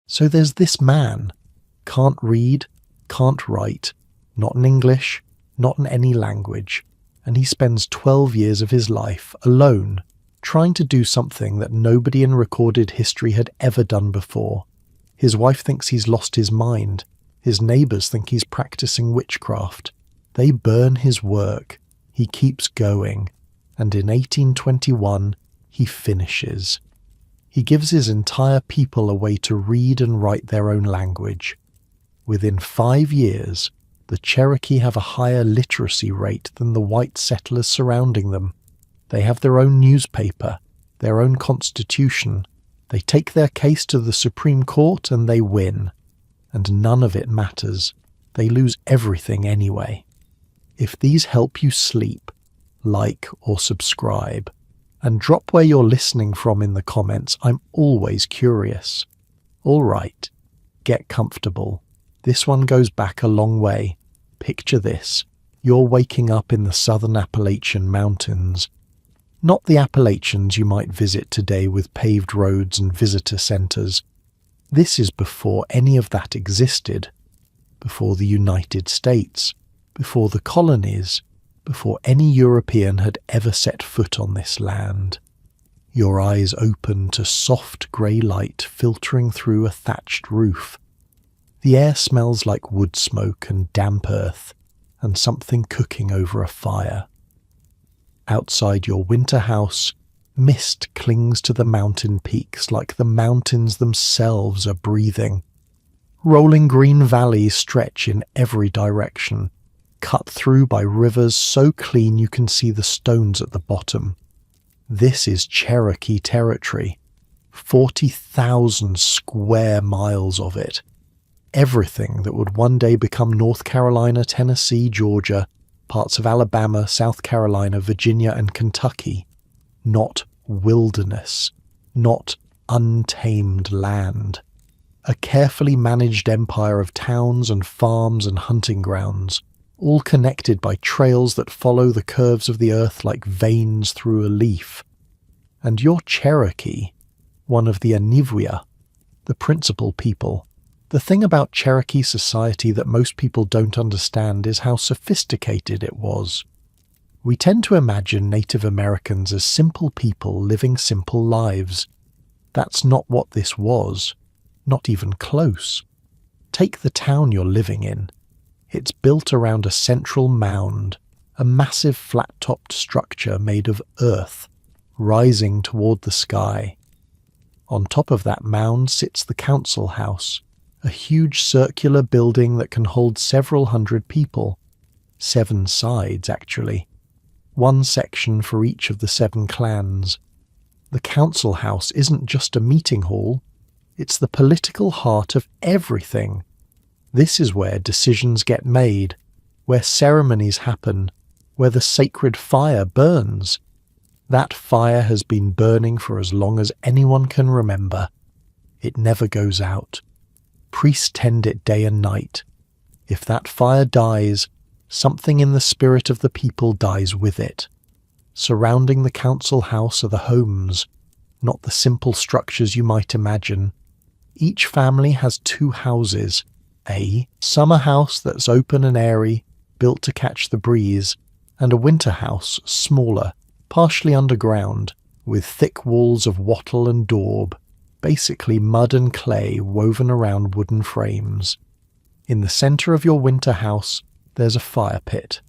So there's this man, can't read, can't write, not in English, not in any language, and he spends 12 years of his life alone, trying to do something that nobody in recorded history had ever done before. His wife thinks he's lost his mind. His neighbours think he's practicing witchcraft. They burn his work. He keeps going, and in 1821 he finishes. He gives his entire people a way to read and write their own language. Within 5 years, the Cherokee have a higher literacy rate than the white settlers surrounding them. They have their own newspaper, their own constitution. They take their case to the Supreme Court and they win. And none of it matters. They lose everything anyway. If these help you sleep, like or subscribe. And drop where you're listening from in the comments. I'm always curious. All right, get comfortable. This one goes back a long way. Picture this. You're waking up in the southern Appalachian Mountains. Not the Appalachians you might visit today with paved roads and visitor centres. This is before any of that existed. Before the United States. Before the colonies. Before any European had ever set foot on this land. Your eyes open to soft grey light filtering through a thatched roof. The air smells like wood smoke and damp earth, and something cooking over a fire. Outside your winter house, mist clings to the mountain peaks like the mountains themselves are breathing. Rolling green valleys stretch in every direction, cut through by rivers so clean you can see the stones at the bottom. This is Cherokee territory, 40,000 square miles of it. Everything that would one day become North Carolina, Tennessee, Georgia, parts of Alabama, South Carolina, Virginia and Kentucky. Not wilderness, not untamed land. A carefully managed empire of towns and farms and hunting grounds, all connected by trails that follow the curves of the earth like veins through a leaf. And you're Cherokee, one of the Anivuia, the principal people. The thing about Cherokee society that most people don't understand is how sophisticated it was. We tend to imagine Native Americans as simple people living simple lives. That's not what this was, not even close. Take the town you're living in. It's built around a central mound, a massive flat-topped structure made of earth, rising toward the sky. On top of that mound sits the council house, a huge circular building that can hold several hundred people. 7 sides, actually. 1 section for each of the 7 clans. The council house isn't just a meeting hall, it's the political heart of everything. This is where decisions get made, where ceremonies happen, where the sacred fire burns. That fire has been burning for as long as anyone can remember. It never goes out. Priests tend it day and night. If that fire dies, something in the spirit of the people dies with it. Surrounding the council house are the homes, not the simple structures you might imagine. Each family has 2 houses, a summer house that's open and airy, built to catch the breeze, and a winter house, smaller, partially underground, with thick walls of wattle and daub, basically mud and clay woven around wooden frames. In the centre of your winter house, there's a fire pit.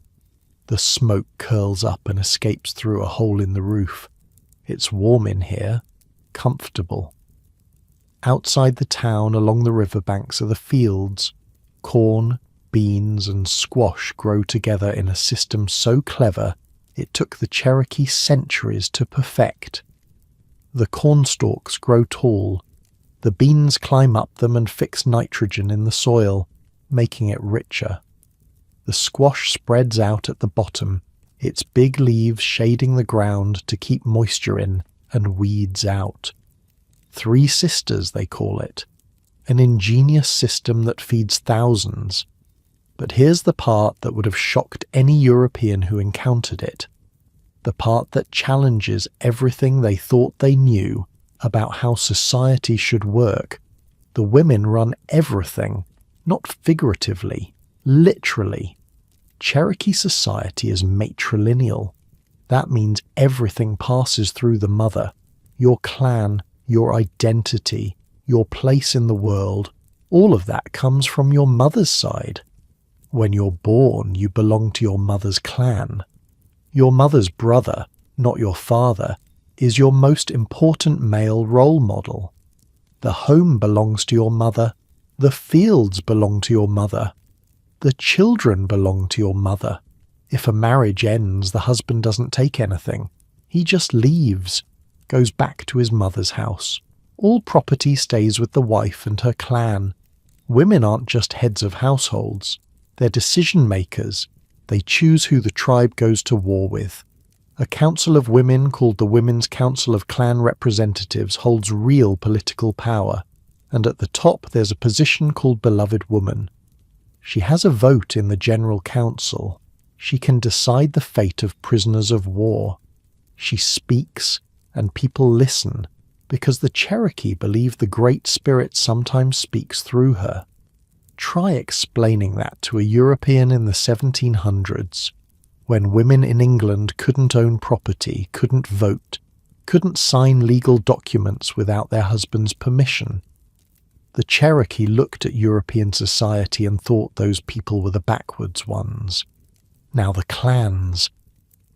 The smoke curls up and escapes through a hole in the roof. It's warm in here, comfortable. Outside the town along the riverbanks are the fields. Corn, beans and squash grow together in a system so clever it took the Cherokee centuries to perfect. The cornstalks grow tall. The beans climb up them and fix nitrogen in the soil, making it richer. The squash spreads out at the bottom, its big leaves shading the ground to keep moisture in and weeds out. 3 sisters, they call it. An ingenious system that feeds thousands. But here's the part that would have shocked any European who encountered it. The part that challenges everything they thought they knew about how society should work. The women run everything, not figuratively, literally. Cherokee society is matrilineal. That means everything passes through the mother. Your clan, your identity, your place in the world, all of that comes from your mother's side. When you're born, you belong to your mother's clan. Your mother's brother, not your father, is your most important male role model. The home belongs to your mother. The fields belong to your mother. The children belong to your mother. If a marriage ends, the husband doesn't take anything. He just leaves, goes back to his mother's house. All property stays with the wife and her clan. Women aren't just heads of households. They're decision makers. They choose who the tribe goes to war with. A council of women called the Women's Council of Clan Representatives holds real political power, and at the top there's a position called Beloved Woman. She has a vote in the General Council. She can decide the fate of prisoners of war. She speaks, and people listen, because the Cherokee believe the Great Spirit sometimes speaks through her. Try explaining that to a European in the 1700s, when women in England couldn't own property, couldn't vote, couldn't sign legal documents without their husband's permission. The Cherokee looked at European society and thought those people were the backwards ones. Now the clans.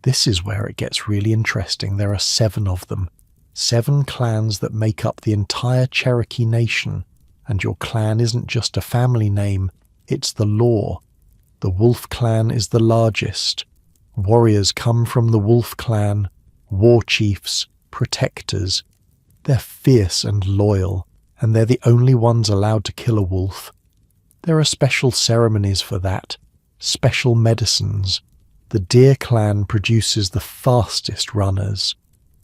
This is where it gets really interesting. There are 7 of them. 7 clans that make up the entire Cherokee nation. And your clan isn't just a family name, it's the law. The Wolf clan is the largest. Warriors come from the Wolf clan, war chiefs, protectors. They're fierce and loyal, and they're the only ones allowed to kill a wolf. There are special ceremonies for that, special medicines. The Deer clan produces the fastest runners,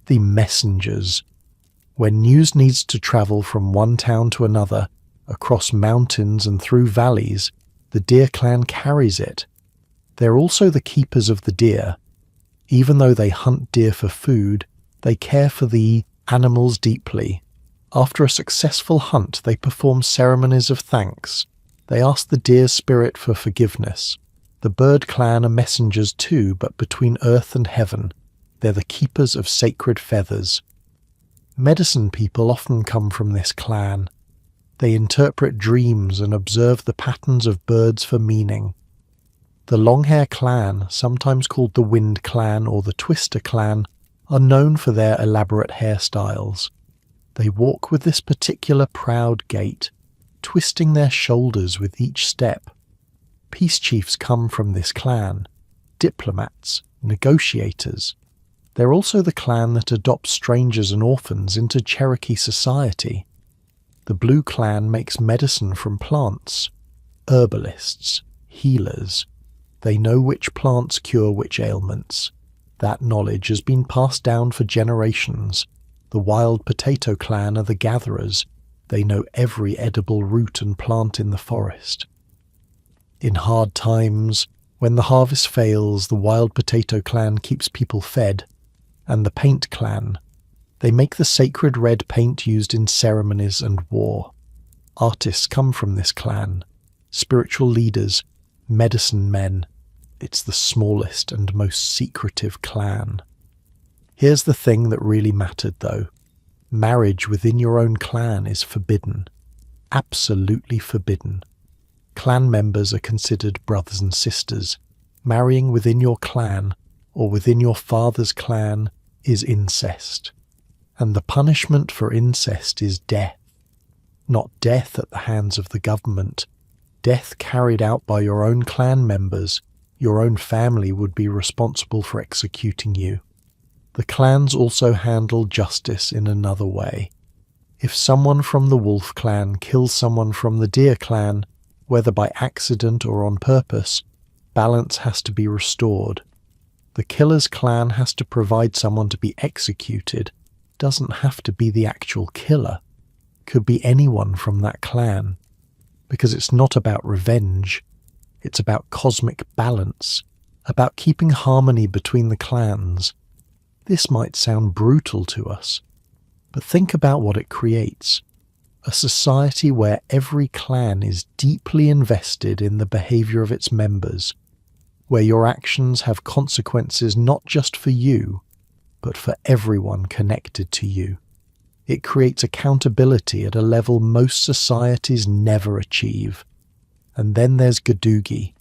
the messengers. When news needs to travel from one town to another, across mountains and through valleys, the Deer clan carries it. They're also the keepers of the deer. Even though they hunt deer for food, they care for the animals deeply. After a successful hunt, they perform ceremonies of thanks. They ask the deer spirit for forgiveness. The Bird clan are messengers too, but between earth and heaven. They're the keepers of sacred feathers. Medicine people often come from this clan. They interpret dreams and observe the patterns of birds for meaning. The Longhair clan, sometimes called the Wind clan or the Twister clan, are known for their elaborate hairstyles. They walk with this particular proud gait, twisting their shoulders with each step. Peace chiefs come from this clan, diplomats, negotiators. They're also the clan that adopts strangers and orphans into Cherokee society. The Blue clan makes medicine from plants, herbalists, healers. They know which plants cure which ailments. That knowledge has been passed down for generations. The Wild Potato clan are the gatherers. They know every edible root and plant in the forest. In hard times, when the harvest fails, the Wild Potato clan keeps people fed. And the Paint clan. They make the sacred red paint used in ceremonies and war. Artists come from this clan. Spiritual leaders, medicine men. It's the smallest and most secretive clan. Here's the thing that really mattered, though. Marriage within your own clan is forbidden. Absolutely forbidden. Clan members are considered brothers and sisters. Marrying within your clan, or within your father's clan, is incest. And the punishment for incest is death. Not death at the hands of the government. Death carried out by your own clan members. Your own family would be responsible for executing you. The clans also handle justice in another way. If someone from the Wolf clan kills someone from the Deer clan, whether by accident or on purpose, balance has to be restored. The killer's clan has to provide someone to be executed. Doesn't have to be the actual killer. Could be anyone from that clan. Because it's not about revenge. It's about cosmic balance. About keeping harmony between the clans. This might sound brutal to us, but think about what it creates. a society where every clan is deeply invested in the behavior of its members, where your actions have consequences not just for you, but for everyone connected to you. It creates accountability at a level most societies never achieve. And then there's Gadugi,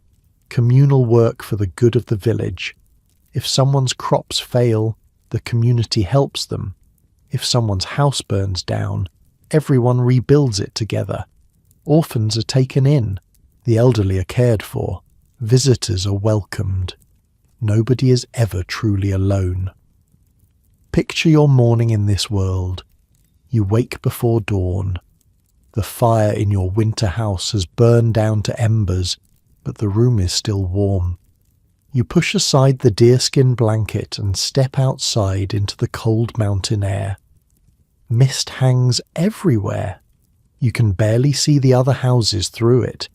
communal work for the good of the village. If someone's crops fail, the community helps them. If someone's house burns down, everyone rebuilds it together. Orphans are taken in, the elderly are cared for, visitors are welcomed. Nobody is ever truly alone. Picture your morning in this world. You wake before dawn. The fire in your winter house has burned down to embers, but the room is still warm. You push aside the deerskin blanket and step outside into the cold mountain air. Mist hangs everywhere. You can barely see the other houses through it.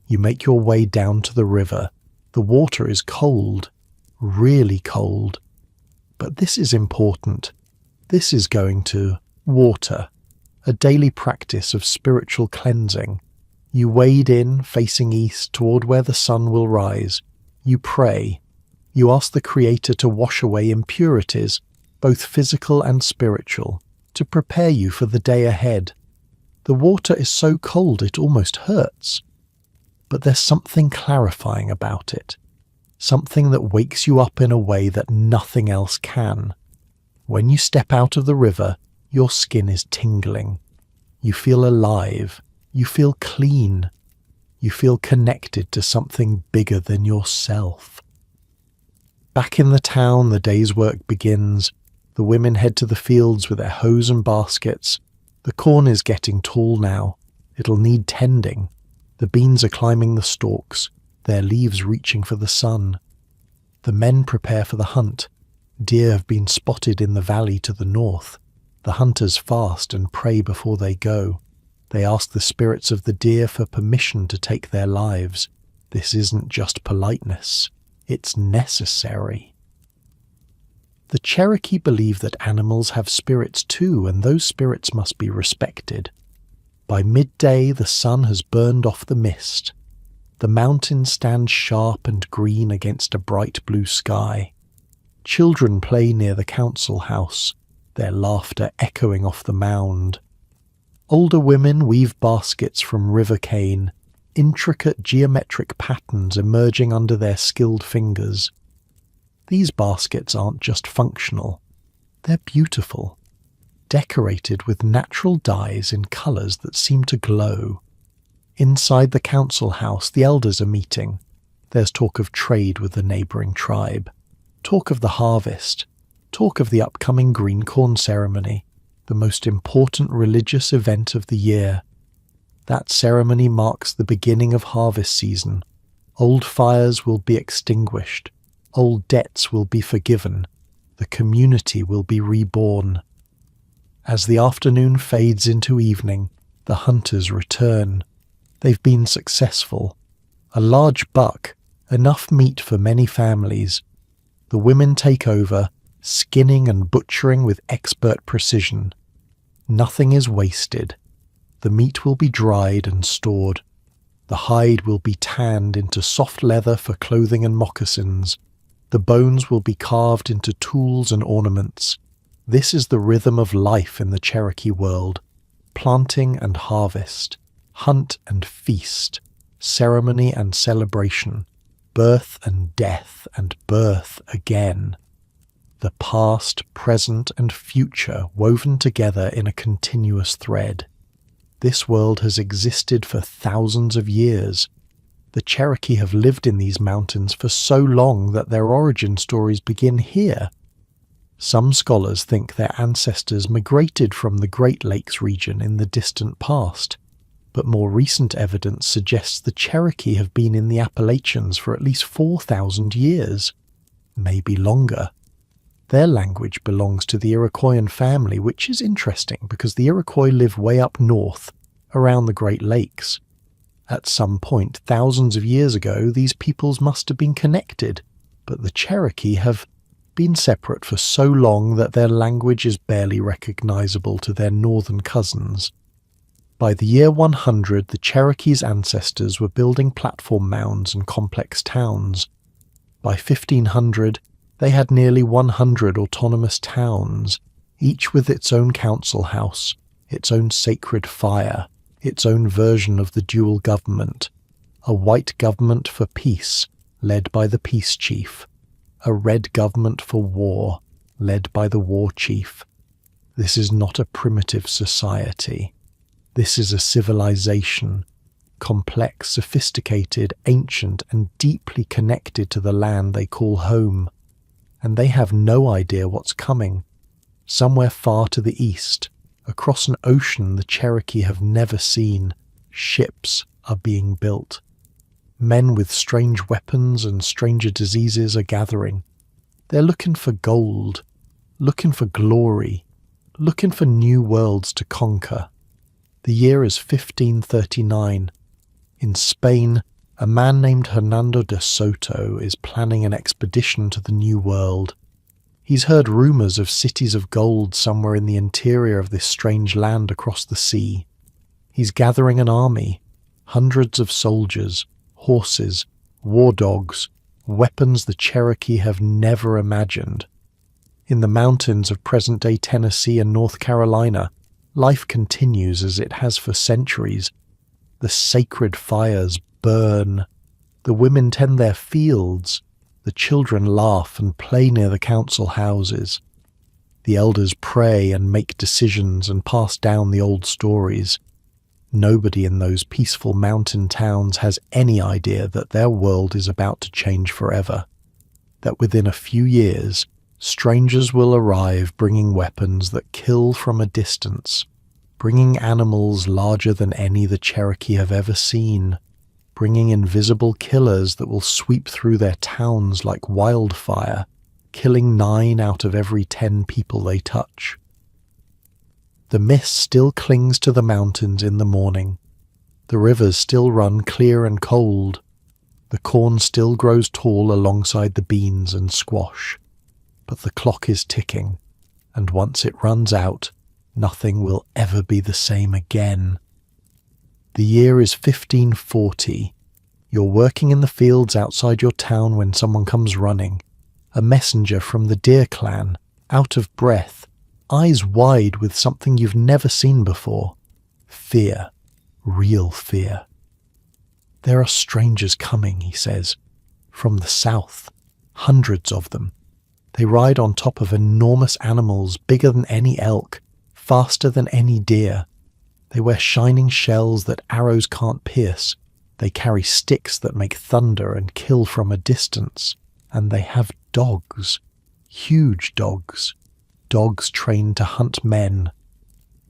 You make your way down to the river. The water is cold, really cold. But this is important. This is going to water, a daily practice of spiritual cleansing. You wade in, facing east, toward where the sun will rise. You pray. You ask the Creator to wash away impurities, both physical and spiritual, to prepare you for the day ahead. The water is so cold it almost hurts. But there's something clarifying about it, something that wakes you up in a way that nothing else can. When you step out of the river, your skin is tingling. You feel alive. You feel clean. You feel connected to something bigger than yourself. Back in the town, the day's work begins. The women head to the fields with their hoes and baskets. The corn is getting tall now. It'll need tending. The beans are climbing the stalks, their leaves reaching for the sun. The men prepare for the hunt. Deer have been spotted in the valley to the north. The hunters fast and pray before they go. They ask the spirits of the deer for permission to take their lives. This isn't just politeness. It's necessary. The Cherokee believe that animals have spirits too, and those spirits must be respected. By midday, the sun has burned off the mist. The mountain stands sharp and green against a bright blue sky. Children play near the council house, their laughter echoing off the mound. Older women weave baskets from river cane, intricate geometric patterns emerging under their skilled fingers. These baskets aren't just functional, they're beautiful, decorated with natural dyes in colours that seem to glow. Inside the council house, the elders are meeting. There's talk of trade with the neighbouring tribe, talk of the harvest, talk of the upcoming green corn ceremony, the most important religious event of the year. That ceremony marks the beginning of harvest season. Old fires will be extinguished. Old debts will be forgiven. The community will be reborn. As the afternoon fades into evening, the hunters return. They've been successful. A large buck, enough meat for many families. The women take over, skinning and butchering with expert precision. Nothing is wasted. The meat will be dried and stored. The hide will be tanned into soft leather for clothing and moccasins. The bones will be carved into tools and ornaments. This is the rhythm of life in the Cherokee world. Planting and harvest, hunt and feast, ceremony and celebration, birth and death and birth again. The past, present, and future woven together in a continuous thread. This world has existed for thousands of years. The Cherokee have lived in these mountains for so long that their origin stories begin here. Some scholars think their ancestors migrated from the Great Lakes region in the distant past, but more recent evidence suggests the Cherokee have been in the Appalachians for at least 4,000 years, maybe longer. Their language belongs to the Iroquoian family, which is interesting because the Iroquois live way up north, around the Great Lakes. At some point, thousands of years ago, these peoples must have been connected, but the Cherokee have been separate for so long that their language is barely recognizable to their northern cousins. By the year 100, the Cherokee's ancestors were building platform mounds and complex towns. By 1500, they had nearly 100 autonomous towns, each with its own council house, its own sacred fire, its own version of the dual government, a white government for peace, led by the peace chief, a red government for war, led by the war chief. This is not a primitive society. This is a civilization, complex, sophisticated, ancient, and deeply connected to the land they call home. And they have no idea what's coming. Somewhere far to the east, across an ocean the Cherokee have never seen, ships are being built. Men with strange weapons and stranger diseases are gathering. They're looking for gold, looking for glory, looking for new worlds to conquer. The year is 1539. In Spain, a man named Hernando de Soto is planning an expedition to the New World. He's heard rumours of cities of gold somewhere in the interior of this strange land across the sea. He's gathering an army, hundreds of soldiers, horses, war dogs, weapons the Cherokee have never imagined. In the mountains of present-day Tennessee and North Carolina, life continues as it has for centuries. The sacred fires burn. The women tend their fields. The children laugh and play near the council houses. The elders pray and make decisions and pass down the old stories. Nobody in those peaceful mountain towns has any idea that their world is about to change forever. That within a few years, strangers will arrive bringing weapons that kill from a distance, bringing animals larger than any the Cherokee have ever seen, bringing invisible killers that will sweep through their towns like wildfire, killing 9 out of every 10 people they touch. The mist still clings to the mountains in the morning. The rivers still run clear and cold. The corn still grows tall alongside the beans and squash. But the clock is ticking, and once it runs out, nothing will ever be the same again. The year is 1540. You're working in the fields outside your town when someone comes running. A messenger from the Deer clan, out of breath, eyes wide with something you've never seen before. Fear. Real fear. There are strangers coming, he says, from the south. Hundreds of them. They ride on top of enormous animals bigger than any elk, faster than any deer. They wear shining shells that arrows can't pierce. They carry sticks that make thunder and kill from a distance. And they have dogs. Huge dogs. Dogs trained to hunt men.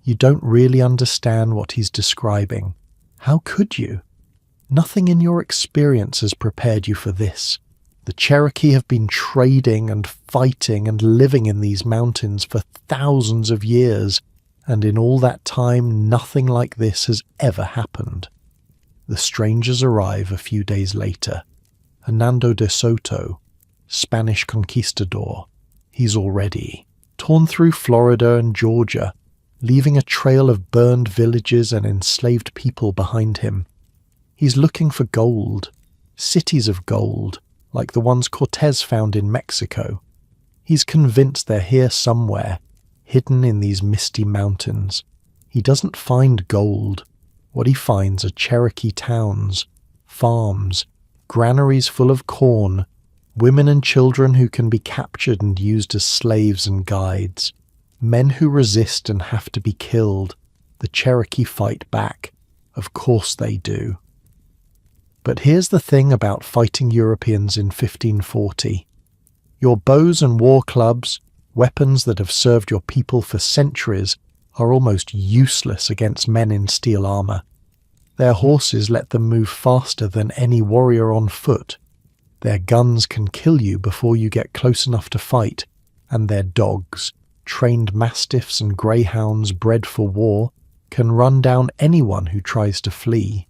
You don't really understand what he's describing. How could you? Nothing in your experience has prepared you for this. The Cherokee have been trading and fighting and living in these mountains for thousands of years, and in all that time nothing like this has ever happened. The strangers arrive a few days later. Hernando de Soto, Spanish conquistador. He's already torn through Florida and Georgia, leaving a trail of burned villages and enslaved people behind him. He's looking for gold, cities of gold, like the ones Cortez found in Mexico. He's convinced they're here somewhere, hidden in these misty mountains. He doesn't find gold. What he finds are Cherokee towns, farms, granaries full of corn, women and children who can be captured and used as slaves and guides, men who resist and have to be killed. The Cherokee fight back. Of course they do. But here's the thing about fighting Europeans in 1540. Your bows and war clubs, weapons that have served your people for centuries, are almost useless against men in steel armour. Their horses let them move faster than any warrior on foot. Their guns can kill you before you get close enough to fight, and their dogs, trained mastiffs and greyhounds bred for war, can run down anyone who tries to flee.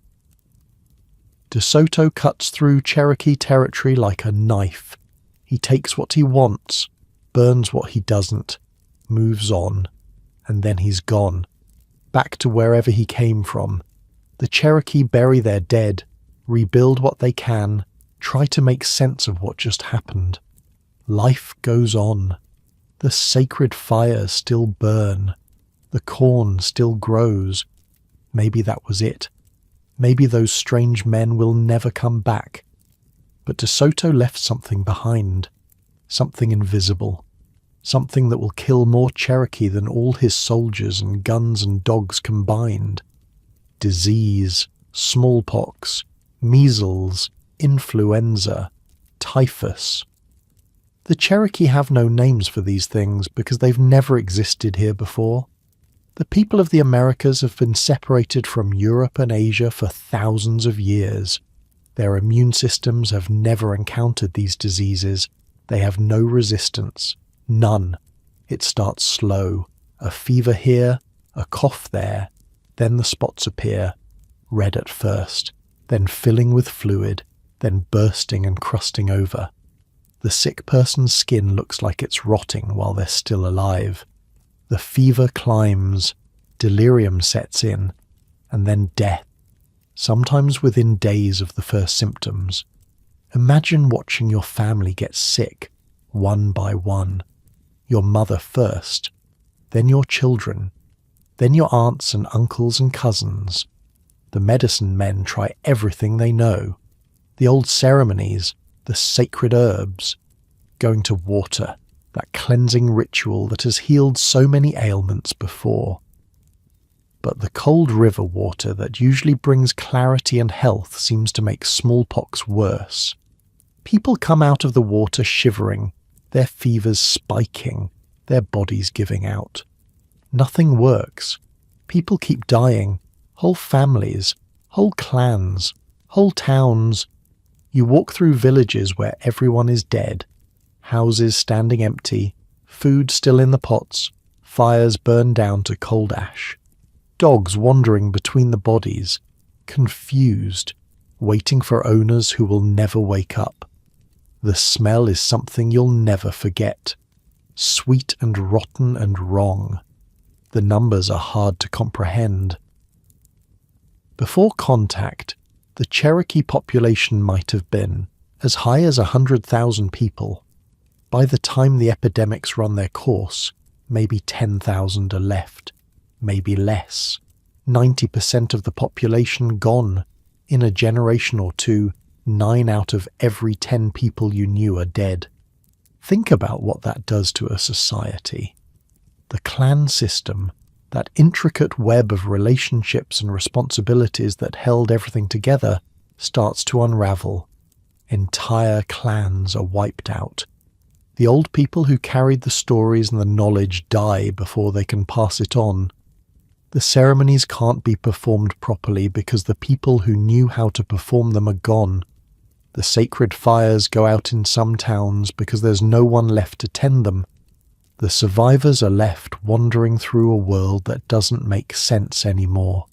De Soto cuts through Cherokee territory like a knife. He takes what he wants, burns what he doesn't, moves on, and then he's gone. back to wherever he came from. The Cherokee bury their dead, rebuild what they can, try to make sense of what just happened. Life goes on. The sacred fires still burn. The corn still grows. Maybe that was it. Maybe those strange men will never come back. But DeSoto left something behind. Something invisible. Something that will kill more Cherokee than all his soldiers and guns and dogs combined. Disease, smallpox, measles, influenza, typhus. The Cherokee have no names for these things because they've never existed here before. The people of the Americas have been separated from Europe and Asia for thousands of years. Their immune systems have never encountered these diseases. They have no resistance. None. It starts slow. A fever here, a cough there. Then the spots appear. Red at first, then filling with fluid, then bursting and crusting over. The sick person's skin looks like it's rotting while they're still alive. The fever climbs, delirium sets in, and then death, sometimes within days of the first symptoms. Imagine watching your family get sick, one by one. Your mother first, then your children, then your aunts and uncles and cousins. The medicine men try everything they know. The old ceremonies, the sacred herbs, going to water, that cleansing ritual that has healed so many ailments before. But the cold river water that usually brings clarity and health seems to make smallpox worse. People come out of the water shivering, their fevers spiking, their bodies giving out. Nothing works. People keep dying, whole families, whole clans, whole towns. You walk through villages where everyone is dead, houses standing empty, food still in the pots, fires burned down to cold ash. Dogs wandering between the bodies, confused, waiting for owners who will never wake up. The smell is something you'll never forget. Sweet and rotten and wrong. The numbers are hard to comprehend. Before contact, the Cherokee population might have been as high as 100,000 people. By the time the epidemics run their course, maybe 10,000 are left. Maybe less. 90% of the population gone. In a generation or two, 9 out of every 10 people you knew are dead. Think about what that does to a society. The clan system, that intricate web of relationships and responsibilities that held everything together, starts to unravel. Entire clans are wiped out. The old people who carried the stories and the knowledge die before they can pass it on. The ceremonies can't be performed properly because the people who knew how to perform them are gone. The sacred fires go out in some towns because there's no one left to tend them. The survivors are left wandering through a world that doesn't make sense anymore.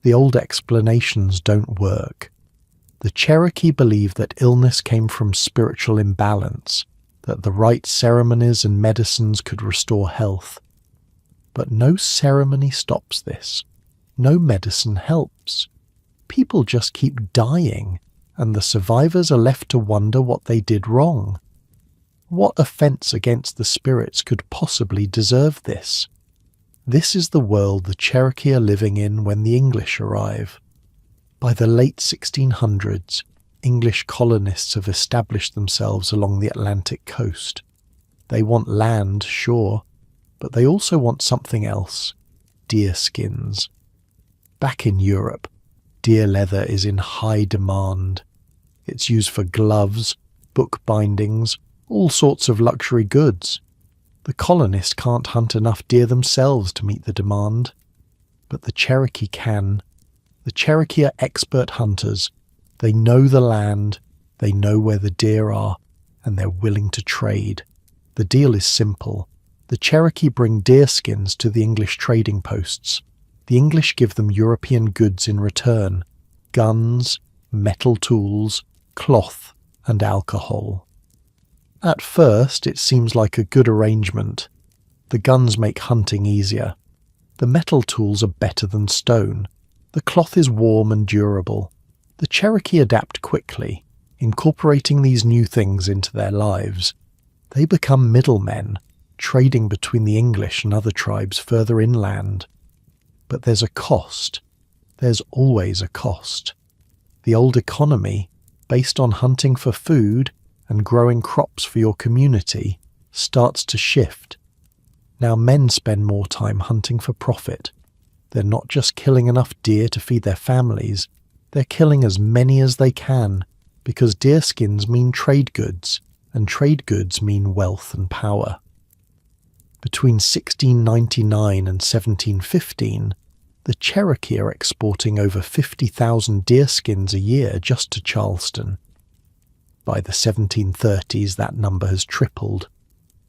The old explanations don't work. The Cherokee believe that illness came from spiritual imbalance, that the right ceremonies and medicines could restore health. But no ceremony stops this. No medicine helps. People just keep dying, and the survivors are left to wonder what they did wrong. What offence against the spirits could possibly deserve this? This is the world the Cherokee are living in when the English arrive. By the late 1600s, English colonists have established themselves along the Atlantic coast. They want land, sure, but they also want something else: deer skins. Back in Europe, deer leather is in high demand. It's used for gloves, book bindings, all sorts of luxury goods. The colonists can't hunt enough deer themselves to meet the demand. But the Cherokee can. The Cherokee are expert hunters. They know the land, they know where the deer are, and they're willing to trade. The deal is simple. The Cherokee bring deer skins to the English trading posts. The English give them European goods in return: guns, metal tools, cloth, and alcohol. At first, it seems like a good arrangement. The guns make hunting easier. The metal tools are better than stone. The cloth is warm and durable. The Cherokee adapt quickly, incorporating these new things into their lives. They become middlemen, trading between the English and other tribes further inland. But there's a cost. There's always a cost. The old economy, based on hunting for food and growing crops for your community, starts to shift. Now men spend more time hunting for profit. They're not just killing enough deer to feed their families, they're killing as many as they can, because deer skins mean trade goods, and trade goods mean wealth and power. Between 1699 and 1715, the Cherokee are exporting over 50,000 deer skins a year just to Charleston. By the 1730s, that number has tripled.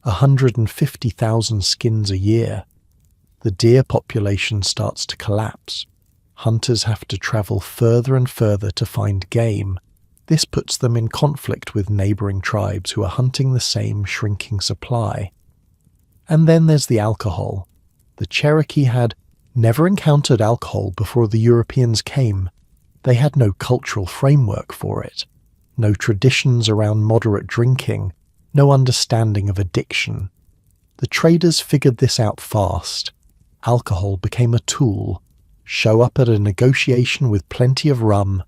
150,000 skins a year. The deer population starts to collapse. Hunters have to travel further and further to find game. This puts them in conflict with neighbouring tribes who are hunting the same shrinking supply. And then there's the alcohol. The Cherokee had never encountered alcohol before the Europeans came. They had no cultural framework for it, no traditions around moderate drinking, no understanding of addiction. The traders figured this out fast. Alcohol became a tool. Show up at a negotiation with plenty of rum,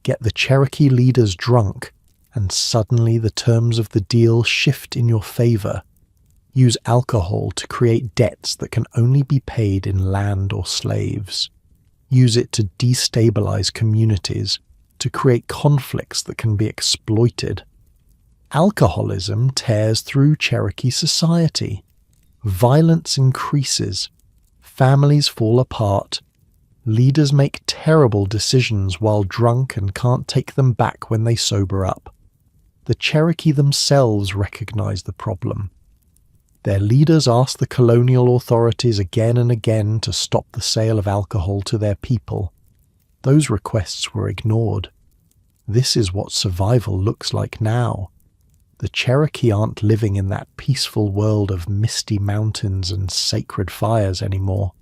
get the Cherokee leaders drunk, and suddenly the terms of the deal shift in your favour. Use alcohol to create debts that can only be paid in land or slaves. Use it to destabilize communities, to create conflicts that can be exploited. Alcoholism tears through Cherokee society. Violence increases. Families fall apart. Leaders make terrible decisions while drunk and can't take them back when they sober up. The Cherokee themselves recognize the problem. Their leaders ask the colonial authorities again and again to stop the sale of alcohol to their people. Those requests were ignored. This is what survival looks like now. The Cherokee aren't living in that peaceful world of misty mountains and sacred fires anymore.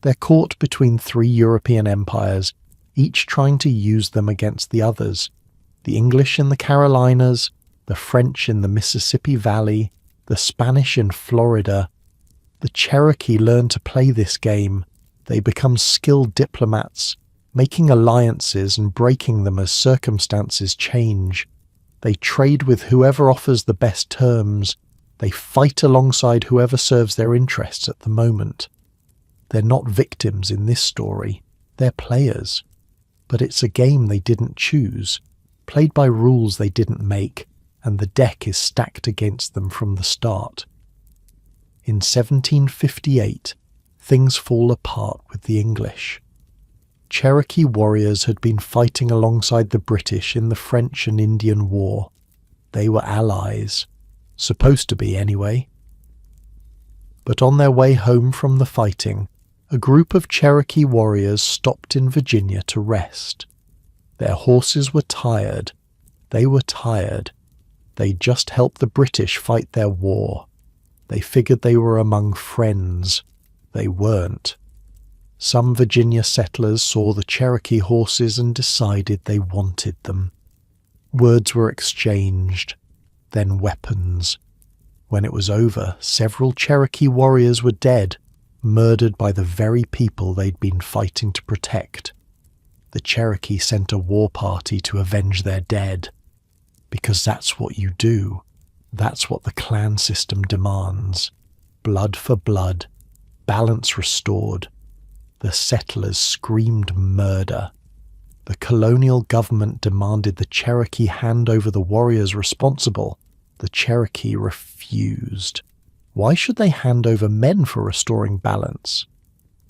They're caught between three European empires, each trying to use them against the others. The English in the Carolinas, the French in the Mississippi Valley, the Spanish in Florida. The Cherokee learn to play this game. They become skilled diplomats, making alliances and breaking them as circumstances change. They trade with whoever offers the best terms. They fight alongside whoever serves their interests at the moment. They're not victims in this story. They're players. But it's a game they didn't choose, played by rules they didn't make, and the deck is stacked against them from the start. In 1758, things fall apart with the English. Cherokee warriors had been fighting alongside the British in the French and Indian War. They were allies. Supposed to be, anyway. But on their way home from the fighting, a group of Cherokee warriors stopped in Virginia to rest. Their horses were tired. They were tired. They'd just helped the British fight their war. They figured they were among friends. They weren't. Some Virginia settlers saw the Cherokee horses and decided they wanted them. Words were exchanged, then weapons. When it was over, several Cherokee warriors were dead, murdered by the very people they'd been fighting to protect. The Cherokee sent a war party to avenge their dead. Because that's what you do. That's what the clan system demands. Blood for blood, balance restored. The settlers screamed murder. The colonial government demanded the Cherokee hand over the warriors responsible. The Cherokee refused. Why should they hand over men for restoring balance?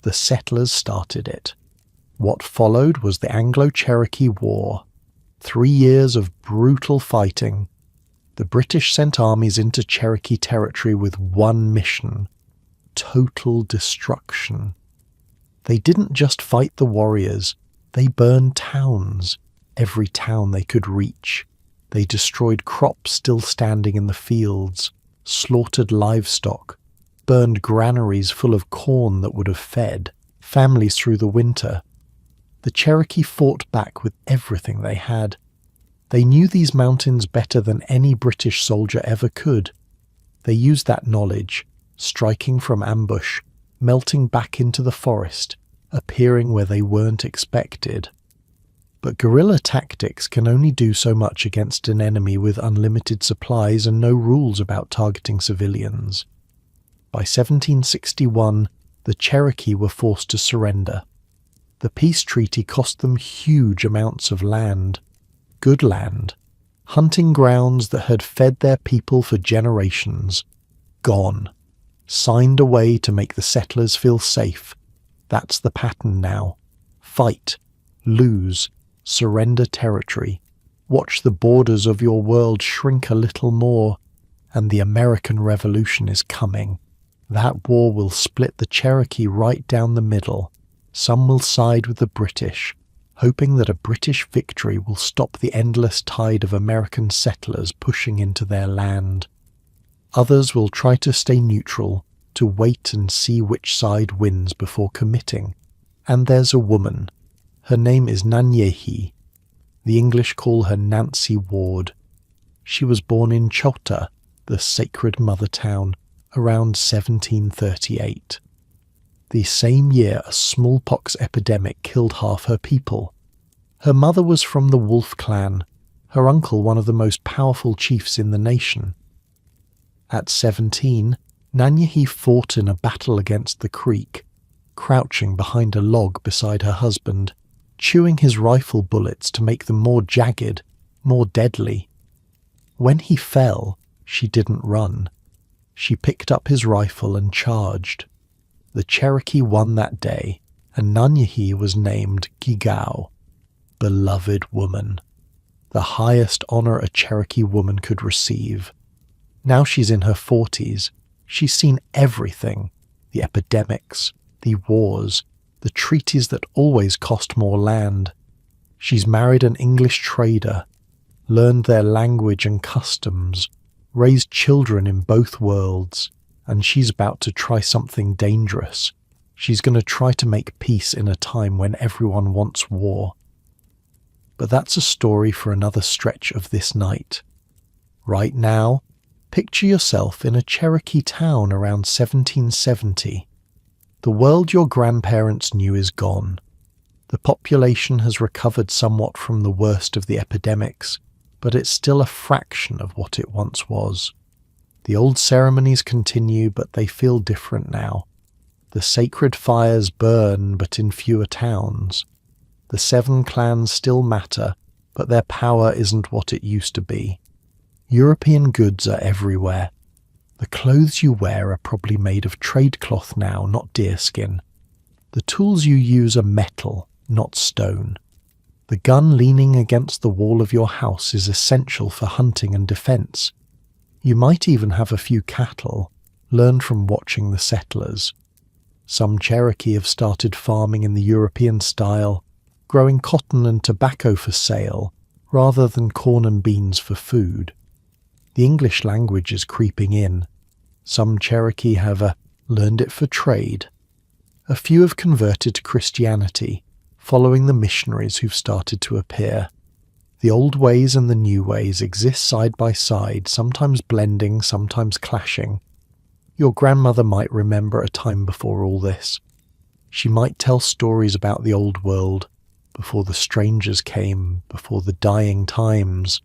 The settlers started it. What followed was the Anglo-Cherokee War. 3 years of brutal fighting. The British sent armies into Cherokee territory with one mission: total destruction. They didn't just fight the warriors, they burned towns, every town they could reach. They destroyed crops still standing in the fields, slaughtered livestock, burned granaries full of corn that would have fed families through the winter. The Cherokee fought back with everything they had. They knew these mountains better than any British soldier ever could. They used that knowledge, striking from ambush, melting back into the forest, appearing where they weren't expected. But guerrilla tactics can only do so much against an enemy with unlimited supplies and no rules about targeting civilians. By 1761, the Cherokee were forced to surrender. The peace treaty cost them huge amounts of land. Good land. Hunting grounds that had fed their people for generations. Gone. Signed away to make the settlers feel safe. That's the pattern now. Fight. Lose. Surrender territory. Watch the borders of your world shrink a little more. And the American Revolution is coming. That war will split the Cherokee right down the middle. Some will side with the British, hoping that a British victory will stop the endless tide of American settlers pushing into their land. Others will try to stay neutral, to wait and see which side wins before committing. And there's a woman. Her name is Nanyehi. The English call her Nancy Ward. She was born in Chota, the sacred mother town, around 1738. The same year a smallpox epidemic killed half her people. Her mother was from the Wolf clan, her uncle one of the most powerful chiefs in the nation. At 17, Nanyehi fought in a battle against the Creek, crouching behind a log beside her husband, chewing his rifle bullets to make them more jagged, more deadly. When he fell, she didn't run. She picked up his rifle and charged. The Cherokee won that day, and Nanyehi was named Gigao, beloved woman, the highest honor a Cherokee woman could receive. Now she's in her 40s. She's seen everything, the epidemics, the wars, the treaties that always cost more land. She's married an English trader, learned their language and customs, raised children in both worlds, and she's about to try something dangerous. She's going to try to make peace in a time when everyone wants war. But that's a story for another stretch of this night. Right now, picture yourself in a Cherokee town around 1770. The world your grandparents knew is gone. The population has recovered somewhat from the worst of the epidemics, but it's still a fraction of what it once was. The old ceremonies continue, but they feel different now. The sacred fires burn, but in fewer towns. The 7 clans still matter, but their power isn't what it used to be. European goods are everywhere. The clothes you wear are probably made of trade cloth now, not deerskin. The tools you use are metal, not stone. The gun leaning against the wall of your house is essential for hunting and defense. You might even have a few cattle, learned from watching the settlers. Some Cherokee have started farming in the European style, growing cotton and tobacco for sale, rather than corn and beans for food. The English language is creeping in. Some Cherokee have learned it for trade. A few have converted to Christianity, following the missionaries who've started to appear. The old ways and the new ways exist side by side, sometimes blending, sometimes clashing. Your grandmother might remember a time before all this. She might tell stories about the old world, before the strangers came, before the dying times.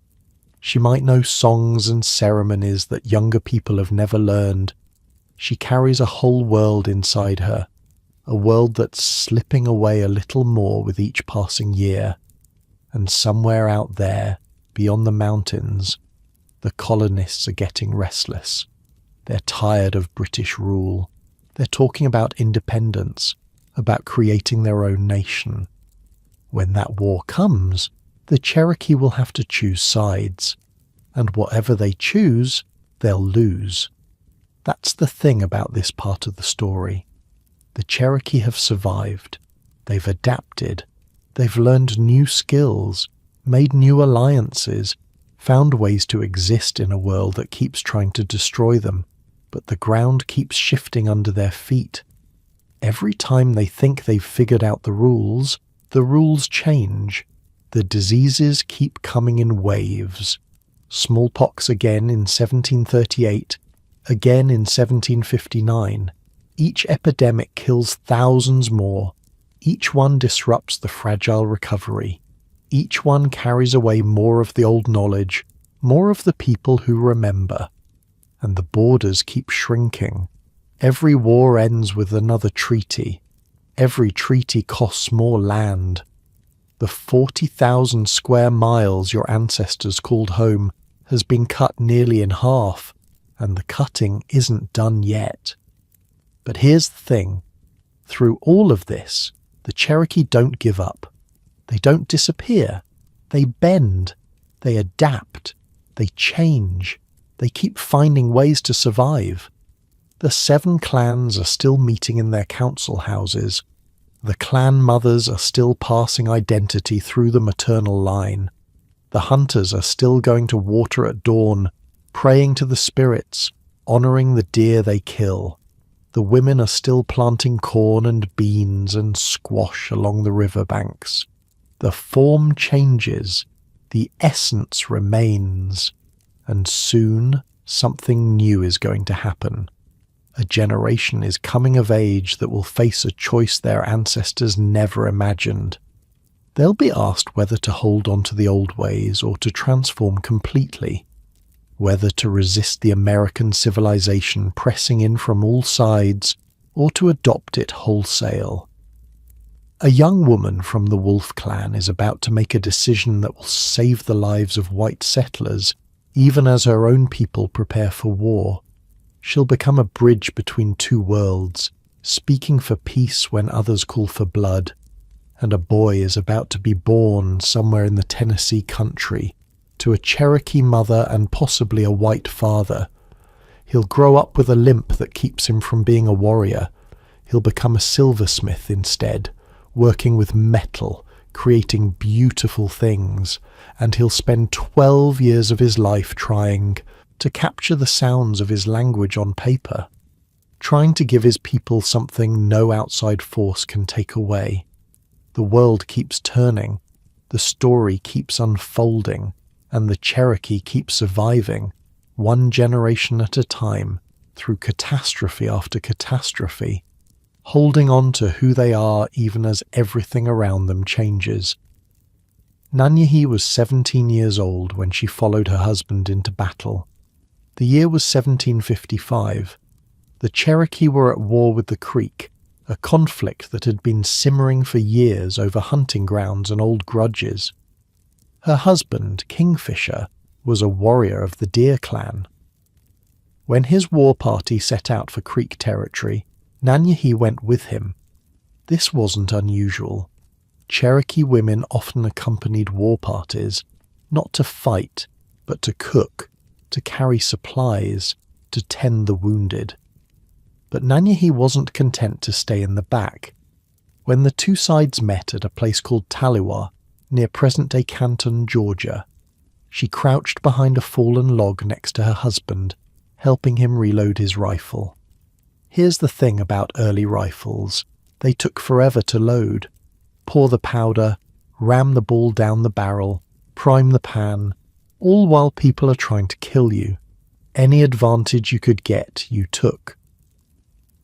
She might know songs and ceremonies that younger people have never learned. She carries a whole world inside her, a world that's slipping away a little more with each passing year. And somewhere out there, beyond the mountains, the colonists are getting restless. They're tired of British rule. They're talking about independence, about creating their own nation. When that war comes, the Cherokee will have to choose sides, and whatever they choose, they'll lose. That's the thing about this part of the story. The Cherokee have survived. They've adapted. They've learned new skills, made new alliances, found ways to exist in a world that keeps trying to destroy them. but the ground keeps shifting under their feet. Every time they think they've figured out the rules change. The diseases keep coming in waves. Smallpox again in 1738, again in 1759. Each epidemic kills thousands more. Each one disrupts the fragile recovery. Each one carries away more of the old knowledge, more of the people who remember. And the borders keep shrinking. Every war ends with another treaty. Every treaty costs more land. The 40,000 square miles your ancestors called home has been cut nearly in half, and the cutting isn't done yet. But here's the thing. Through all of this, the Cherokee don't give up. They don't disappear. They bend. They adapt. They change. They keep finding ways to survive. The 7 clans are still meeting in their council houses. The clan mothers are still passing identity through the maternal line. The hunters are still going to water at dawn, praying to the spirits, honouring the deer they kill. The women are still planting corn and beans and squash along the river banks. The form changes, the essence remains, and soon something new is going to happen. A generation is coming of age that will face a choice their ancestors never imagined. They'll be asked whether to hold on to the old ways or to transform completely, whether to resist the American civilization pressing in from all sides or to adopt it wholesale. A young woman from the Wolf clan is about to make a decision that will save the lives of white settlers, even as her own people prepare for war. She'll become a bridge between 2 worlds, speaking for peace when others call for blood. And a boy is about to be born somewhere in the Tennessee country, to a Cherokee mother and possibly a white father. He'll grow up with a limp that keeps him from being a warrior. He'll become a silversmith instead, working with metal, creating beautiful things, and he'll spend 12 years of his life trying to capture the sounds of his language on paper, trying to give his people something no outside force can take away. The world keeps turning, the story keeps unfolding, and the Cherokee keeps surviving, 1 generation at a time, through catastrophe after catastrophe, holding on to who they are even as everything around them changes. Nanyehi was 17 years old when she followed her husband into battle. The year was 1755. The Cherokee were at war with the Creek, a conflict that had been simmering for years over hunting grounds and old grudges. Her husband, Kingfisher, was a warrior of the Deer clan. When his war party set out for Creek territory, Nanyehi went with him. This wasn't unusual. Cherokee women often accompanied war parties, not to fight, but to cook, to carry supplies, to tend the wounded. But Nanyehi wasn't content to stay in the back. When the 2 sides met at a place called Taliwa, near present-day Canton, Georgia, she crouched behind a fallen log next to her husband, helping him reload his rifle. Here's the thing about early rifles. They took forever to load. Pour the powder, ram the ball down the barrel, prime the pan, all while people are trying to kill you. Any advantage you could get, you took.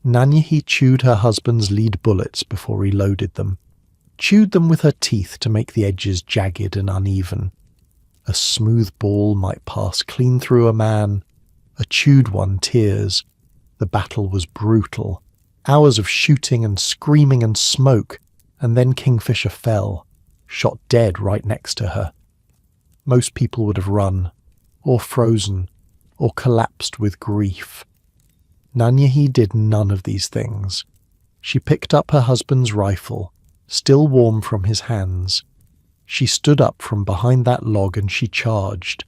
Nanyehi chewed her husband's lead bullets before he loaded them, chewed them with her teeth to make the edges jagged and uneven. A smooth ball might pass clean through a man, a chewed one tears. The battle was brutal. Hours of shooting and screaming and smoke, and then Kingfisher fell, shot dead right next to her. Most people would have run, or frozen, or collapsed with grief. Nanyehi did none of these things. She picked up her husband's rifle, still warm from his hands. She stood up from behind that log and she charged.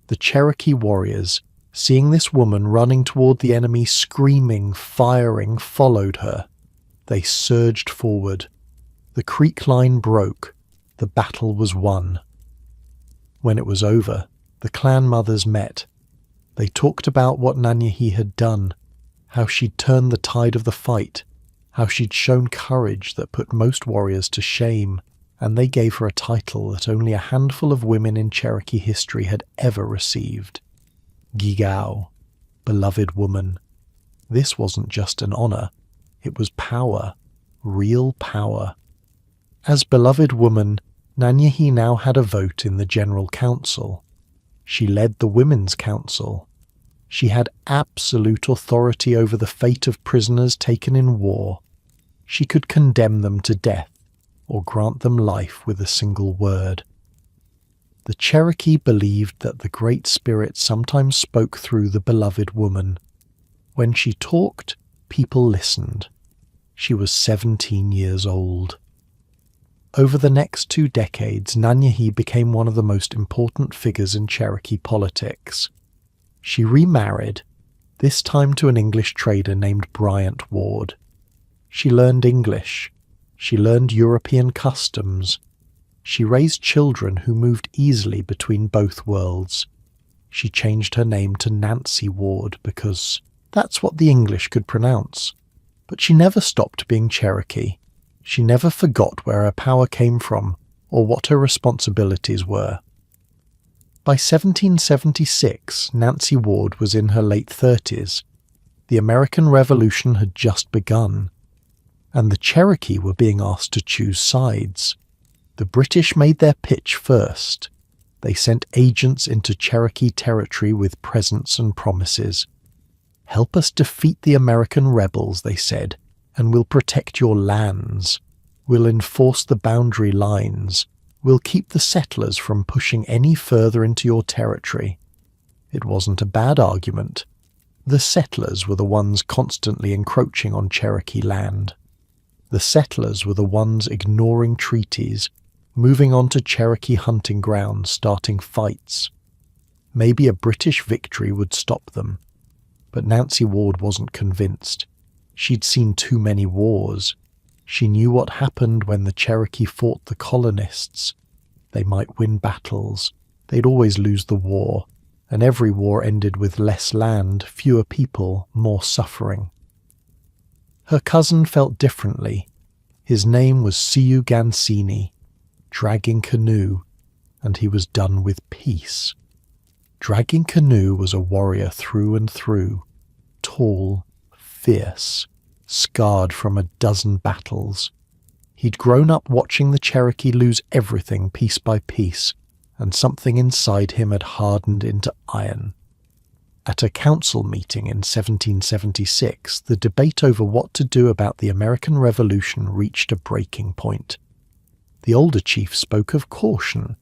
The Cherokee warriors, seeing this woman running toward the enemy, screaming, firing, followed her. They surged forward. The creek line broke. The battle was won. When it was over, the clan mothers met. They talked about what Nanyehi had done, how she'd turned the tide of the fight, how she'd shown courage that put most warriors to shame, and they gave her a title that only a handful of women in Cherokee history had ever received. Gigao, beloved woman. This wasn't just an honor, it was power, real power. As beloved woman, Nanyehi now had a vote in the General Council. She led the Women's Council. She had absolute authority over the fate of prisoners taken in war. She could condemn them to death or grant them life with a single word. The Cherokee believed that the Great Spirit sometimes spoke through the beloved woman. When she talked, people listened. She was 17 years old. Over the next 2 decades, Nanyehi became one of the most important figures in Cherokee politics. She remarried, this time to an English trader named Bryant Ward. She learned English. She learned European customs. She raised children who moved easily between both worlds. She changed her name to Nancy Ward because that's what the English could pronounce. But she never stopped being Cherokee. She never forgot where her power came from or what her responsibilities were. By 1776, Nancy Ward was in her late 30s. The American Revolution had just begun, and the Cherokee were being asked to choose sides. The British made their pitch first. They sent agents into Cherokee territory with presents and promises. "Help us defeat the American rebels," they said, "and we'll protect your lands. We'll enforce the boundary lines. We'll keep the settlers from pushing any further into your territory." It wasn't a bad argument. The settlers were the ones constantly encroaching on Cherokee land. The settlers were the ones ignoring treaties, moving on to Cherokee hunting grounds, starting fights. Maybe a British victory would stop them. But Nancy Ward wasn't convinced. She'd seen too many wars. She knew what happened when the Cherokee fought the colonists. They might win battles. They'd always lose the war, and every war ended with less land, fewer people, more suffering. Her cousin felt differently. His name was Siu Gansini, Dragging Canoe, and he was done with peace. Dragging Canoe was a warrior through and through, tall, fierce, scarred from a dozen battles. He'd grown up watching the Cherokee lose everything piece by piece, and something inside him had hardened into iron. At a council meeting in 1776, the debate over what to do about the American Revolution reached a breaking point. The older chief spoke of caution,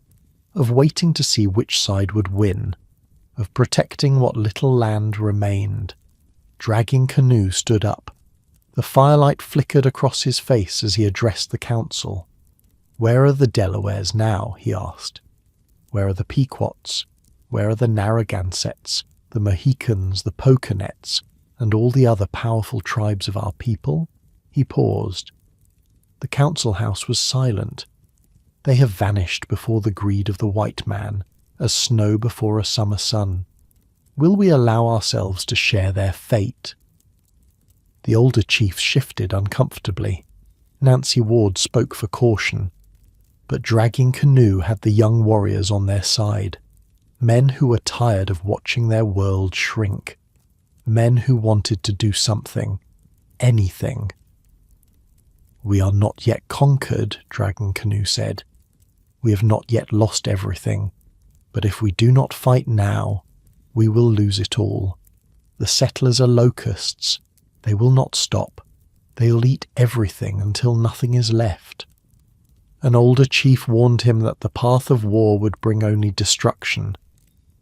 of waiting to see which side would win, of protecting what little land remained. Dragging Canoe stood up. The firelight flickered across his face as he addressed the council. "Where are the Delawares now?" he asked. "Where are the Pequots? Where are the Narragansetts, the Mohicans, the Pocanets, and all the other powerful tribes of our people?" He paused. The council house was silent. "They have vanished before the greed of the white man, as snow before a summer sun. Will we allow ourselves to share their fate?" The older chief shifted uncomfortably. Nancy Ward spoke for caution, but Dragging Canoe had the young warriors on their side. Men who were tired of watching their world shrink. Men who wanted to do something. Anything. "We are not yet conquered," Dragging Canoe said. "We have not yet lost everything. But if we do not fight now, we will lose it all. The settlers are locusts. They will not stop. They'll eat everything until nothing is left." An older chief warned him that the path of war would bring only destruction,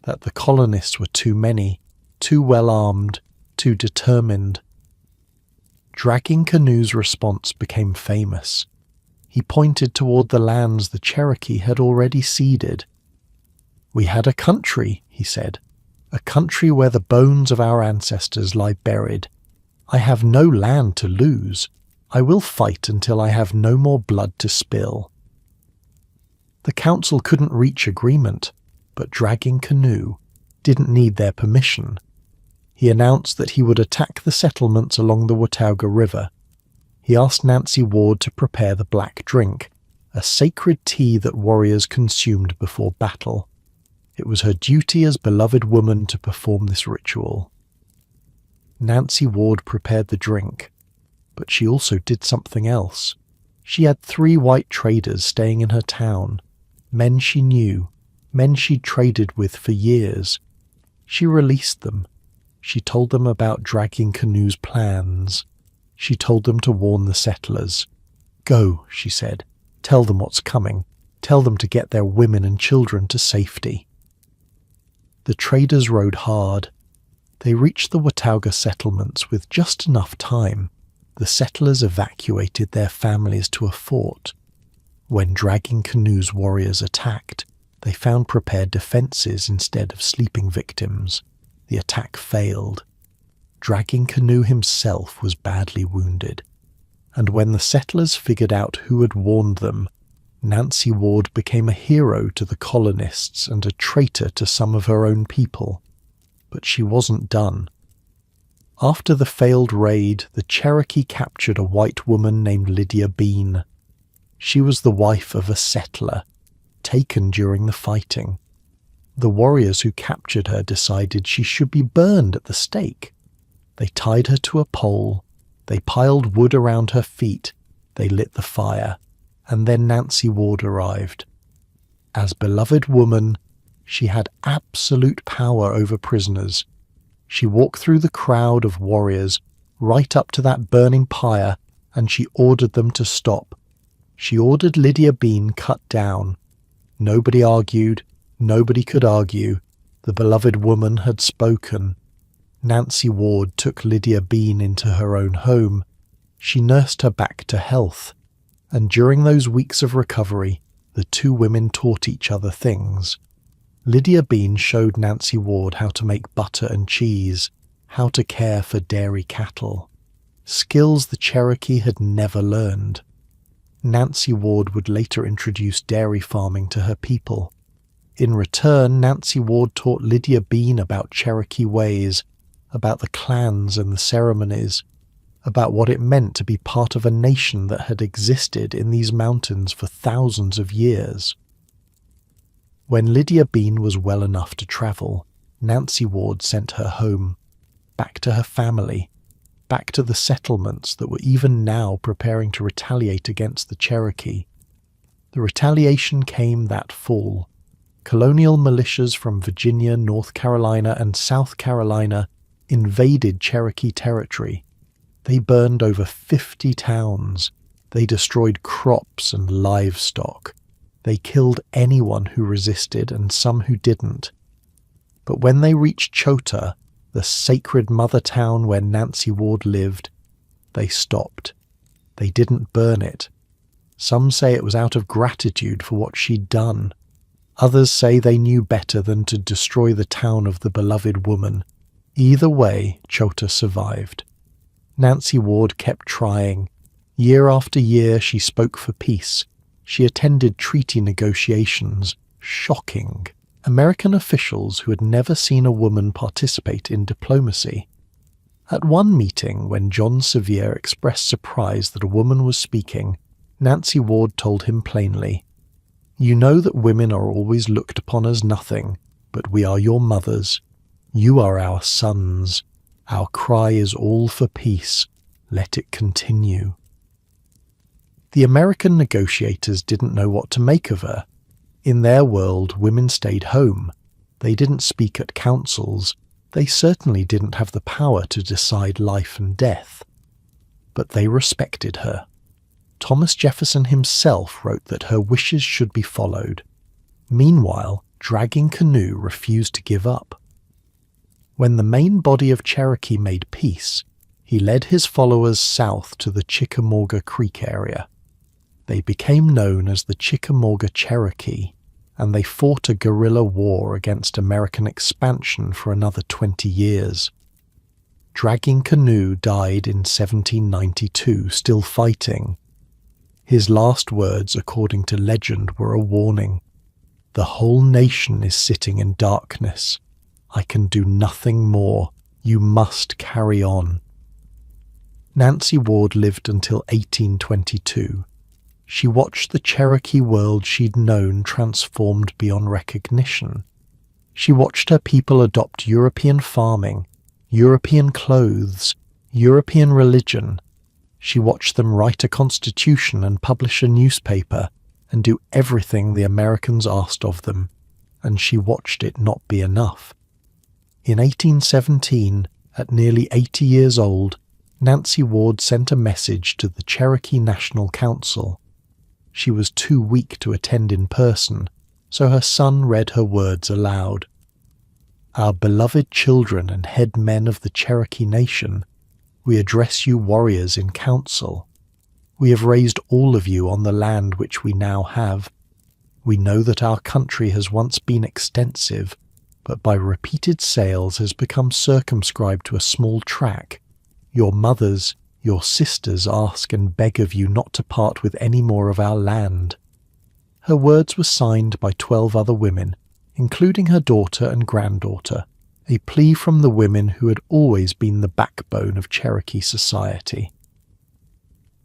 that the colonists were too many, too well armed, too determined. Dragging Canoe's response became famous. He pointed toward the lands the Cherokee had already ceded. "We had a country," he said, "a country where the bones of our ancestors lie buried. I have no land to lose. I will fight until I have no more blood to spill." The council couldn't reach agreement, but Dragging Canoe, didn't need their permission. He announced that he would attack the settlements along the Watauga River. He asked Nancy Ward to prepare the black drink, a sacred tea that warriors consumed before battle. It was her duty as beloved woman to perform this ritual. Nancy Ward prepared the drink, but she also did something else. She had 3 white traders staying in her town, men she knew, men she'd traded with for years. She released them. She told them about Dragging Canoe's plans. She told them to warn the settlers. "Go," she said. "Tell them what's coming. Tell them to get their women and children to safety." The traders rode hard. They reached the Watauga settlements with just enough time. The settlers evacuated their families to a fort. When Dragging Canoe's warriors attacked, they found prepared defenses instead of sleeping victims. The attack failed. Dragging Canoe himself was badly wounded. And when the settlers figured out who had warned them, Nancy Ward became a hero to the colonists and a traitor to some of her own people. But she wasn't done. After the failed raid, the Cherokee captured a white woman named Lydia Bean. She was the wife of a settler, taken during the fighting. The warriors who captured her decided she should be burned at the stake. They tied her to a pole, they piled wood around her feet, they lit the fire, and then Nancy Ward arrived. As beloved woman, she had absolute power over prisoners. She walked through the crowd of warriors, right up to that burning pyre, and she ordered them to stop. She ordered Lydia Bean cut down. Nobody argued, nobody could argue. The beloved woman had spoken. Nancy Ward took Lydia Bean into her own home. She nursed her back to health. And during those weeks of recovery, the 2 women taught each other things. Lydia Bean showed Nancy Ward how to make butter and cheese, how to care for dairy cattle. Skills the Cherokee had never learned. Nancy Ward would later introduce dairy farming to her people. In return, Nancy Ward taught Lydia Bean about Cherokee ways, about the clans and the ceremonies, about what it meant to be part of a nation that had existed in these mountains for thousands of years. When Lydia Bean was well enough to travel, Nancy Ward sent her home, back to her family, back to the settlements that were even now preparing to retaliate against the Cherokee. The retaliation came that fall. Colonial militias from Virginia, North Carolina, and South Carolina invaded Cherokee territory. They burned over 50 towns. They destroyed crops and livestock. They killed anyone who resisted and some who didn't. But when they reached Chota, the sacred mother town where Nancy Ward lived, they stopped. They didn't burn it. Some say it was out of gratitude for what she'd done. Others say they knew better than to destroy the town of the beloved woman. Either way, Chota survived. Nancy Ward kept trying. Year after year she spoke for peace. She attended treaty negotiations. Shocking. American officials who had never seen a woman participate in diplomacy. At one meeting, when John Sevier expressed surprise that a woman was speaking, Nancy Ward told him plainly, "You know that women are always looked upon as nothing, but we are your mothers. You are our sons. Our cry is all for peace. Let it continue." The American negotiators didn't know what to make of her. In their world, women stayed home. They didn't speak at councils. They certainly didn't have the power to decide life and death. But they respected her. Thomas Jefferson himself wrote that her wishes should be followed. Meanwhile, Dragging Canoe refused to give up. When the main body of Cherokee made peace, he led his followers south to the Chickamauga Creek area. They became known as the Chickamauga Cherokee, and they fought a guerrilla war against American expansion for another 20 years. Dragging Canoe died in 1792, still fighting. His last words, according to legend, were a warning. "The whole nation is sitting in darkness. I can do nothing more. You must carry on." Nancy Ward lived until 1822. She watched the Cherokee world she'd known transformed beyond recognition. She watched her people adopt European farming, European clothes, European religion. She watched them write a constitution and publish a newspaper and do everything the Americans asked of them, and she watched it not be enough. In 1817, at nearly 80 years old, Nancy Ward sent a message to the Cherokee National Council. She was too weak to attend in person, so her son read her words aloud. "Our beloved children and head men of the Cherokee Nation, we address you warriors in council. We have raised all of you on the land which we now have. We know that our country has once been extensive, but by repeated sales has become circumscribed to a small tract. Your mothers, your sisters ask and beg of you not to part with any more of our land." Her words were signed by 12 other women, including her daughter and granddaughter, a plea from the women who had always been the backbone of Cherokee society.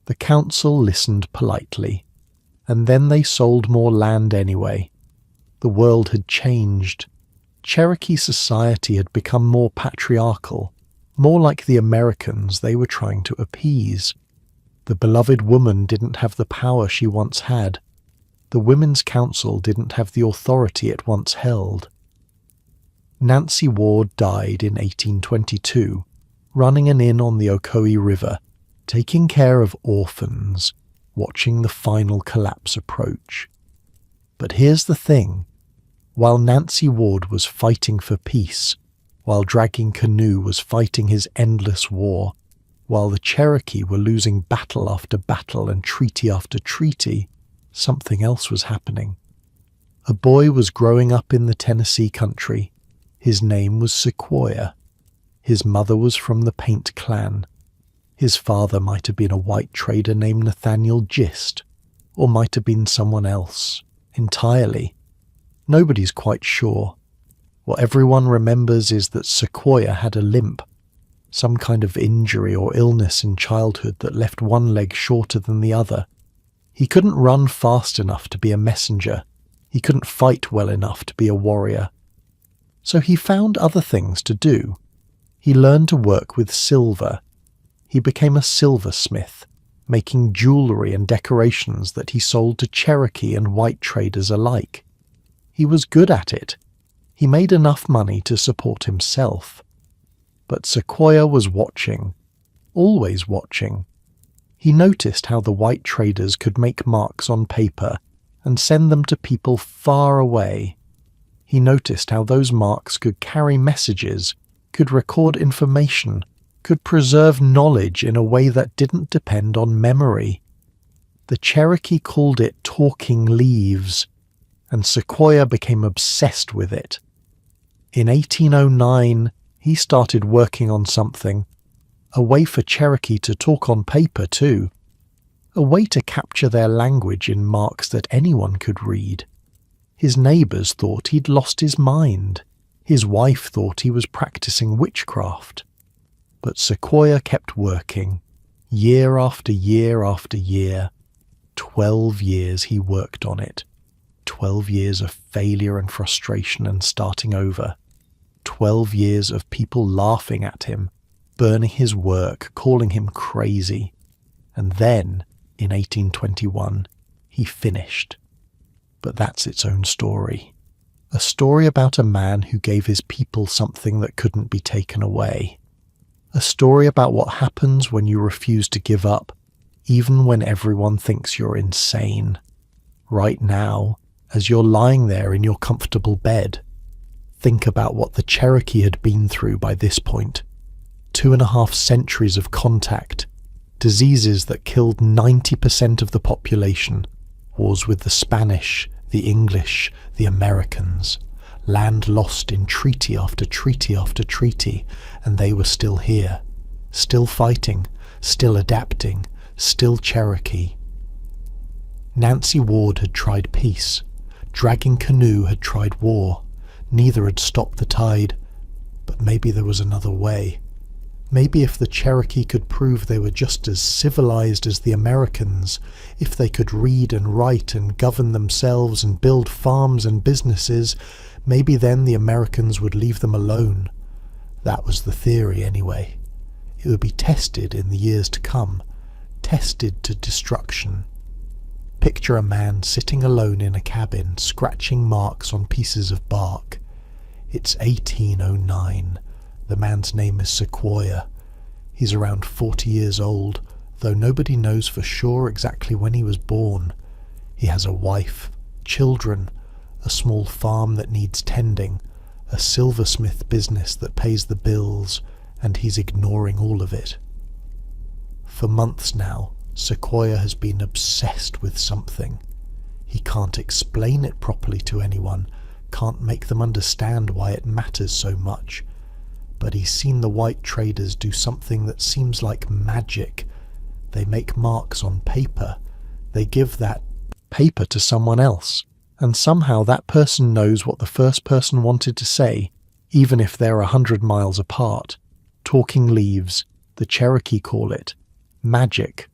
The council listened politely, and then they sold more land anyway. The world had changed. Cherokee society had become more patriarchal, more like the Americans they were trying to appease. The beloved woman didn't have the power she once had. The Women's Council didn't have the authority it once held. Nancy Ward died in 1822, running an inn on the Ocoee River, taking care of orphans, watching the final collapse approach. But here's the thing. While Nancy Ward was fighting for peace, while Dragging Canoe was fighting his endless war, while the Cherokee were losing battle after battle and treaty after treaty, something else was happening. A boy was growing up in the Tennessee country. His name was Sequoyah. His mother was from the Paint clan. His father might have been a white trader named Nathaniel Gist, or might have been someone else, entirely. Nobody's quite sure. What everyone remembers is that Sequoyah had a limp, some kind of injury or illness in childhood that left one leg shorter than the other. He couldn't run fast enough to be a messenger. He couldn't fight well enough to be a warrior. So he found other things to do. He learned to work with silver. He became a silversmith, making jewelry and decorations that he sold to Cherokee and white traders alike. He was good at it. He made enough money to support himself. But Sequoyah was watching, always watching. He noticed how the white traders could make marks on paper and send them to people far away. He noticed how those marks could carry messages, could record information, could preserve knowledge in a way that didn't depend on memory. The Cherokee called it talking leaves, and Sequoyah became obsessed with it. In 1809, he started working on something, a way for Cherokee to talk on paper too, a way to capture their language in marks that anyone could read. His neighbours thought he'd lost his mind. His wife thought he was practicing witchcraft. But Sequoyah kept working, year after year after year. 12 years he worked on it. 12 years of failure and frustration and starting over. 12 years of people laughing at him, burning his work, calling him crazy. And then, in 1821, he finished. But that's its own story. A story about a man who gave his people something that couldn't be taken away. A story about what happens when you refuse to give up, even when everyone thinks you're insane. Right now, as you're lying there in your comfortable bed, think about what the Cherokee had been through by this point. 2.5 centuries of contact, diseases that killed 90% of the population, wars with the Spanish, the English, the Americans, land lost in treaty after treaty after treaty, and they were still here, still fighting, still adapting, still Cherokee. Nancy Ward had tried peace. Dragging Canoe had tried war. Neither had stopped the tide, But maybe there was another way. Maybe if the Cherokee could prove they were just as civilized as the Americans, if they could read and write and govern themselves and build farms and businesses, maybe then the Americans would leave them alone. That was the theory anyway. It would be tested in the years to come, tested to destruction. Picture a man sitting alone in a cabin, scratching marks on pieces of bark. It's 1809. The man's name is Sequoia. He's around 40 years old, though nobody knows for sure exactly when he was born. He has a wife, children, a small farm that needs tending, a silversmith business that pays the bills, and he's ignoring all of it. For months now, Sequoia has been obsessed with something. He can't explain it properly to anyone, can't make them understand why it matters so much. But he's seen the white traders do something that seems like magic. They make marks on paper. They give that paper to someone else, and somehow that person knows what the first person wanted to say, even if they're 100 miles apart. Talking leaves, the Cherokee call it, magic.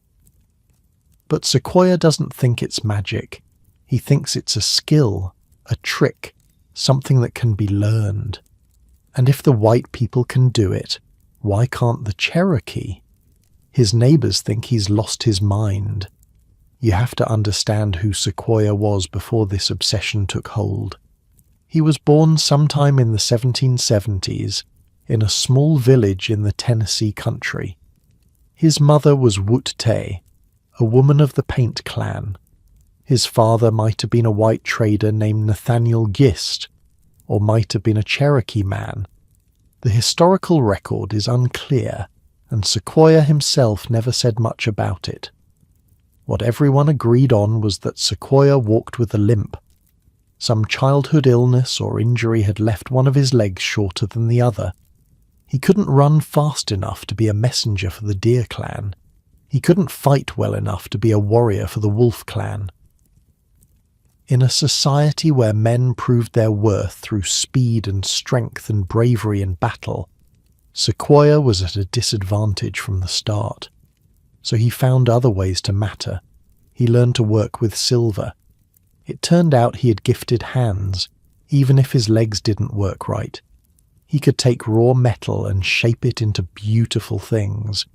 But Sequoia doesn't think it's magic. He thinks it's a skill, a trick, something that can be learned. And if the white people can do it, why can't the Cherokee? His neighbors think he's lost his mind. You have to understand who Sequoia was before this obsession took hold. He was born sometime in the 1770s in a small village in the Tennessee country. His mother was Woot-Tay, a woman of the Paint clan. His father might have been a white trader named Nathaniel Gist, or might have been a Cherokee man. The historical record is unclear, and Sequoia himself never said much about it. What everyone agreed on was that Sequoia walked with a limp. Some childhood illness or injury had left one of his legs shorter than the other. He couldn't run fast enough to be a messenger for the Deer clan. He couldn't fight well enough to be a warrior for the Wolf clan. In a society where men proved their worth through speed and strength and bravery in battle, Sequoia was at a disadvantage from the start. So he found other ways to matter. He learned to work with silver. It turned out he had gifted hands, even if his legs didn't work right. He could take raw metal and shape it into beautiful things,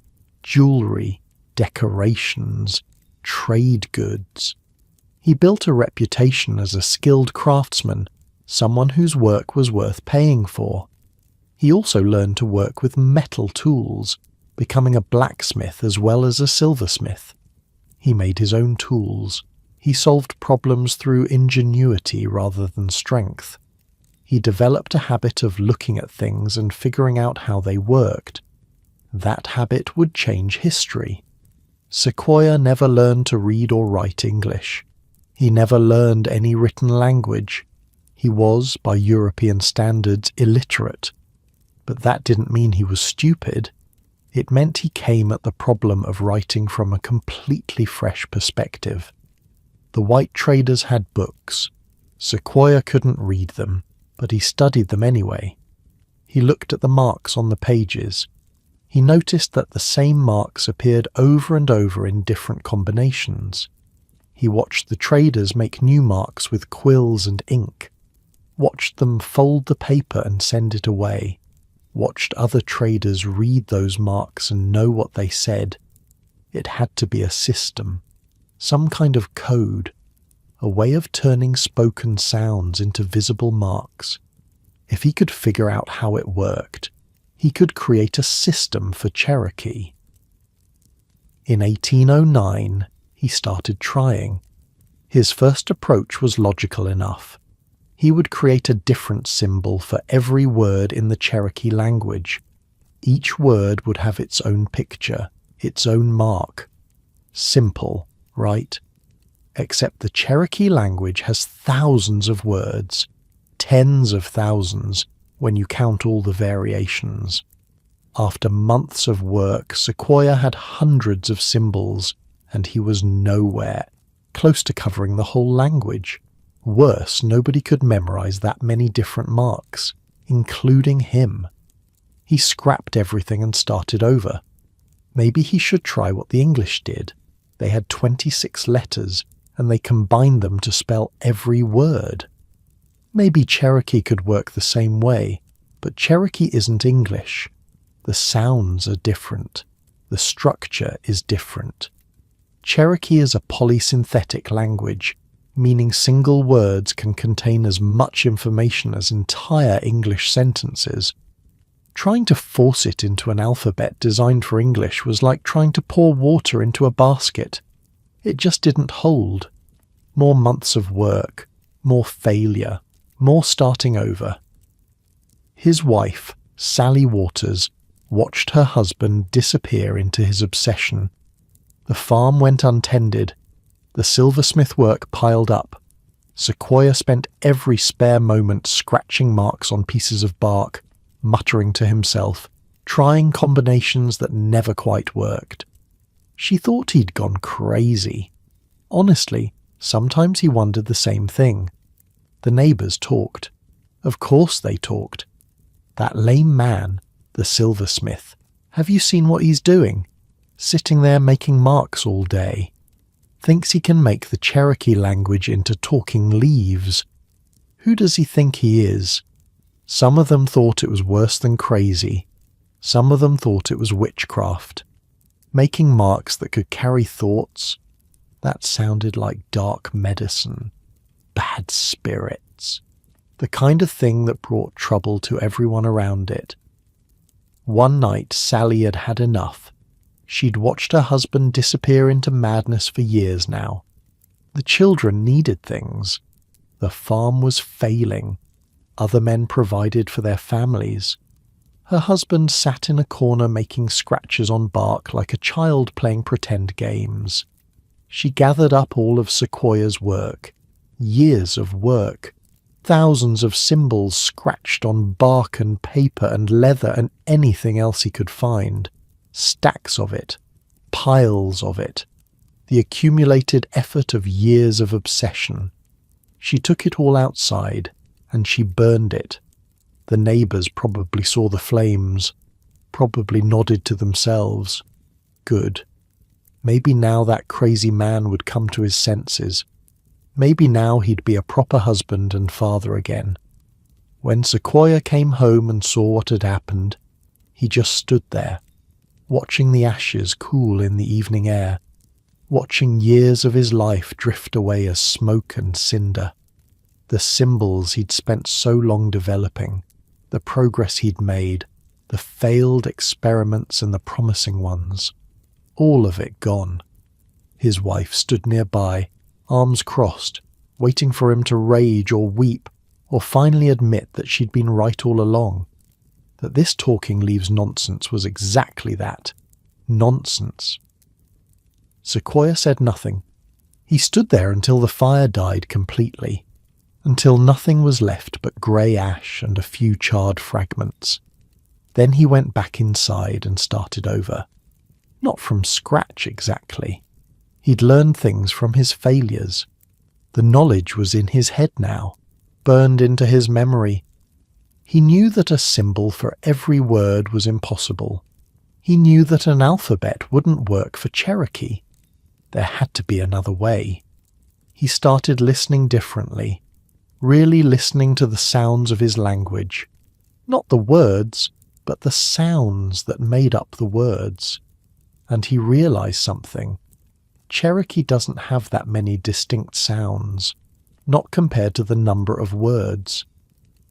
jewelry, decorations, trade goods. He built a reputation as a skilled craftsman, someone whose work was worth paying for. He also learned to work with metal tools, becoming a blacksmith as well as a silversmith. He made his own tools. He solved problems through ingenuity rather than strength. He developed a habit of looking at things and figuring out how they worked. That habit would change history. Sequoia never learned to read or write English. He never learned any written language. He was, by European standards, illiterate. But that didn't mean he was stupid. It meant he came at the problem of writing from a completely fresh perspective. The white traders had books. Sequoia couldn't read them, but he studied them anyway. He looked at the marks on the pages. He noticed that the same marks appeared over and over in different combinations. He watched the traders make new marks with quills and ink, watched them fold the paper and send it away, watched other traders read those marks and know what they said. It had to be a system, some kind of code, a way of turning spoken sounds into visible marks. If he could figure out how it worked, he could create a system for Cherokee. In 1809, he started trying. His first approach was logical enough. He would create a different symbol for every word in the Cherokee language. Each word would have its own picture, its own mark. Simple, right? Except the Cherokee language has thousands of words, tens of thousands, when you count all the variations. After months of work, Sequoia had hundreds of symbols, and he was nowhere, close to covering the whole language. Worse, nobody could memorize that many different marks, including him. He scrapped everything and started over. Maybe he should try what the English did. They had 26 letters, and they combined them to spell every word. Maybe Cherokee could work the same way, but Cherokee isn't English. The sounds are different. The structure is different. Cherokee is a polysynthetic language, meaning single words can contain as much information as entire English sentences. Trying to force it into an alphabet designed for English was like trying to pour water into a basket. It just didn't hold. More months of work, more failure, more starting over. His wife, Sally Waters, watched her husband disappear into his obsession. The farm went untended. The silversmith work piled up. Sequoia spent every spare moment scratching marks on pieces of bark, muttering to himself, trying combinations that never quite worked. She thought he'd gone crazy. Honestly, sometimes he wondered the same thing. The neighbours talked. Of course they talked. That lame man, the silversmith, have you seen what he's doing? Sitting there making marks all day. Thinks he can make the Cherokee language into talking leaves. Who does he think he is? Some of them thought it was worse than crazy. Some of them thought it was witchcraft. Making marks that could carry thoughts? That sounded like dark medicine. Bad spirits. The kind of thing that brought trouble to everyone around it. One night Sally had had enough. She'd watched her husband disappear into madness for years now. The children needed things. The farm was failing. Other men provided for their families. Her husband sat in a corner making scratches on bark like a child playing pretend games. She gathered up all of Sequoia's work. Years of work. Thousands of symbols scratched on bark and paper and leather and anything else he could find. Stacks of it. Piles of it. The accumulated effort of years of obsession. She took it all outside, and she burned it. The neighbours probably saw the flames, probably nodded to themselves. Good. Maybe now that crazy man would come to his senses. Maybe now he'd be a proper husband and father again. When Sequoia came home and saw what had happened, he just stood there, watching the ashes cool in the evening air, watching years of his life drift away as smoke and cinder. The symbols he'd spent so long developing, the progress he'd made, the failed experiments and the promising ones, all of it gone. His wife stood nearby, arms crossed, waiting for him to rage or weep, or finally admit that she'd been right all along, that this talking leaves nonsense was exactly that, nonsense. Sequoia said nothing. He stood there until the fire died completely, until nothing was left but grey ash and a few charred fragments. Then he went back inside and started over. Not from scratch exactly. He'd learned things from his failures. The knowledge was in his head now, burned into his memory. He knew that a symbol for every word was impossible. He knew that an alphabet wouldn't work for Cherokee. There had to be another way. He started listening differently, really listening to the sounds of his language. Not the words, but the sounds that made up the words. And he realized something. Cherokee doesn't have that many distinct sounds, not compared to the number of words.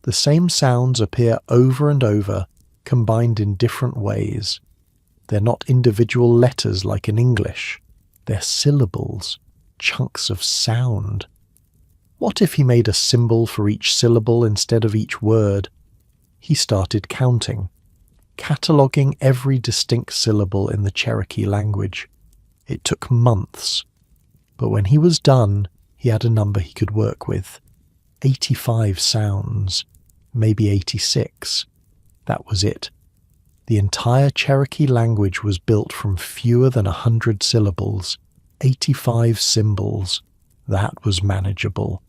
The same sounds appear over and over, combined in different ways. They're not individual letters like in English. They're syllables, chunks of sound. What if he made a symbol for each syllable instead of each word? He started counting, cataloguing every distinct syllable in the Cherokee language. It took months, but when he was done, he had a number he could work with. 85 sounds, maybe 86. That was it. The entire Cherokee language was built from fewer than 100 syllables, 85 symbols. That was manageable.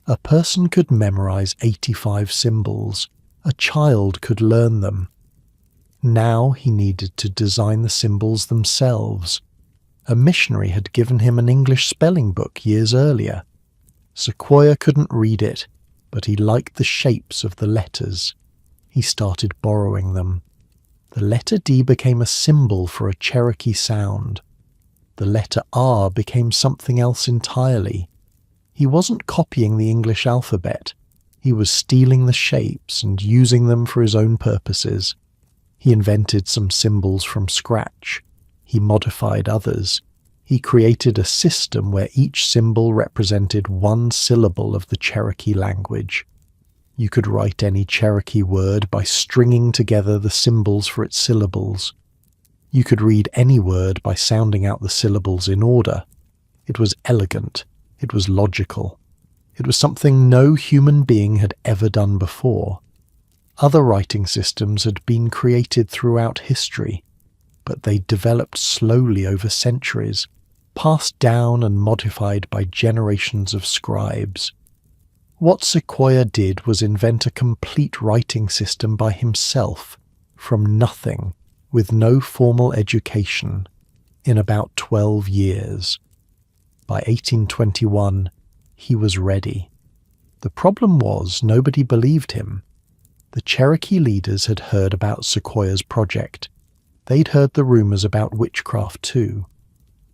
A person could memorize 85 symbols. A child could learn them. Now he needed to design the symbols themselves. A missionary had given him an English spelling book years earlier. Sequoia couldn't read it, but he liked the shapes of the letters. He started borrowing them. The letter D became a symbol for a Cherokee sound. The letter R became something else entirely. He wasn't copying the English alphabet. He was stealing the shapes and using them for his own purposes. He invented some symbols from scratch. He modified others. He created a system where each symbol represented one syllable of the Cherokee language. You could write any Cherokee word by stringing together the symbols for its syllables. You could read any word by sounding out the syllables in order. It was elegant. It was logical. It was something no human being had ever done before. Other writing systems had been created throughout history, but they developed slowly over centuries, passed down and modified by generations of scribes. What Sequoia did was invent a complete writing system by himself, from nothing, with no formal education, in about 12 years. By 1821, he was ready. The problem was nobody believed him. The Cherokee leaders had heard about Sequoia's project. They'd heard the rumors about witchcraft too.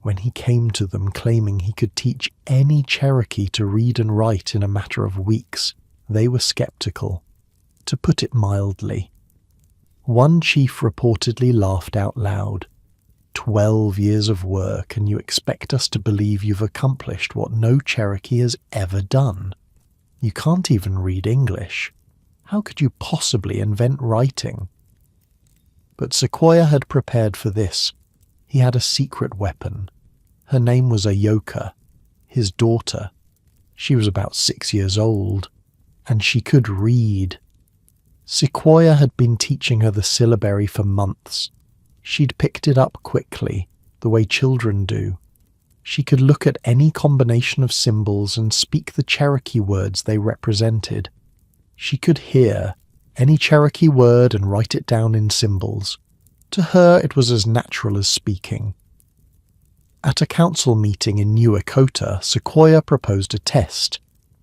When he came to them claiming he could teach any Cherokee to read and write in a matter of weeks, they were skeptical, to put it mildly. One chief reportedly laughed out loud. 12 years of work, and you expect us to believe you've accomplished what no Cherokee has ever done. You can't even read English. How could you possibly invent writing? But Sequoia had prepared for this. He had a secret weapon. Her name was Ayoka, his daughter. She was about 6 years old, and she could read. Sequoia had been teaching her the syllabary for months. She'd picked it up quickly, the way children do. She could look at any combination of symbols and speak the Cherokee words they represented. She could hear any Cherokee word and write it down in symbols. To her it was as natural as speaking. At a council meeting in New Echota, Sequoia proposed a test.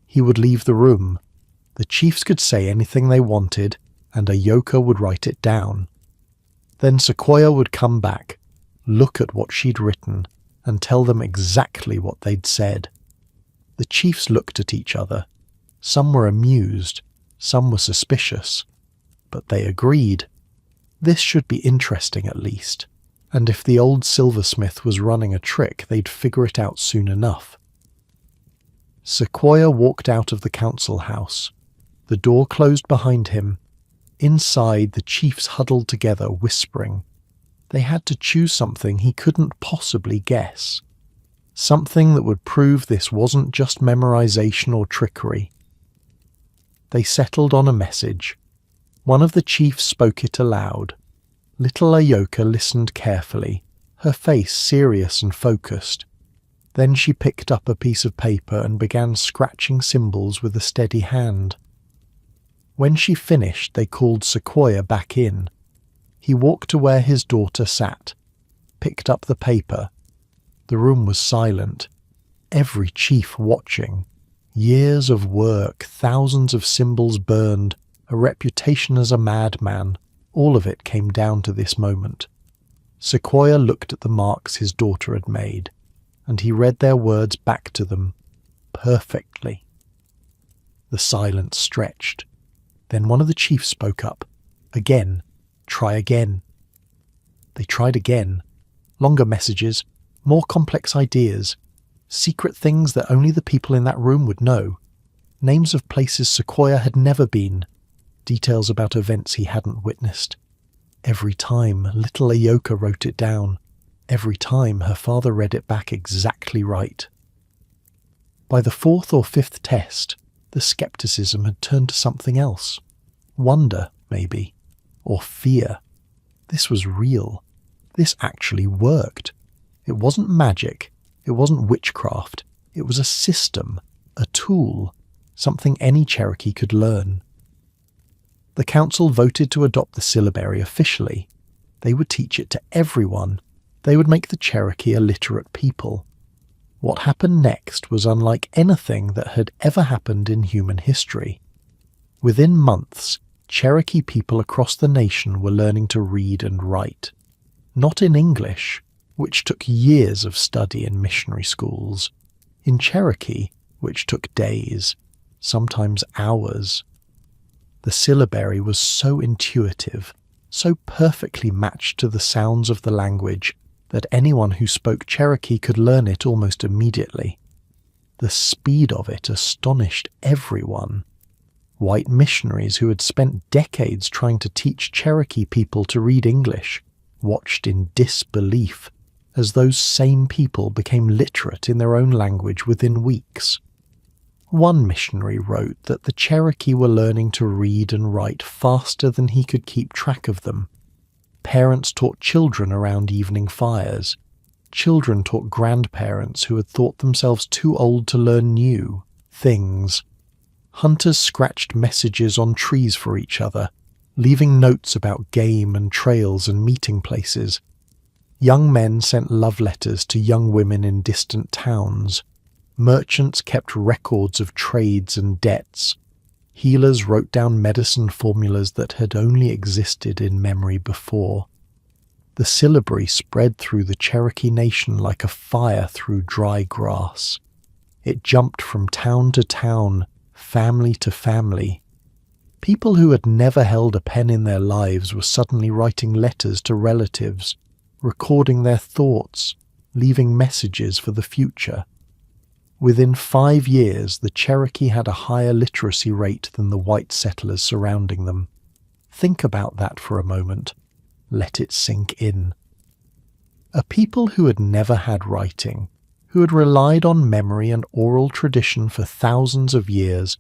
He would leave the room. The chiefs could say anything they wanted, and Ayoka would write it down. Then Sequoia would come back, look at what she'd written, and tell them exactly what they'd said. The chiefs looked at each other. Some were amused, some were suspicious, but they agreed. This should be interesting at least, and if the old silversmith was running a trick, they'd figure it out soon enough. Sequoia walked out of the council house. The door closed behind him. Inside, the chiefs huddled together, whispering. They had to choose something he couldn't possibly guess. Something that would prove this wasn't just memorization or trickery. They settled on a message. One of the chiefs spoke it aloud. Little Ayoka listened carefully, her face serious and focused. Then she picked up a piece of paper and began scratching symbols with a steady hand. When she finished, they called Sequoia back in. He walked to where his daughter sat, picked up the paper. The room was silent, every chief watching. Years of work, thousands of symbols burned, a reputation as a madman, all of it came down to this moment. Sequoia looked at the marks his daughter had made, and he read their words back to them, perfectly. The silence stretched. Then one of the chiefs spoke up. Again. Try again. They tried again. Longer messages, more complex ideas, secret things that only the people in that room would know, names of places Sequoia had never been, details about events he hadn't witnessed. Every time, little Ayoka wrote it down. Every time, her father read it back exactly right. By the 4th or 5th test, the skepticism had turned to something else. Wonder, maybe. Or fear. This was real. This actually worked. It wasn't magic. It wasn't witchcraft. It was a system, a tool, something any Cherokee could learn. The council voted to adopt the syllabary officially. They would teach it to everyone. They would make the Cherokee a literate people. What happened next was unlike anything that had ever happened in human history. Within months, Cherokee people across the nation were learning to read and write. Not in English, which took years of study in missionary schools. In Cherokee, which took days, sometimes hours. The syllabary was so intuitive, so perfectly matched to the sounds of the language, that anyone who spoke Cherokee could learn it almost immediately. The speed of it astonished everyone. White missionaries who had spent decades trying to teach Cherokee people to read English watched in disbelief as those same people became literate in their own language within weeks. One missionary wrote that the Cherokee were learning to read and write faster than he could keep track of them. Parents taught children around evening fires. Children taught grandparents who had thought themselves too old to learn new things. Hunters scratched messages on trees for each other, leaving notes about game and trails and meeting places. Young men sent love letters to young women in distant towns. Merchants kept records of trades and debts. Healers wrote down medicine formulas that had only existed in memory before. The syllabary spread through the Cherokee Nation like a fire through dry grass. It jumped from town to town, family to family. People who had never held a pen in their lives were suddenly writing letters to relatives, recording their thoughts, leaving messages for the future. Within 5 years, the Cherokee had a higher literacy rate than the white settlers surrounding them. Think about that for a moment. Let it sink in. A people who had never had writing, who had relied on memory and oral tradition for thousands of years,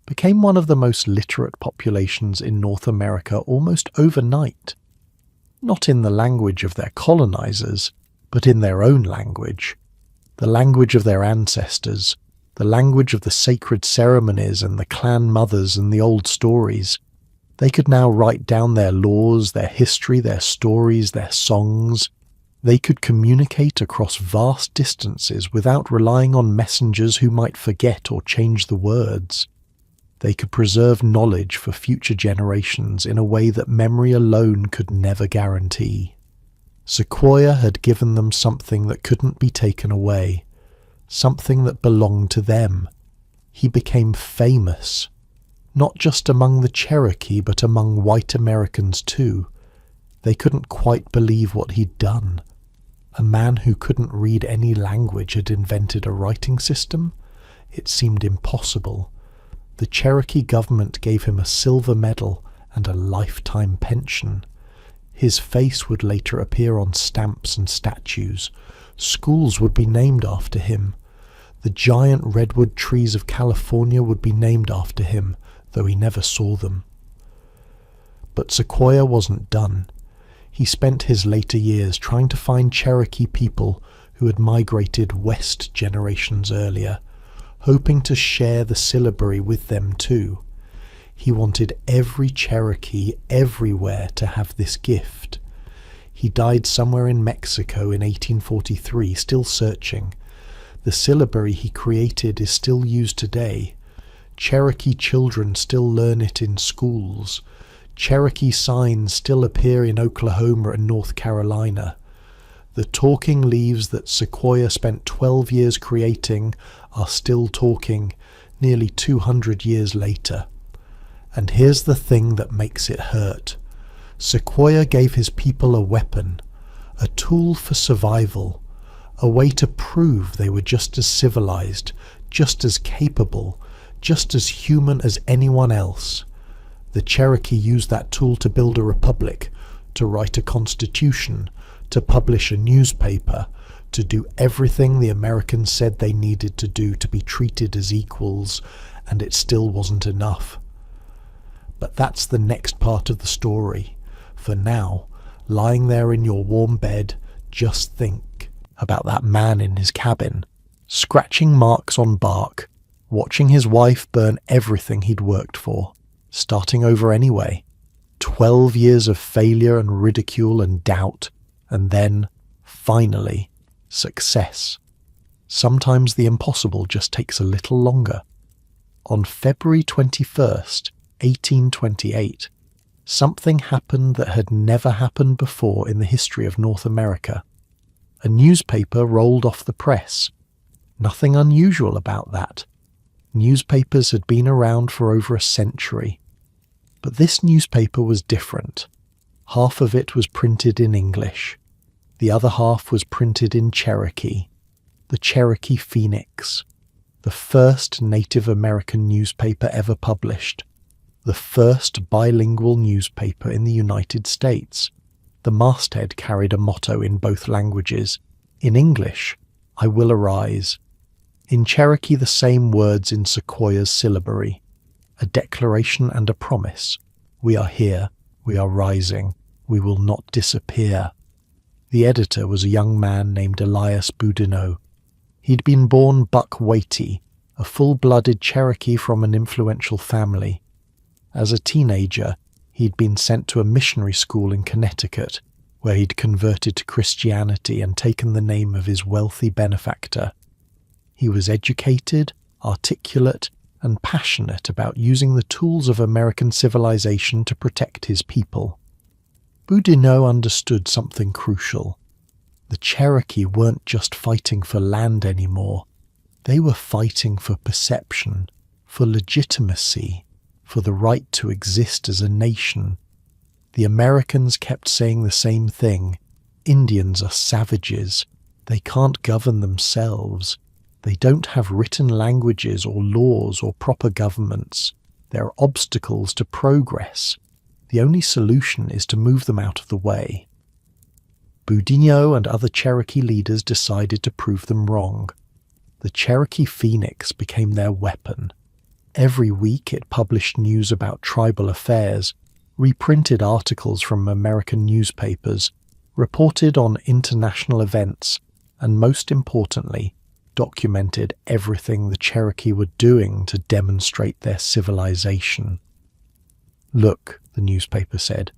became one of the most literate populations in North America almost overnight. Not in the language of their colonizers, but in their own language. The language of their ancestors, the language of the sacred ceremonies and the clan mothers and the old stories. They could now write down their laws, their history, their stories, their songs. They could communicate across vast distances without relying on messengers who might forget or change the words. They could preserve knowledge for future generations in a way that memory alone could never guarantee. Sequoyah had given them something that couldn't be taken away, something that belonged to them. He became famous, not just among the Cherokee but among white Americans too. They couldn't quite believe what he'd done. A man who couldn't read any language had invented a writing system? It seemed impossible. The Cherokee government gave him a silver medal and a lifetime pension. His face would later appear on stamps and statues. Schools would be named after him. The giant redwood trees of California would be named after him, though he never saw them. But Sequoyah wasn't done. He spent his later years trying to find Cherokee people who had migrated west generations earlier, hoping to share the syllabary with them too. He wanted every Cherokee everywhere to have this gift. He died somewhere in Mexico in 1843, still searching. The syllabary he created is still used today. Cherokee children still learn it in schools. Cherokee signs still appear in Oklahoma and North Carolina. The talking leaves that Sequoyah spent 12 years creating are still talking nearly 200 years later. And here's the thing that makes it hurt. Sequoyah gave his people a weapon, a tool for survival, a way to prove they were just as civilized, just as capable, just as human as anyone else. The Cherokee used that tool to build a republic, to write a constitution, to publish a newspaper, to do everything the Americans said they needed to do to be treated as equals, and it still wasn't enough. But that's the next part of the story. For now, lying there in your warm bed, just think about that man in his cabin, scratching marks on bark, watching his wife burn everything he'd worked for. starting over anyway. 12 years of failure and ridicule and doubt, and then, finally, success. Sometimes the impossible just takes a little longer. On February 21st, 1828, something happened that had never happened before in the history of North America. A newspaper rolled off the press. Nothing unusual about that. Newspapers had been around for over a century. But this newspaper was different. Half of it was printed in English. The other half was printed in Cherokee. The Cherokee Phoenix. The first Native American newspaper ever published. The first bilingual newspaper in the United States. The masthead carried a motto in both languages. In English, "I will arise." In Cherokee, the same words in Sequoia's syllabary. A declaration and a promise. We are here. We are rising. We will not disappear. The editor was a young man named Elias Boudinot. He'd been born Buck Watie, a full-blooded Cherokee from an influential family. As a teenager, he'd been sent to a missionary school in Connecticut, where he'd converted to Christianity and taken the name of his wealthy benefactor. He was educated, articulate, and passionate about using the tools of American civilization to protect his people. Boudinot understood something crucial. The Cherokee weren't just fighting for land anymore. They were fighting for perception, for legitimacy, for the right to exist as a nation. The Americans kept saying the same thing. Indians are savages. They can't govern themselves. They don't have written languages or laws or proper governments. They're obstacles to progress. The only solution is to move them out of the way. Boudinot and other Cherokee leaders decided to prove them wrong. The Cherokee Phoenix became their weapon. Every week it published news about tribal affairs, reprinted articles from American newspapers, reported on international events, and most importantly, documented everything the Cherokee were doing to demonstrate their civilization. Look, the newspaper said,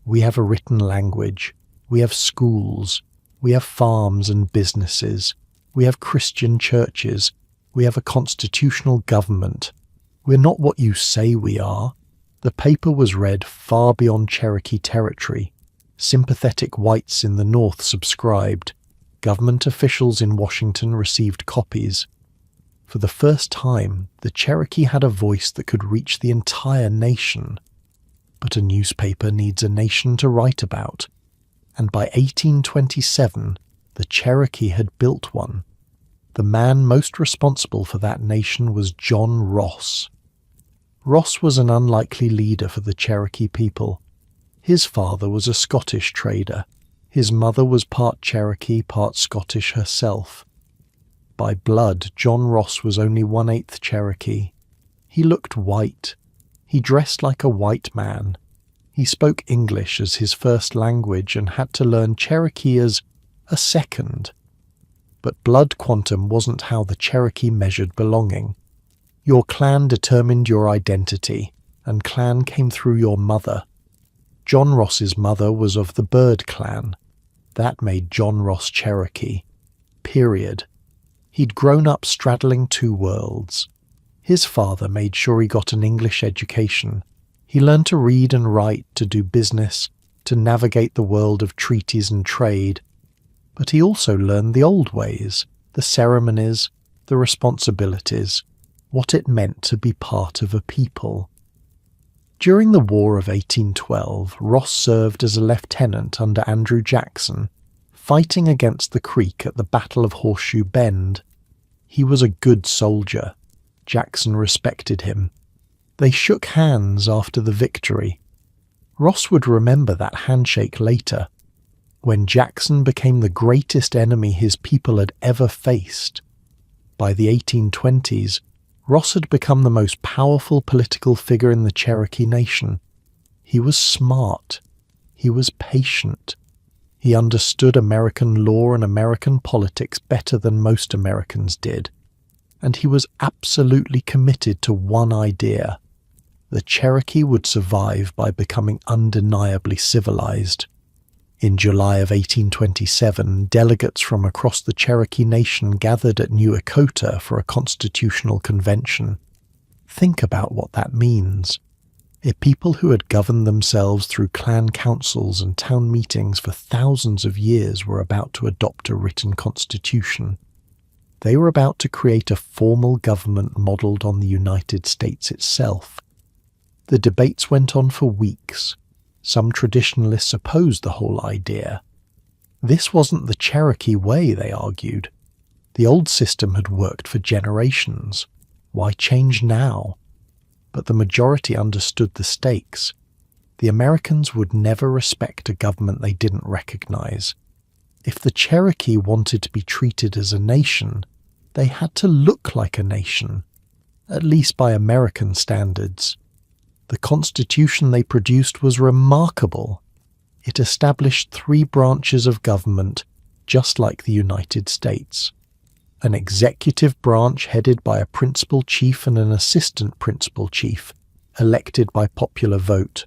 we have a written language, we have schools, we have farms and businesses, we have Christian churches, we have a constitutional government. We're not what you say we are. The paper was read far beyond Cherokee territory. Sympathetic whites in the North subscribed. Government officials in Washington received copies. For the first time, the Cherokee had a voice that could reach the entire nation. But a newspaper needs a nation to write about. And by 1827, the Cherokee had built one. The man most responsible for that nation was John Ross. Ross was an unlikely leader for the Cherokee people. His father was a Scottish trader. His mother was part Cherokee, part Scottish herself. By blood, John Ross was only 1/8 Cherokee. He looked white. He dressed like a white man. He spoke English as his first language and had to learn Cherokee as a second. But blood quantum wasn't how the Cherokee measured belonging. Your clan determined your identity, and clan came through your mother. John Ross's mother was of the Bird clan. That made John Ross Cherokee. Period. He'd grown up straddling two worlds. His father made sure he got an English education. He learned to read and write, to do business, to navigate the world of treaties and trade. But he also learned the old ways, the ceremonies, the responsibilities, what it meant to be part of a people. During the War of 1812, Ross served as a lieutenant under Andrew Jackson, fighting against the Creek at the Battle of Horseshoe Bend. He was a good soldier. Jackson respected him. They shook hands after the victory. Ross would remember that handshake later, when Jackson became the greatest enemy his people had ever faced. By the 1820s, Ross had become the most powerful political figure in the Cherokee Nation. He was smart. He was patient. He understood American law and American politics better than most Americans did. And he was absolutely committed to one idea: the Cherokee would survive by becoming undeniably civilized. In July of 1827, delegates from across the Cherokee Nation gathered at New Echota for a constitutional convention. Think about what that means. A people who had governed themselves through clan councils and town meetings for thousands of years were about to adopt a written constitution. They were about to create a formal government modelled on the United States itself. The debates went on for weeks. Some traditionalists opposed the whole idea. This wasn't the Cherokee way, they argued. The old system had worked for generations. Why change now? But the majority understood the stakes. The Americans would never respect a government they didn't recognize. If the Cherokee wanted to be treated as a nation, they had to look like a nation, at least by American standards. The constitution they produced was remarkable. It established 3 branches of government, just like the United States. An executive branch headed by a principal chief and an assistant principal chief, elected by popular vote.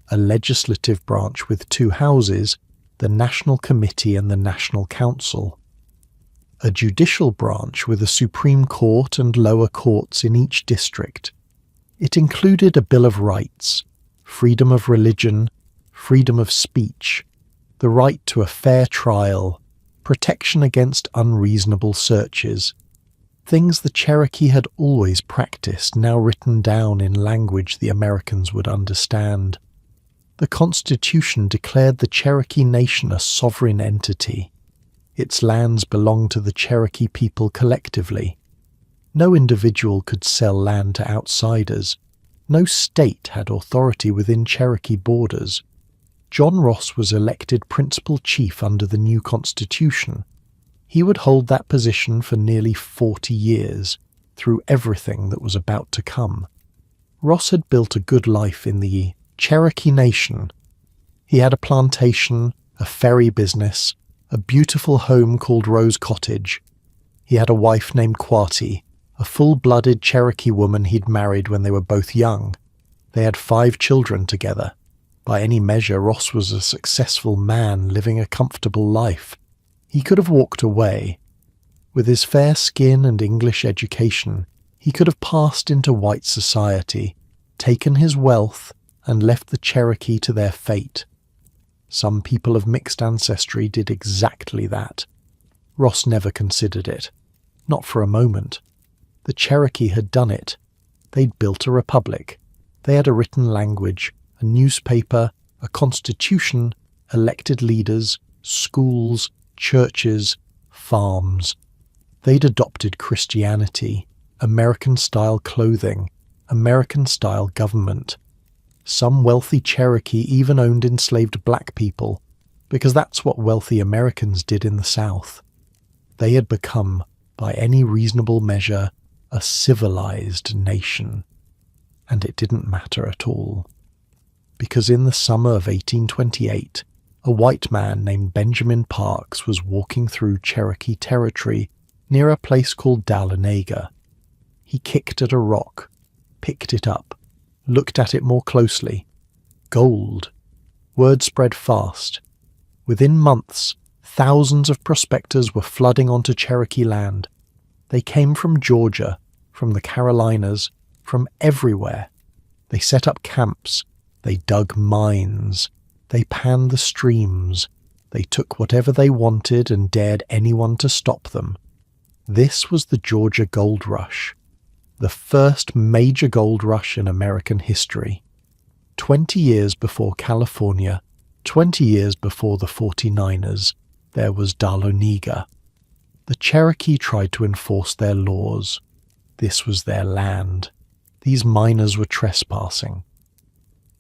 A legislative branch with 2 houses, the National Committee and the National Council. A judicial branch with a Supreme Court and lower courts in each district. It included a Bill of Rights, freedom of religion, freedom of speech, the right to a fair trial, protection against unreasonable searches, things the Cherokee had always practiced, now written down in language the Americans would understand. The Constitution declared the Cherokee Nation a sovereign entity. Its lands belonged to the Cherokee people collectively. No individual could sell land to outsiders. No state had authority within Cherokee borders. John Ross was elected principal chief under the new constitution. He would hold that position for nearly 40 years, through everything that was about to come. Ross had built a good life in the Cherokee Nation. He had a plantation, a ferry business, a beautiful home called Rose Cottage. He had a wife named Quati, a full-blooded Cherokee woman he'd married when they were both young. They had 5 children together. By any measure, Ross was a successful man living a comfortable life. He could have walked away. With his fair skin and English education, he could have passed into white society, taken his wealth, and left the Cherokee to their fate. Some people of mixed ancestry did exactly that. Ross never considered it. Not for a moment. The Cherokee had done it. They'd built a republic. They had a written language, a newspaper, a constitution, elected leaders, schools, churches, farms. They'd adopted Christianity, American-style clothing, American-style government. Some wealthy Cherokee even owned enslaved black people, because that's what wealthy Americans did in the South. They had become, by any reasonable measure, a civilized nation. And it didn't matter at all. Because in the summer of 1828, a white man named Benjamin Parks was walking through Cherokee territory near a place called Dahlonega. He kicked at a rock, picked it up, looked at it more closely. Gold. Word spread fast. Within months, thousands of prospectors were flooding onto Cherokee land. They came from Georgia, from the Carolinas, from everywhere. They set up camps. They dug mines. They panned the streams. They took whatever they wanted and dared anyone to stop them. This was the Georgia Gold Rush, the first major gold rush in American history. 20 years before California, 20 years before the 49ers, there was Dahlonega. The Cherokee tried to enforce their laws. This was their land. These miners were trespassing.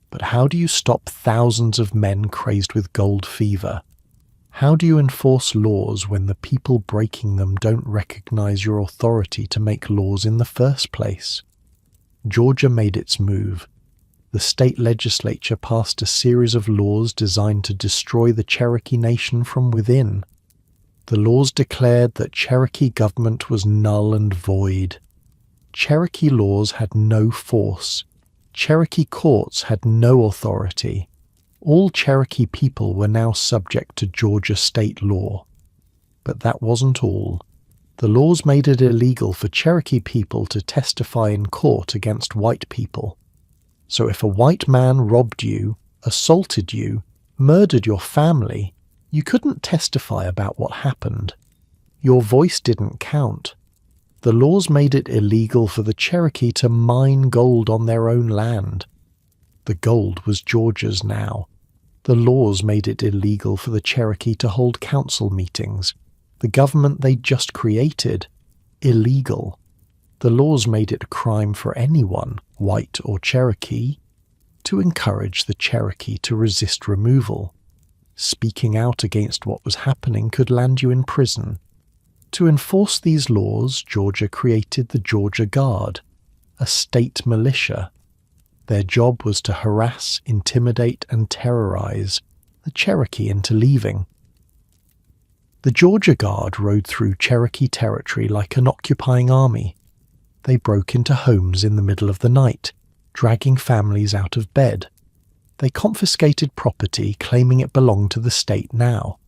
But how do you stop thousands of men crazed with gold fever? How do you enforce laws when the people breaking them don't recognize your authority to make laws in the first place? Georgia made its move. The state legislature passed a series of laws designed to destroy the Cherokee Nation from within. The laws declared that Cherokee government was null and void. Cherokee laws had no force. Cherokee courts had no authority. All Cherokee people were now subject to Georgia state law. But that wasn't all. The laws made it illegal for Cherokee people to testify in court against white people. So if a white man robbed you, assaulted you, murdered your family, you couldn't testify about what happened. Your voice didn't count. The laws made it illegal for the Cherokee to mine gold on their own land. The gold was Georgia's now. The laws made it illegal for the Cherokee to hold council meetings. The government they'd just created, illegal. The laws made it a crime for anyone, white or Cherokee, to encourage the Cherokee to resist removal. Speaking out against what was happening could land you in prison. To enforce these laws, Georgia created the Georgia Guard, a state militia. Their job was to harass, intimidate, and terrorize the Cherokee into leaving. The Georgia Guard rode through Cherokee territory like an occupying army. They broke into homes in the middle of the night, dragging families out of bed. They confiscated property, claiming it belonged to the state now.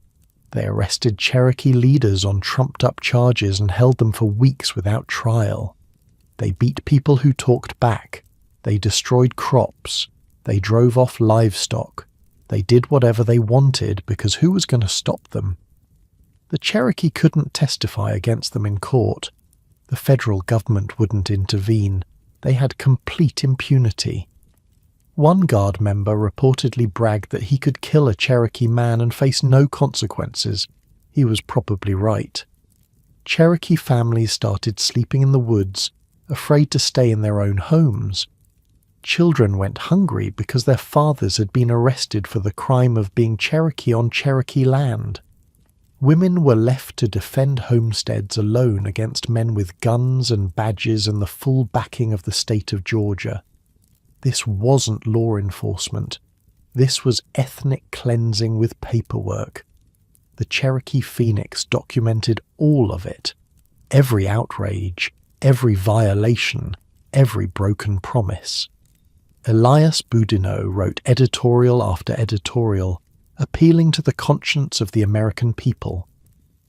They arrested Cherokee leaders on trumped-up charges and held them for weeks without trial. They beat people who talked back. They destroyed crops. They drove off livestock. They did whatever they wanted because who was going to stop them? The Cherokee couldn't testify against them in court. The federal government wouldn't intervene. They had complete impunity. One Guard member reportedly bragged that he could kill a Cherokee man and face no consequences. He was probably right. Cherokee families started sleeping in the woods, afraid to stay in their own homes. Children went hungry because their fathers had been arrested for the crime of being Cherokee on Cherokee land. Women were left to defend homesteads alone against men with guns and badges and the full backing of the state of Georgia. This wasn't law enforcement. This was ethnic cleansing with paperwork. The Cherokee Phoenix documented all of it. Every outrage, every violation, every broken promise. Elias Boudinot wrote editorial after editorial, appealing to the conscience of the American people.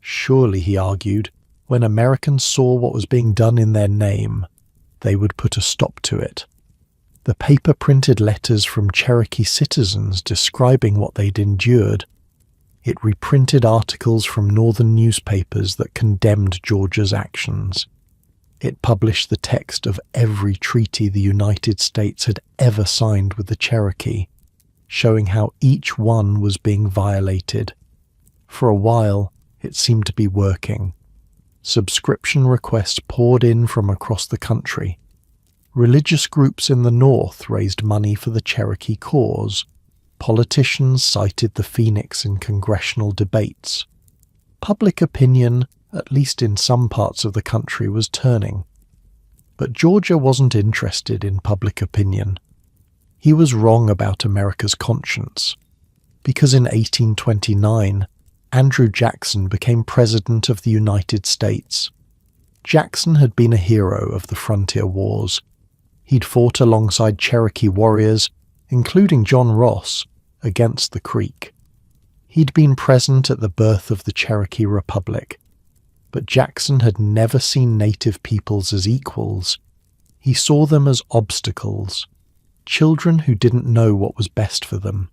Surely, he argued, when Americans saw what was being done in their name, they would put a stop to it. The paper printed letters from Cherokee citizens describing what they'd endured. It reprinted articles from northern newspapers that condemned Georgia's actions. It published the text of every treaty the United States had ever signed with the Cherokee, showing how each one was being violated. For a while, it seemed to be working. Subscription requests poured in from across the country. Religious groups in the North raised money for the Cherokee cause. Politicians cited the Phoenix in congressional debates. Public opinion, at least in some parts of the country, was turning. But Georgia wasn't interested in public opinion. He was wrong about America's conscience, because in 1829, Andrew Jackson became President of the United States. Jackson had been a hero of the frontier wars. He'd fought alongside Cherokee warriors, including John Ross, against the Creek. He'd been present at the birth of the Cherokee Republic, but Jackson had never seen native peoples as equals. He saw them as obstacles. Children who didn't know what was best for them.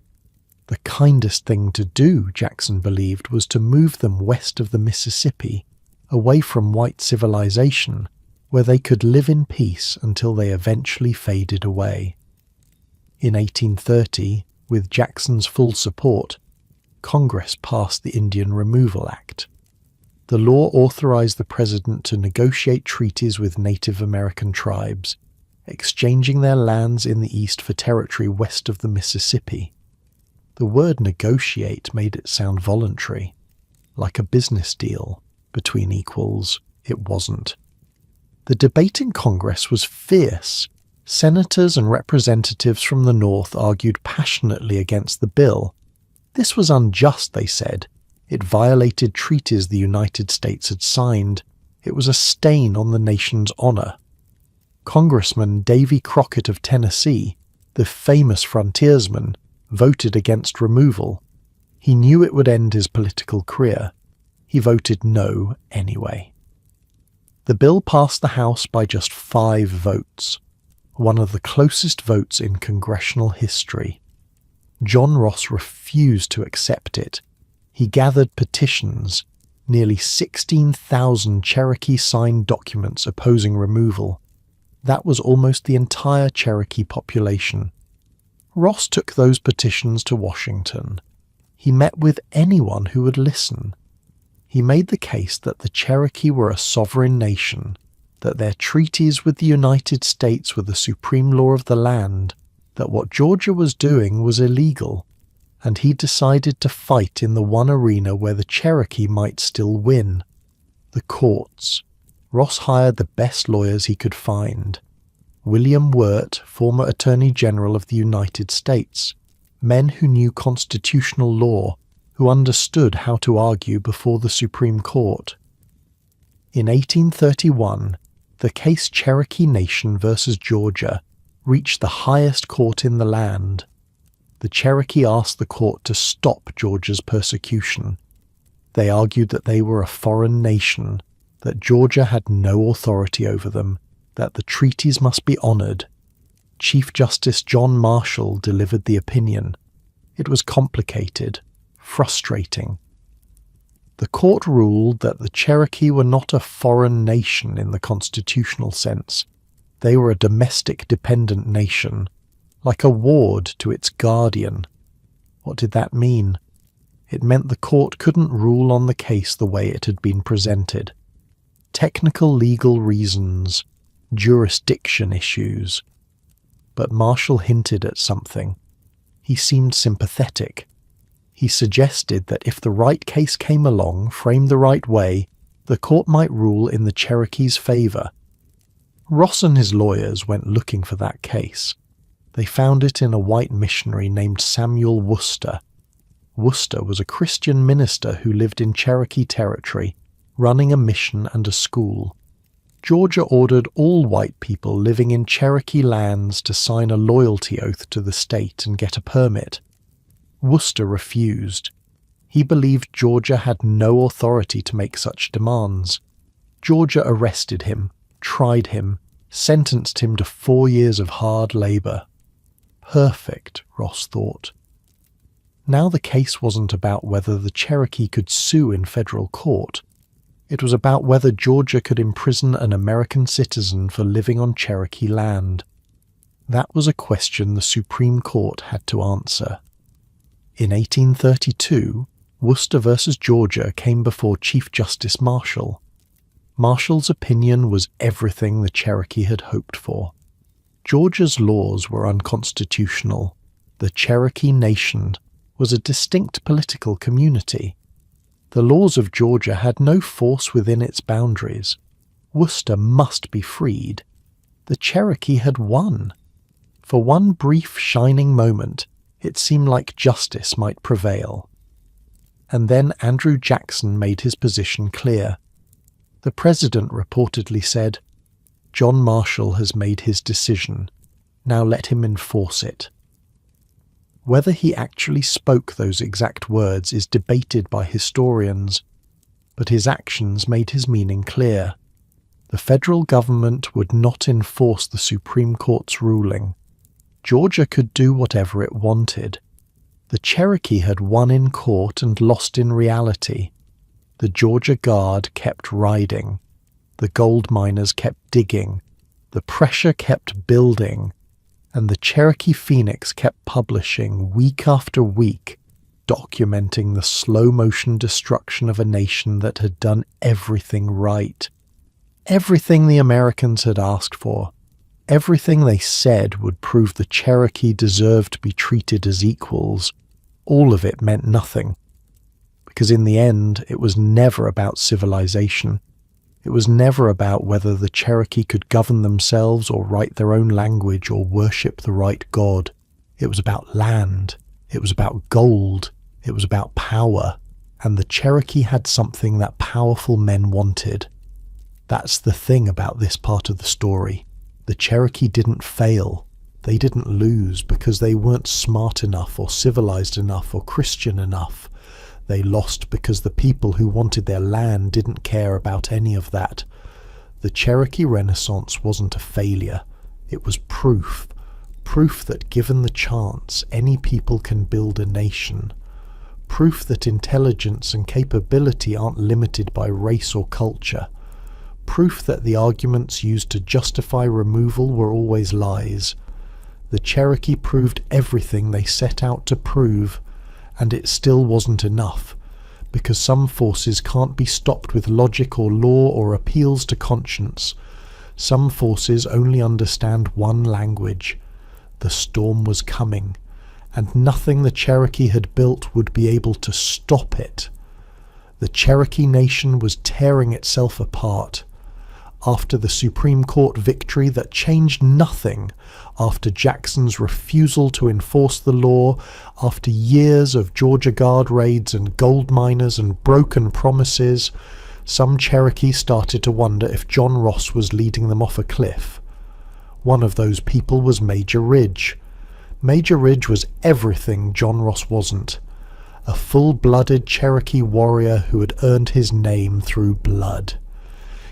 The kindest thing to do, Jackson believed, was to move them west of the Mississippi, away from white civilization, where they could live in peace until they eventually faded away. In 1830, with Jackson's full support, Congress passed the Indian Removal Act. The law authorized the president to negotiate treaties with Native American tribes, exchanging their lands in the east for territory west of the Mississippi. The word negotiate made it sound voluntary, like a business deal between equals. It wasn't. The debate in Congress was fierce. Senators and representatives from the North argued passionately against the bill. This was unjust, they said. It violated treaties the United States had signed. It was a stain on the nation's honor. Congressman Davy Crockett of Tennessee, the famous frontiersman, voted against removal. He knew it would end his political career. He voted no anyway. The bill passed the House by just 5 votes, one of the closest votes in congressional history. John Ross refused to accept it. He gathered petitions, nearly 16,000 Cherokee signed documents opposing removal. That was almost the entire Cherokee population. Ross took those petitions to Washington. He met with anyone who would listen. He made the case that the Cherokee were a sovereign nation, that their treaties with the United States were the supreme law of the land, that what Georgia was doing was illegal, and he decided to fight in the one arena where the Cherokee might still win: the courts. Ross hired the best lawyers he could find. William Wirt, former Attorney General of the United States, men who knew constitutional law, who understood how to argue before the Supreme Court. In 1831, the case Cherokee Nation versus Georgia reached the highest court in the land. The Cherokee asked the court to stop Georgia's persecution. They argued that they were a foreign nation, that Georgia had no authority over them, that the treaties must be honored. Chief Justice John Marshall delivered the opinion. It was complicated, frustrating. The court ruled that the Cherokee were not a foreign nation in the constitutional sense. They were a domestic dependent nation, like a ward to its guardian. What did that mean? It meant the court couldn't rule on the case the way it had been presented. Technical legal reasons, jurisdiction issues. But Marshall hinted at something. He seemed sympathetic. He suggested that if the right case came along, framed the right way, the court might rule in the Cherokee's favor. Ross and his lawyers went looking for that case. They found it in a white missionary named Samuel Worcester. Worcester was a Christian minister who lived in Cherokee territory, running a mission and a school. Georgia ordered all white people living in Cherokee lands to sign a loyalty oath to the state and get a permit. Worcester refused. He believed Georgia had no authority to make such demands. Georgia arrested him, tried him, sentenced him to 4 years of hard labor. Perfect, Ross thought. Now the case wasn't about whether the Cherokee could sue in federal court. It was about whether Georgia could imprison an American citizen for living on Cherokee land. That was a question the Supreme Court had to answer. In 1832, Worcester versus Georgia came before Chief Justice Marshall. Marshall's opinion was everything the Cherokee had hoped for. Georgia's laws were unconstitutional. The Cherokee Nation was a distinct political community. The laws of Georgia had no force within its boundaries. Worcester must be freed. The Cherokee had won. For one brief shining moment, it seemed like justice might prevail. And then Andrew Jackson made his position clear. The president reportedly said, "John Marshall has made his decision. Now let him enforce it." Whether he actually spoke those exact words is debated by historians, but his actions made his meaning clear. The federal government would not enforce the Supreme Court's ruling. Georgia could do whatever it wanted. The Cherokee had won in court and lost in reality. The Georgia Guard kept riding. The gold miners kept digging. The pressure kept building. And the Cherokee Phoenix kept publishing week after week, documenting the slow-motion destruction of a nation that had done everything right. Everything the Americans had asked for. Everything they said would prove the Cherokee deserved to be treated as equals. All of it meant nothing. Because in the end, it was never about civilization. It was never about whether the Cherokee could govern themselves or write their own language or worship the right God. It was about land. It was about gold. It was about power. And the Cherokee had something that powerful men wanted. That's the thing about this part of the story. The Cherokee didn't fail. They didn't lose because they weren't smart enough or civilized enough or Christian enough. They lost because the people who wanted their land didn't care about any of that. The Cherokee Renaissance wasn't a failure. It was proof that given the chance, any people can build a nation. Proof that intelligence and capability aren't limited by race or culture. Proof that the arguments used to justify removal were always lies. The Cherokee proved everything they set out to prove, and it still wasn't enough, because some forces can't be stopped with logic or law or appeals to conscience. Some forces only understand one language. The storm was coming, and nothing the Cherokee had built would be able to stop it. The Cherokee Nation was tearing itself apart. After the Supreme Court victory that changed nothing, after Jackson's refusal to enforce the law, after years of Georgia Guard raids and gold miners and broken promises, some Cherokee started to wonder if John Ross was leading them off a cliff. One of those people was Major Ridge. Major Ridge was everything John Ross wasn't. A full-blooded Cherokee warrior who had earned his name through blood.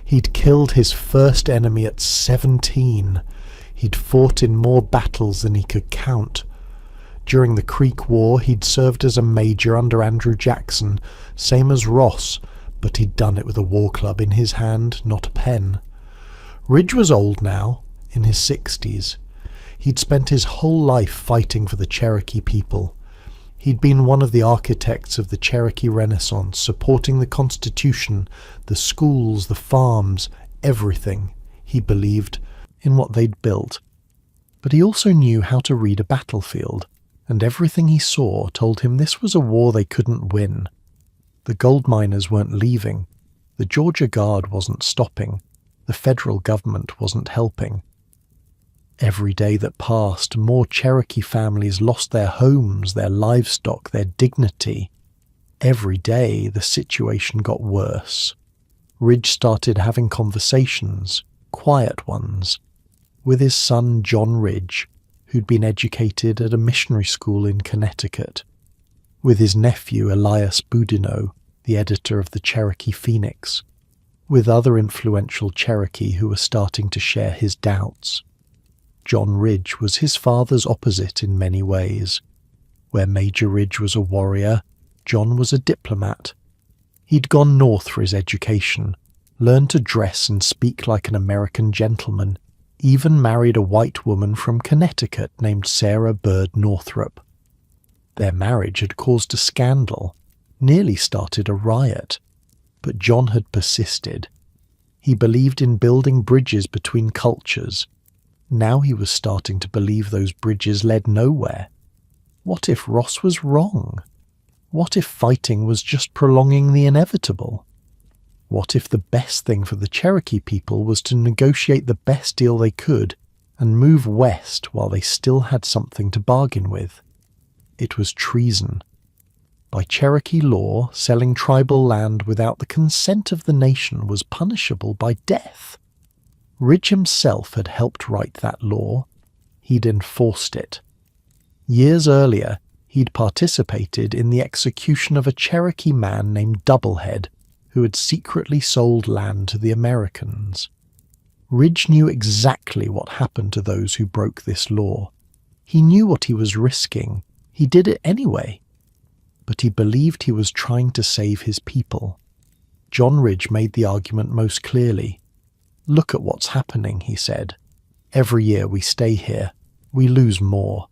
He'd killed his first enemy at 17. He'd fought in more battles than he could count. During the Creek War, he'd served as a major under Andrew Jackson, same as Ross, but he'd done it with a war club in his hand, not a pen. Ridge was old now, in his 60s. He'd spent his whole life fighting for the Cherokee people. He'd been one of the architects of the Cherokee Renaissance, supporting the Constitution, the schools, the farms, everything, he believed, in what they'd built. But he also knew how to read a battlefield, and everything he saw told him this was a war they couldn't win. The gold miners weren't leaving. The Georgia Guard wasn't stopping. The federal government wasn't helping. Every day that passed, more Cherokee families lost their homes, their livestock, their dignity. Every day, the situation got worse. Ridge started having conversations, quiet ones, with his son John Ridge, who'd been educated at a missionary school in Connecticut, with his nephew Elias Boudinot, the editor of the Cherokee Phoenix, with other influential Cherokee who were starting to share his doubts. John Ridge was his father's opposite in many ways. Where Major Ridge was a warrior, John was a diplomat. He'd gone north for his education, learned to dress and speak like an American gentleman, even married a white woman from Connecticut named Sarah Bird Northrup. Their marriage had caused a scandal, nearly started a riot, but John had persisted. He believed in building bridges between cultures. Now he was starting to believe those bridges led nowhere. What if Ross was wrong? What if fighting was just prolonging the inevitable? What if the best thing for the Cherokee people was to negotiate the best deal they could and move west while they still had something to bargain with? It was treason. By Cherokee law, selling tribal land without the consent of the nation was punishable by death. Ridge himself had helped write that law. He'd enforced it. Years earlier, he'd participated in the execution of a Cherokee man named Doublehead, who had secretly sold land to the Americans. Ridge knew exactly what happened to those who broke this law. He knew what he was risking. He did it anyway. But he believed he was trying to save his people. John Ridge made the argument most clearly. "Look at what's happening," he said. "Every year we stay here, we lose more.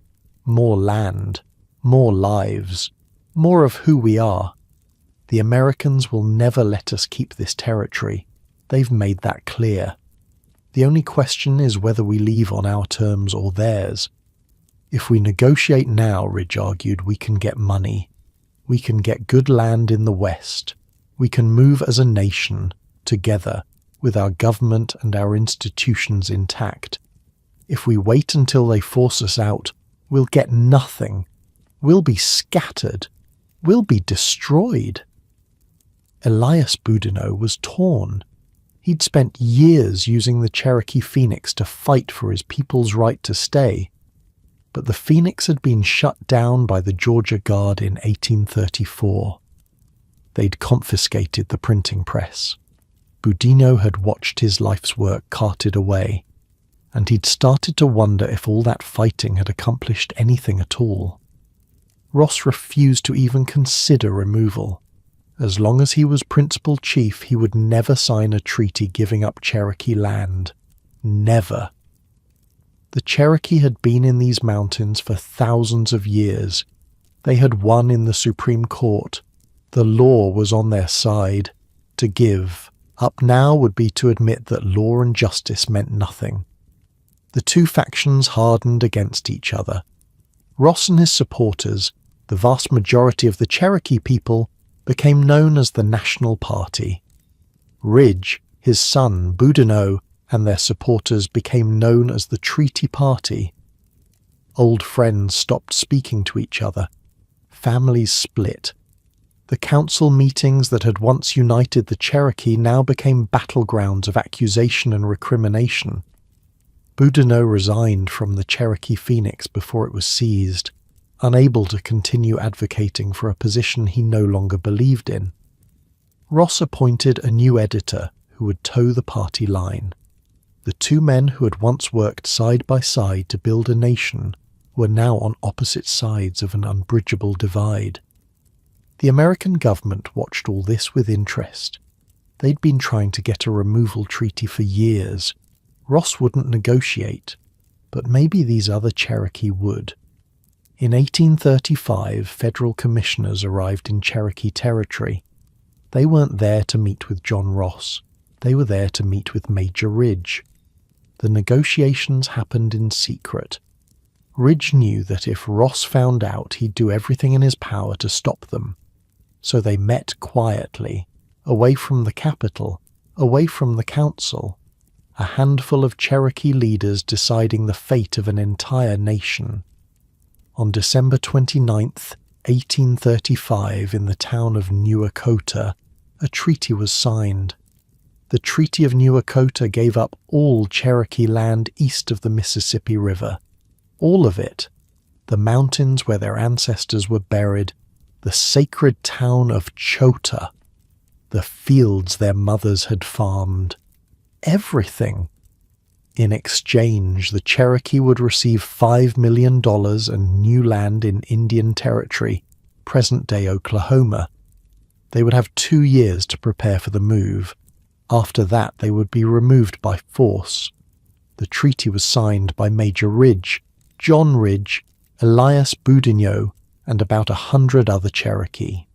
More land, more lives, more of who we are. The Americans will never let us keep this territory. They've made that clear. The only question is whether we leave on our terms or theirs. If we negotiate now," Ridge argued, "we can get money. We can get good land in the West. We can move as a nation, together, with our government and our institutions intact. If we wait until they force us out, we'll get nothing. We'll be scattered. We'll be destroyed." Elias Boudinot was torn. He'd spent years using the Cherokee Phoenix to fight for his people's right to stay, but the Phoenix had been shut down by the Georgia Guard in 1834. They'd confiscated the printing press. Boudinot had watched his life's work carted away, and he'd started to wonder if all that fighting had accomplished anything at all. Ross refused to even consider removal. As long as he was principal chief, he would never sign a treaty giving up Cherokee land. Never. The Cherokee had been in these mountains for thousands of years. They had won in the Supreme Court. The law was on their side. To give up now would be to admit that law and justice meant nothing. The two factions hardened against each other. Ross and his supporters, the vast majority of the Cherokee people, became known as the National Party. Ridge, his son, Boudinot, and their supporters became known as the Treaty Party. Old friends stopped speaking to each other. Families split. The council meetings that had once united the Cherokee now became battlegrounds of accusation and recrimination. Boudinot resigned from the Cherokee Phoenix before it was seized, unable to continue advocating for a position he no longer believed in. Ross appointed a new editor who would toe the party line. The two men who had once worked side by side to build a nation were now on opposite sides of an unbridgeable divide. The American government watched all this with interest. They'd been trying to get a removal treaty for years. Ross wouldn't negotiate, but maybe these other Cherokee would. In 1835, federal commissioners arrived in Cherokee territory. They weren't there to meet with John Ross. They were there to meet with Major Ridge. The negotiations happened in secret. Ridge knew that if Ross found out, he'd do everything in his power to stop them. So they met quietly, away from the capital, away from the council, a handful of Cherokee leaders deciding the fate of an entire nation. On December 29th, 1835, in the town of Neuwakota, a treaty was signed. The Treaty of Neuwakota gave up all Cherokee land east of the Mississippi River. All of it. The mountains where their ancestors were buried, the sacred town of Chota, the fields their mothers had farmed. Everything. In exchange, the Cherokee would receive $5 million and new land in Indian Territory, present-day Oklahoma. They would have 2 years to prepare for the move. After that, they would be removed by force. The treaty was signed by Major Ridge, John Ridge, Elias Boudinot, and about 100 other Cherokee.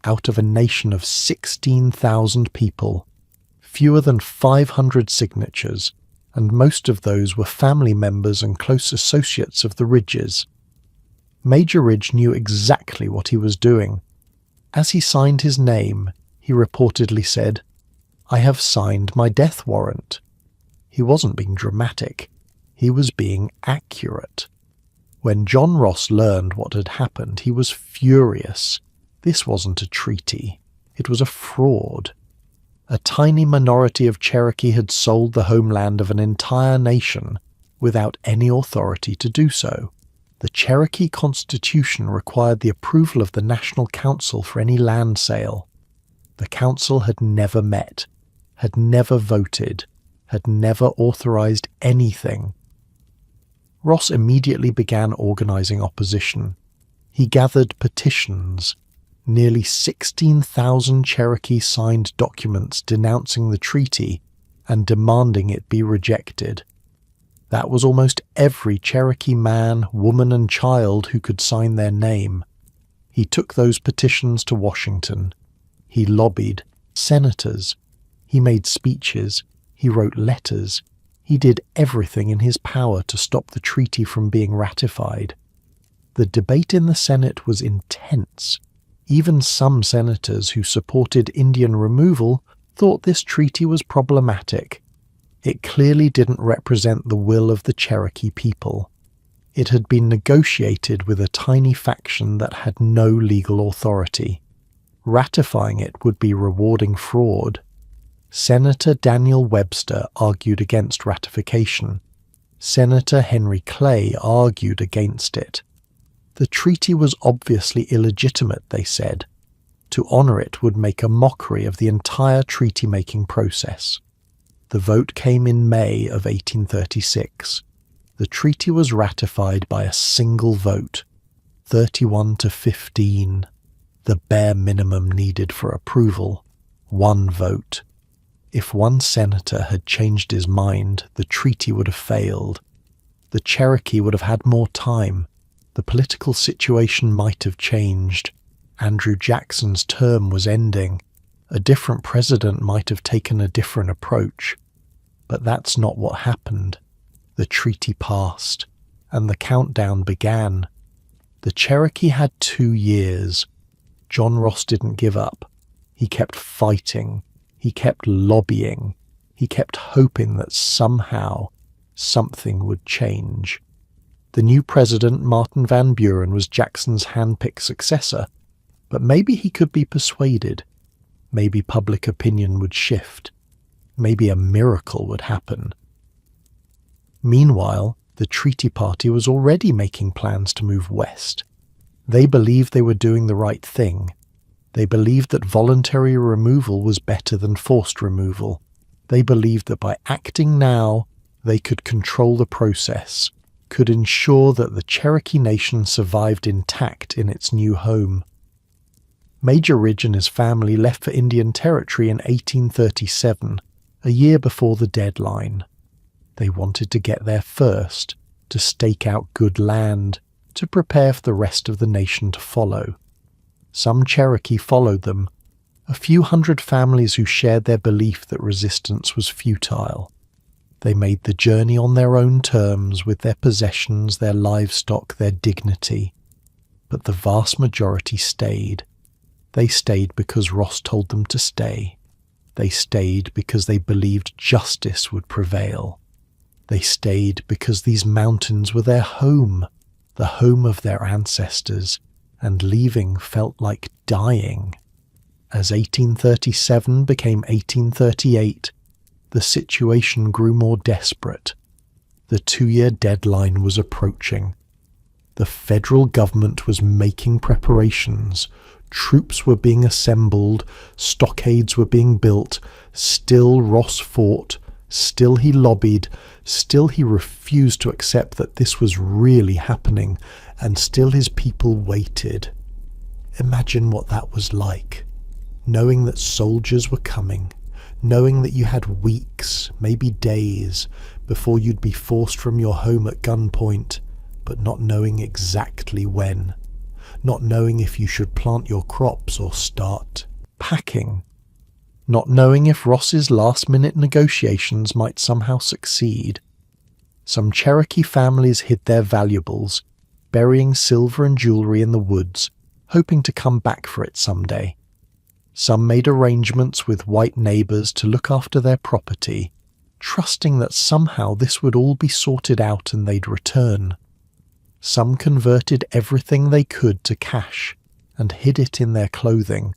Out of a nation of 16,000 people, fewer than 500 signatures, and most of those were family members and close associates of the Ridges. Major Ridge knew exactly what he was doing. As he signed his name, he reportedly said, "I have signed my death warrant." He wasn't being dramatic. He was being accurate. When John Ross learned what had happened, he was furious. This wasn't a treaty. It was a fraud. A tiny minority of Cherokee had sold the homeland of an entire nation without any authority to do so. The Cherokee Constitution required the approval of the National Council for any land sale. The council had never met, had never voted, had never authorized anything. Ross immediately began organizing opposition. He gathered petitions. Nearly 16,000 Cherokee signed documents denouncing the treaty and demanding it be rejected. That was almost every Cherokee man, woman, and child who could sign their name. He took those petitions to Washington. He lobbied senators. He made speeches. He wrote letters. He did everything in his power to stop the treaty from being ratified. The debate in the Senate was intense. Even some senators who supported Indian removal thought this treaty was problematic. It clearly didn't represent the will of the Cherokee people. It had been negotiated with a tiny faction that had no legal authority. Ratifying it would be rewarding fraud. Senator Daniel Webster argued against ratification. Senator Henry Clay argued against it. The treaty was obviously illegitimate, they said. To honour it would make a mockery of the entire treaty-making process. The vote came in May of 1836. The treaty was ratified by a single vote, 31 to 15, the bare minimum needed for approval, one vote. If one senator had changed his mind, the treaty would have failed. The Cherokee would have had more time. The political situation might have changed. Andrew Jackson's term was ending. A different president might have taken a different approach. But that's not what happened. The treaty passed, and the countdown began. The Cherokee had 2 years. John Ross didn't give up. He kept fighting. He kept lobbying. He kept hoping that somehow something would change. The new president, Martin Van Buren, was Jackson's hand-picked successor, but maybe he could be persuaded. Maybe public opinion would shift. Maybe a miracle would happen. Meanwhile, the Treaty Party was already making plans to move west. They believed they were doing the right thing. They believed that voluntary removal was better than forced removal. They believed that by acting now, they could control the process, could ensure that the Cherokee Nation survived intact in its new home. Major Ridge and his family left for Indian Territory in 1837, a year before the deadline. They wanted to get there first, to stake out good land, to prepare for the rest of the nation to follow. Some Cherokee followed them, a few hundred families who shared their belief that resistance was futile. They made the journey on their own terms, with their possessions, their livestock, their dignity. But the vast majority stayed. They stayed because Ross told them to stay. They stayed because they believed justice would prevail. They stayed because these mountains were their home, the home of their ancestors, and leaving felt like dying. As 1837 became 1838, the situation grew more desperate. The 2-year deadline was approaching. The federal government was making preparations. Troops were being assembled, stockades were being built. Still Ross fought, still he lobbied, still he refused to accept that this was really happening, and still his people waited. Imagine what that was like, knowing that soldiers were coming, knowing that you had weeks, maybe days, before you'd be forced from your home at gunpoint, but not knowing exactly when, not knowing if you should plant your crops or start packing, not knowing if Ross's last-minute negotiations might somehow succeed. Some Cherokee families hid their valuables, burying silver and jewelry in the woods, hoping to come back for it someday. Some made arrangements with white neighbours to look after their property, trusting that somehow this would all be sorted out and they'd return. Some converted everything they could to cash and hid it in their clothing,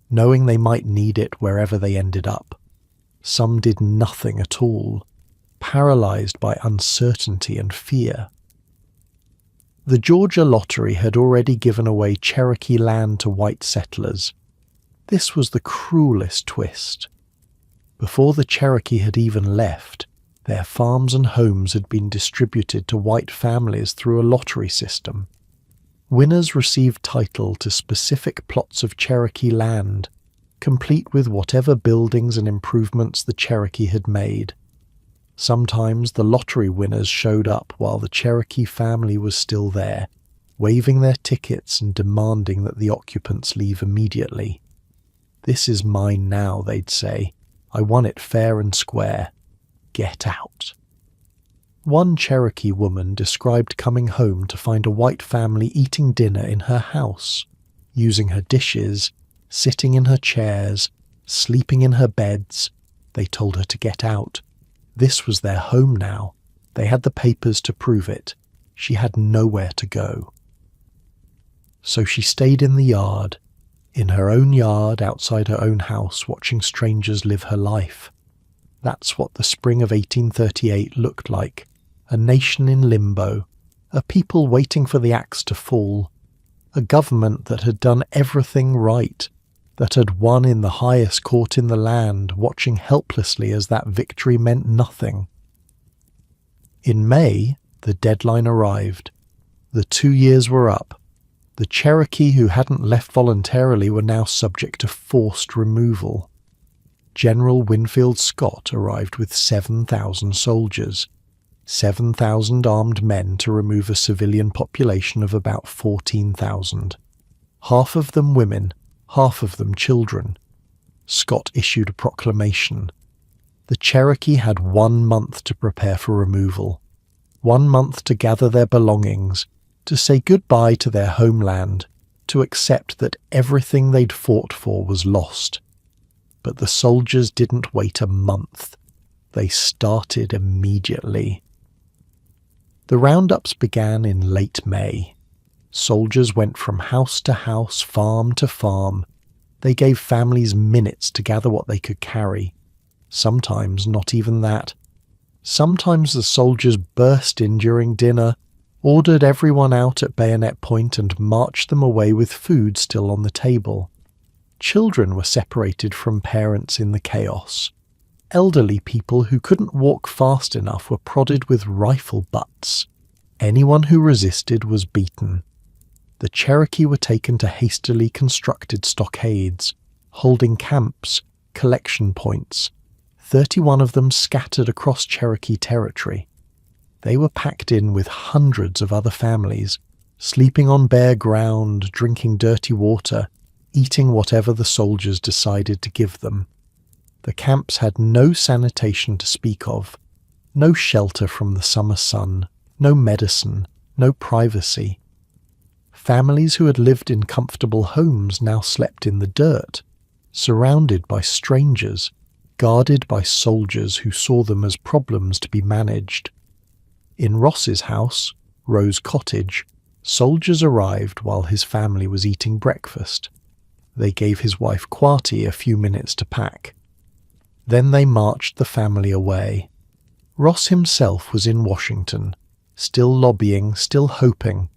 knowing they might need it wherever they ended up. Some did nothing at all, paralysed by uncertainty and fear. The Georgia lottery had already given away Cherokee land to white settlers. This was the cruelest twist. Before the Cherokee had even left, their farms and homes had been distributed to white families through a lottery system. Winners received title to specific plots of Cherokee land, complete with whatever buildings and improvements the Cherokee had made. Sometimes the lottery winners showed up while the Cherokee family was still there, waving their tickets and demanding that the occupants leave immediately. "This is mine now," they'd say. "I won it fair and square. Get out." One Cherokee woman described coming home to find a white family eating dinner in her house, using her dishes, sitting in her chairs, sleeping in her beds. They told her to get out. This was their home now. They had the papers to prove it. She had nowhere to go. So she stayed in the yard, in her own yard outside her own house, watching strangers live her life. That's what the spring of 1838 looked like, a nation in limbo, a people waiting for the axe to fall, a government that had done everything right, that had won in the highest court in the land, watching helplessly as that victory meant nothing. In May, the deadline arrived. The 2 years were up. The Cherokee who hadn't left voluntarily were now subject to forced removal. General Winfield Scott arrived with 7,000 soldiers, 7,000 armed men to remove a civilian population of about 14,000. Half of them women, half of them children. Scott issued a proclamation. The Cherokee had 1 month to prepare for removal, 1 month to gather their belongings, to say goodbye to their homeland, to accept that everything they'd fought for was lost. But the soldiers didn't wait a month. They started immediately. The roundups began in late May. Soldiers went from house to house, farm to farm. They gave families minutes to gather what they could carry. Sometimes not even that. Sometimes the soldiers burst in during dinner, ordered everyone out at bayonet point and marched them away with food still on the table. Children were separated from parents in the chaos. Elderly people who couldn't walk fast enough were prodded with rifle butts. Anyone who resisted was beaten. The Cherokee were taken to hastily constructed stockades, holding camps, collection points, 31 of them scattered across Cherokee territory. They were packed in with hundreds of other families, sleeping on bare ground, drinking dirty water, eating whatever the soldiers decided to give them. The camps had no sanitation to speak of, no shelter from the summer sun, no medicine, no privacy. Families who had lived in comfortable homes now slept in the dirt, surrounded by strangers, guarded by soldiers who saw them as problems to be managed. In Ross's house, Rose Cottage, soldiers arrived while his family was eating breakfast. They gave his wife Quati a few minutes to pack. Then they marched the family away. Ross himself was in Washington, still lobbying, still hoping.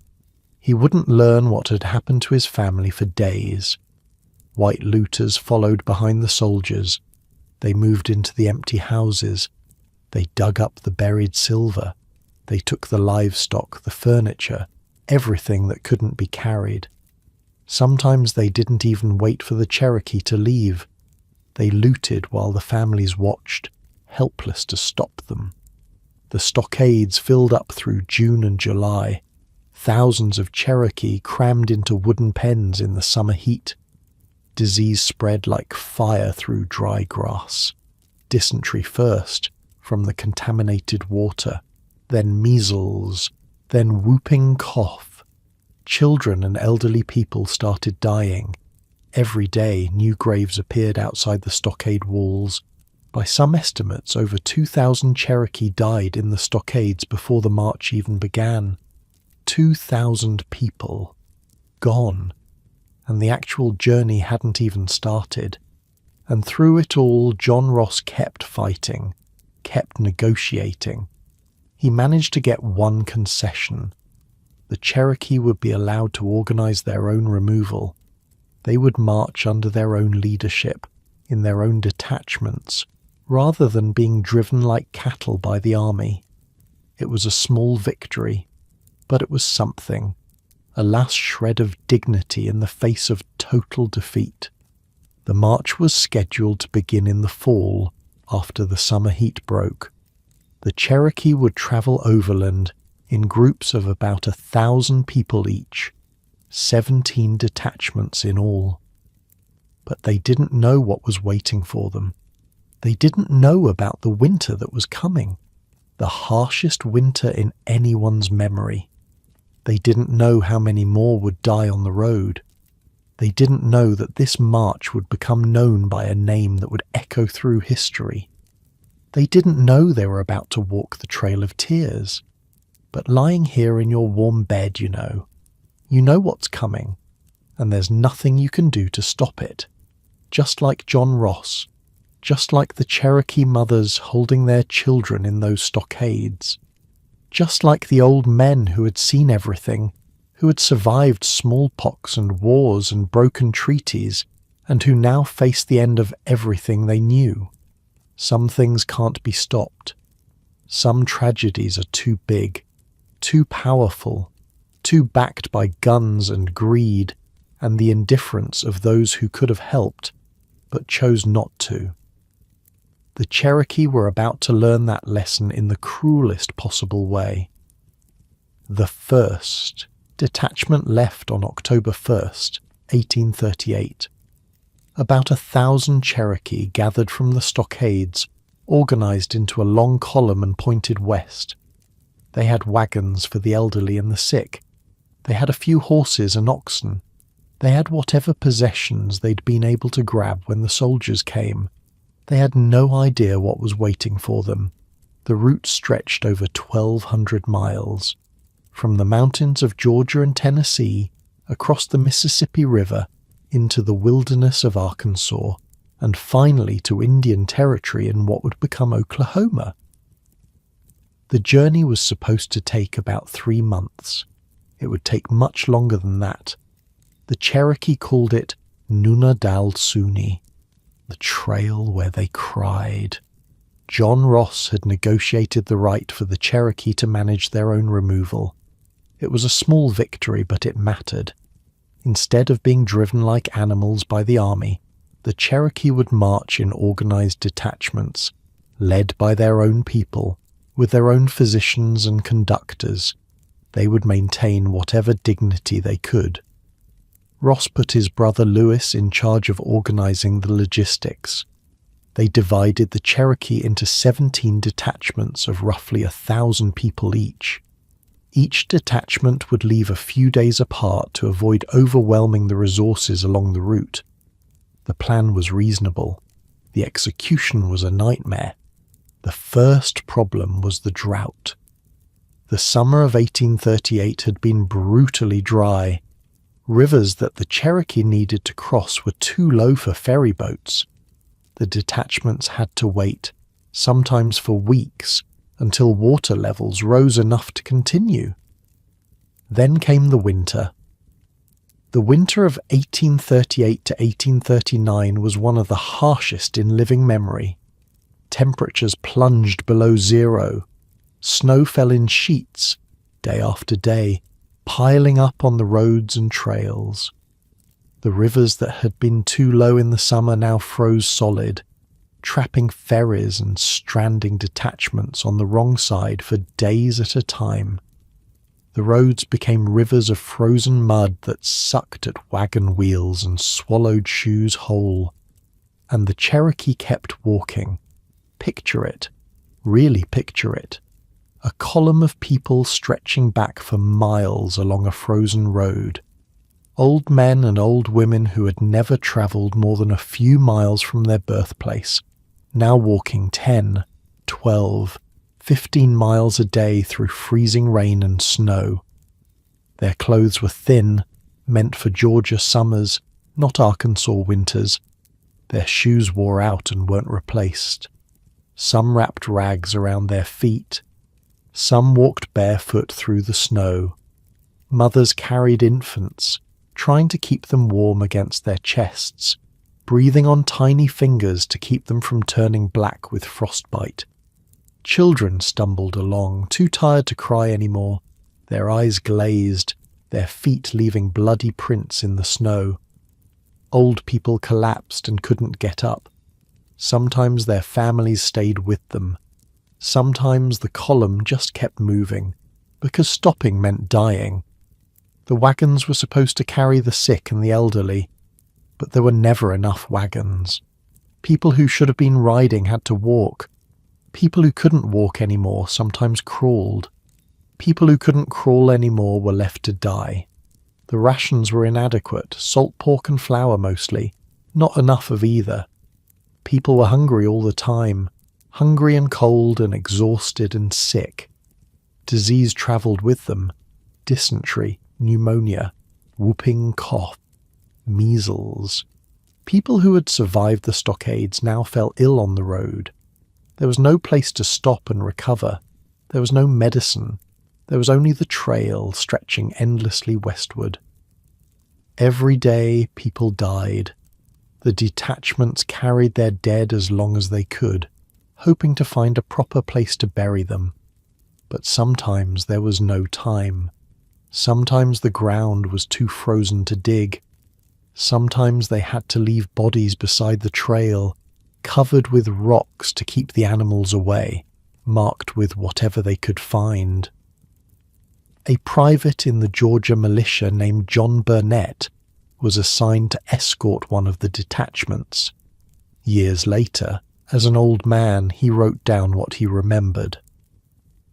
He wouldn't learn what had happened to his family for days. White looters followed behind the soldiers. They moved into the empty houses. They dug up the buried silver. They took the livestock, the furniture, everything that couldn't be carried. Sometimes they didn't even wait for the Cherokee to leave. They looted while the families watched, helpless to stop them. The stockades filled up through June and July. Thousands of Cherokee crammed into wooden pens in the summer heat. Disease spread like fire through dry grass. Dysentery first, from the contaminated water, then measles, then whooping cough. Children and elderly people started dying. Every day new graves appeared outside the stockade walls. By some estimates, over 2,000 Cherokee died in the stockades before the march even began. 2,000 people. Gone. And the actual journey hadn't even started. And through it all, John Ross kept fighting, kept negotiating. He managed to get one concession. The Cherokee would be allowed to organize their own removal. They would march under their own leadership, in their own detachments, rather than being driven like cattle by the army. It was a small victory, but it was something, a last shred of dignity in the face of total defeat. The march was scheduled to begin in the fall, after the summer heat broke. The Cherokee would travel overland in groups of about 1,000 people each, 17 detachments in all. But they didn't know what was waiting for them. They didn't know about the winter that was coming, the harshest winter in anyone's memory. They didn't know how many more would die on the road. They didn't know that this march would become known by a name that would echo through history. They didn't know they were about to walk the Trail of Tears. But lying here in your warm bed, you know what's coming. and there's nothing you can do to stop it. Just like John Ross, just like the Cherokee mothers holding their children in those stockades, just like the old men who had seen everything, who had survived smallpox and wars and broken treaties, and who now faced the end of everything they knew. Some things can't be stopped. Some tragedies are too big, too powerful, too backed by guns and greed and the indifference of those who could have helped, but chose not to. The Cherokee were about to learn that lesson in the cruelest possible way. The 1st detachment left on October 1st, 1838. About 1,000 Cherokee gathered from the stockades, organised into a long column and pointed west. They had wagons for the elderly and the sick. They had a few horses and oxen. They had whatever possessions they'd been able to grab when the soldiers came. They had no idea what was waiting for them. The route stretched over 1,200 miles. From the mountains of Georgia and Tennessee, across the Mississippi River, into the wilderness of Arkansas, and finally to Indian Territory in what would become Oklahoma. The journey was supposed to take about 3 months. It would take much longer than that. The Cherokee called it Nuna Dal Suni, the trail where they cried. John Ross had negotiated the right for the Cherokee to manage their own removal. It was a small victory, but it mattered. Instead of being driven like animals by the army, the Cherokee would march in organized detachments, led by their own people, with their own physicians and conductors. They would maintain whatever dignity they could. Ross put his brother Lewis in charge of organizing the logistics. They divided the Cherokee into 17 detachments of roughly 1,000 people each. Each detachment would leave a few days apart to avoid overwhelming the resources along the route. The plan was reasonable. The execution was a nightmare. The first problem was the drought. The summer of 1838 had been brutally dry. Rivers that the Cherokee needed to cross were too low for ferry boats. The detachments had to wait, sometimes for weeks, until water levels rose enough to continue. Then came the winter. The winter of 1838 to 1839 was one of the harshest in living memory. Temperatures plunged below zero. Snow fell in sheets, day after day, piling up on the roads and trails. The rivers that had been too low in the summer now froze solid, trapping ferries and stranding detachments on the wrong side for days at a time. The roads became rivers of frozen mud that sucked at wagon wheels and swallowed shoes whole. And the Cherokee kept walking. Picture it. Really picture it. A column of people stretching back for miles along a frozen road. Old men and old women who had never travelled more than a few miles from their birthplace, now walking 10, 12, 15 miles a day through freezing rain and snow. Their clothes were thin, meant for Georgia summers, not Arkansas winters. Their shoes wore out and weren't replaced. Some wrapped rags around their feet. Some walked barefoot through the snow. Mothers carried infants, trying to keep them warm against their chests, breathing on tiny fingers to keep them from turning black with frostbite. Children stumbled along, too tired to cry anymore, their eyes glazed, their feet leaving bloody prints in the snow. Old people collapsed and couldn't get up. Sometimes their families stayed with them. Sometimes the column just kept moving, because stopping meant dying. The wagons were supposed to carry the sick and the elderly, but there were never enough wagons. People who should have been riding had to walk. People who couldn't walk anymore sometimes crawled. People who couldn't crawl anymore were left to die. The rations were inadequate, salt pork and flour mostly, not enough of either. People were hungry all the time, hungry and cold and exhausted and sick. Disease travelled with them. Dysentery, pneumonia, whooping cough. measles. People who had survived the stockades now fell ill on the road. There was no place to stop and recover. There was no medicine. There was only the trail stretching endlessly westward. Every day people died. The detachments carried their dead as long as they could, hoping to find a proper place to bury them. But sometimes there was no time. Sometimes the ground was too frozen to dig. Sometimes they had to leave bodies beside the trail, covered with rocks to keep the animals away, marked with whatever they could find. A private in the Georgia militia named John Burnett was assigned to escort one of the detachments. Years later, as an old man, he wrote down what he remembered.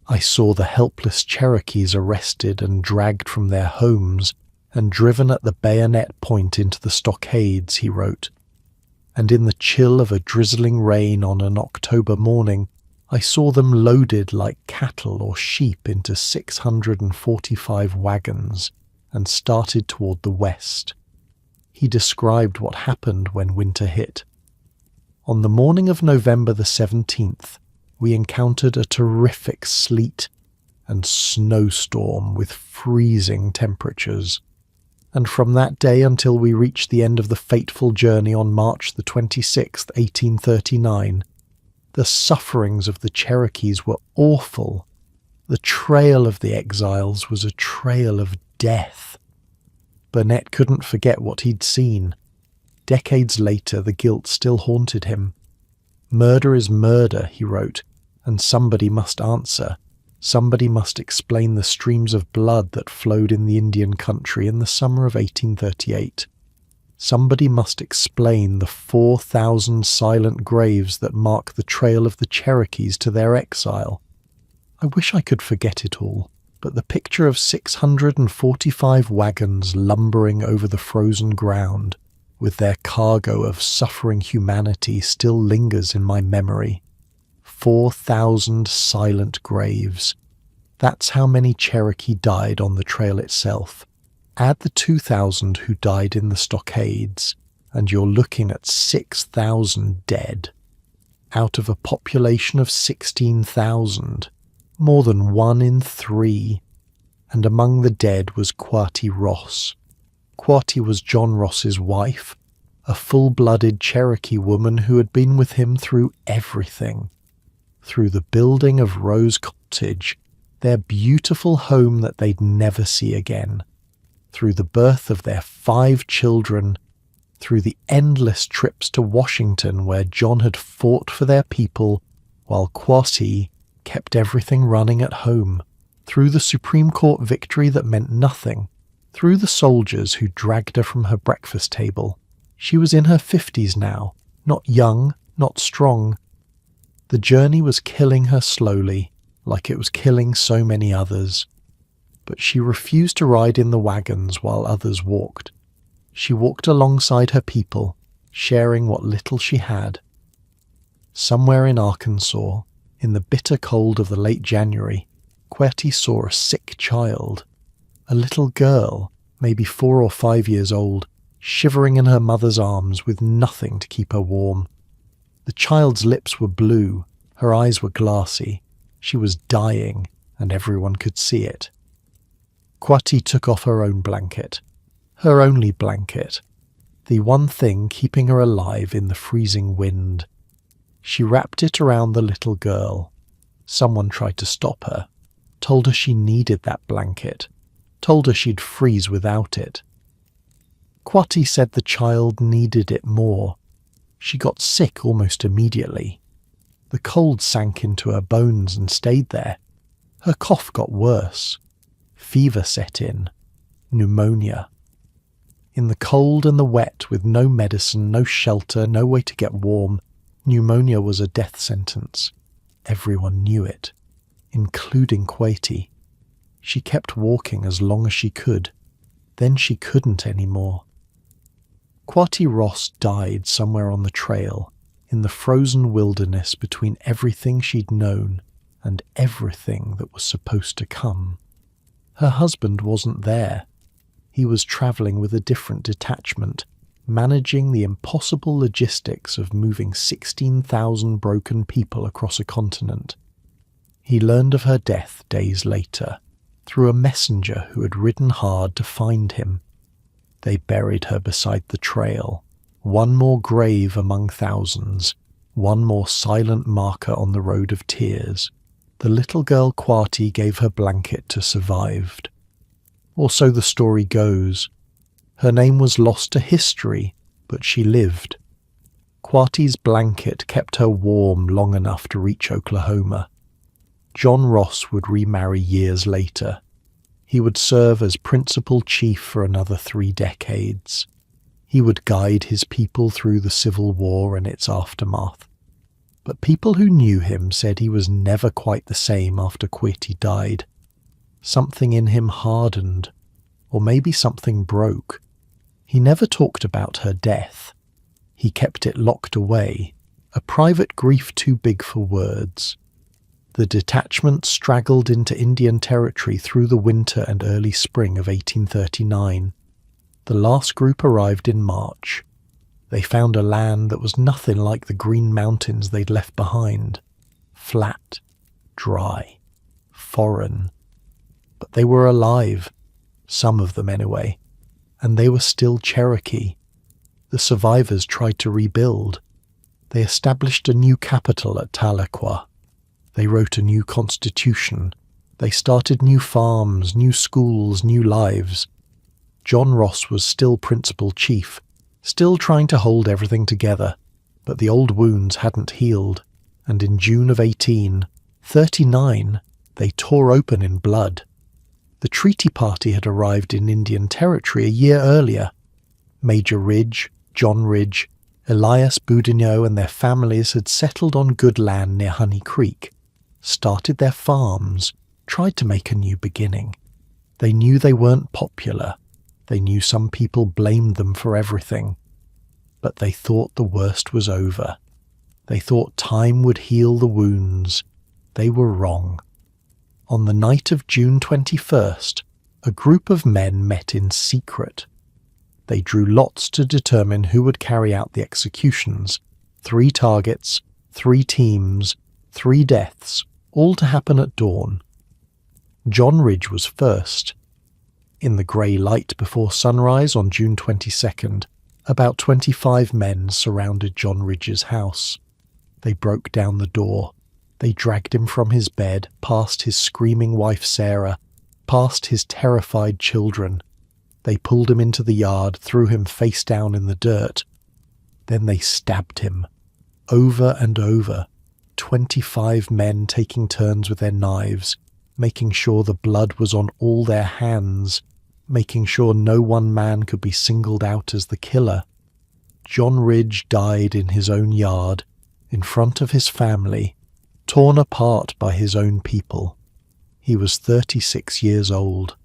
I saw the helpless Cherokees arrested and dragged from their homes and driven at the bayonet point into the stockades, he wrote. And in the chill of a drizzling rain on an October morning, I saw them loaded like cattle or sheep into 645 wagons and started toward the west. He described what happened when winter hit. On the morning of November the 17th, we encountered a terrific sleet and snowstorm with freezing temperatures. And from that day until we reached the end of the fateful journey on March the 26th, 1839, the sufferings of the Cherokees were awful. The trail of the exiles was a trail of death. Burnett couldn't forget what he'd seen. Decades later, the guilt still haunted him. Murder is murder, he wrote, and somebody must answer. Somebody must explain the streams of blood that flowed in the Indian country in the summer of 1838. Somebody must explain the 4,000 silent graves that mark the trail of the Cherokees to their exile. I wish I could forget it all, but the picture of 645 wagons lumbering over the frozen ground, with their cargo of suffering humanity, still lingers in my memory. 4,000 silent graves. That's how many Cherokee died on the trail itself. Add the 2,000 who died in the stockades, and you're looking at 6,000 dead. Out of a population of 16,000, more than 1 in 3. And among the dead was Quati Ross. Quati was John Ross's wife, a full-blooded Cherokee woman who had been with him through everything. Through the building of Rose Cottage, their beautiful home that they'd never see again. Through the birth of their 5 children, through the endless trips to Washington where John had fought for their people, while Quati kept everything running at home, through the Supreme Court victory that meant nothing, through the soldiers who dragged her from her breakfast table. She was in her 50s now, not young, not strong. The journey was killing her slowly, like it was killing so many others. But she refused to ride in the wagons while others walked. She walked alongside her people, sharing what little she had. Somewhere in Arkansas, in the bitter cold of the late January, Quati saw a sick child. A little girl, maybe 4 or 5 years old, shivering in her mother's arms with nothing to keep her warm. The child's lips were blue, her eyes were glassy. She was dying, and everyone could see it. Quati took off her own blanket, her only blanket, the one thing keeping her alive in the freezing wind. She wrapped it around the little girl. Someone tried to stop her, told her she needed that blanket, told her she'd freeze without it. Quati said the child needed it more. She got sick almost immediately. The cold sank into her bones and stayed there. Her cough got worse. Fever set in. Pneumonia. In the cold and the wet, with no medicine, no shelter, no way to get warm, pneumonia was a death sentence. Everyone knew it, including Quati. She kept walking as long as she could. Then she couldn't anymore. Quati Ross died somewhere on the trail, in the frozen wilderness between everything she'd known and everything that was supposed to come. Her husband wasn't there. he was travelling with a different detachment, managing the impossible logistics of moving 16,000 broken people across a continent. He learned of her death days later, through a messenger who had ridden hard to find him. They buried her beside the trail, one more grave among thousands, one more silent marker on the road of tears. The little girl Kwati gave her blanket to survived. Or so the story goes. Her name was lost to history, but she lived. Kwati's blanket kept her warm long enough to reach Oklahoma. John Ross would remarry years later. He would serve as principal chief for another 3 decades. He would guide his people through the Civil War and its aftermath. But people who knew him said he was never quite the same after Kwati died. Something in him hardened, or maybe something broke. He never talked about her death. He kept it locked away, a private grief too big for words. The detachment straggled into Indian Territory through the winter and early spring of 1839. The last group arrived in March. They found a land that was nothing like the green mountains they'd left behind. Flat, dry, foreign. But they were alive, some of them anyway, and they were still Cherokee. The survivors tried to rebuild. They established a new capital at Tahlequah. They wrote a new constitution. They started new farms, new schools, new lives. John Ross was still principal chief, still trying to hold everything together, but the old wounds hadn't healed, and in June of 1839, they tore open in blood. The treaty party had arrived in Indian Territory a year earlier. Major Ridge, John Ridge, Elias Boudinot and their families had settled on good land near Honey Creek, started their farms, tried to make a new beginning. They knew they weren't popular. They knew some people blamed them for everything. But they thought the worst was over. They thought time would heal the wounds. They were wrong. On the night of June 21st, a group of men met in secret. They drew lots to determine who would carry out the executions. 3 targets, 3 teams, 3 deaths, all to happen at dawn. John Ridge was first. In the grey light before sunrise on June 22nd, about 25 men surrounded John Ridge's house. They broke down the door. They dragged him from his bed, past his screaming wife Sarah, past his terrified children. They pulled him into the yard, threw him face down in the dirt. Then they stabbed him, over and over, 25 men taking turns with their knives, making sure the blood was on all their hands, making sure no one man could be singled out as the killer. John Ridge died in his own yard, in front of his family, torn apart by his own people. He was 36 years old.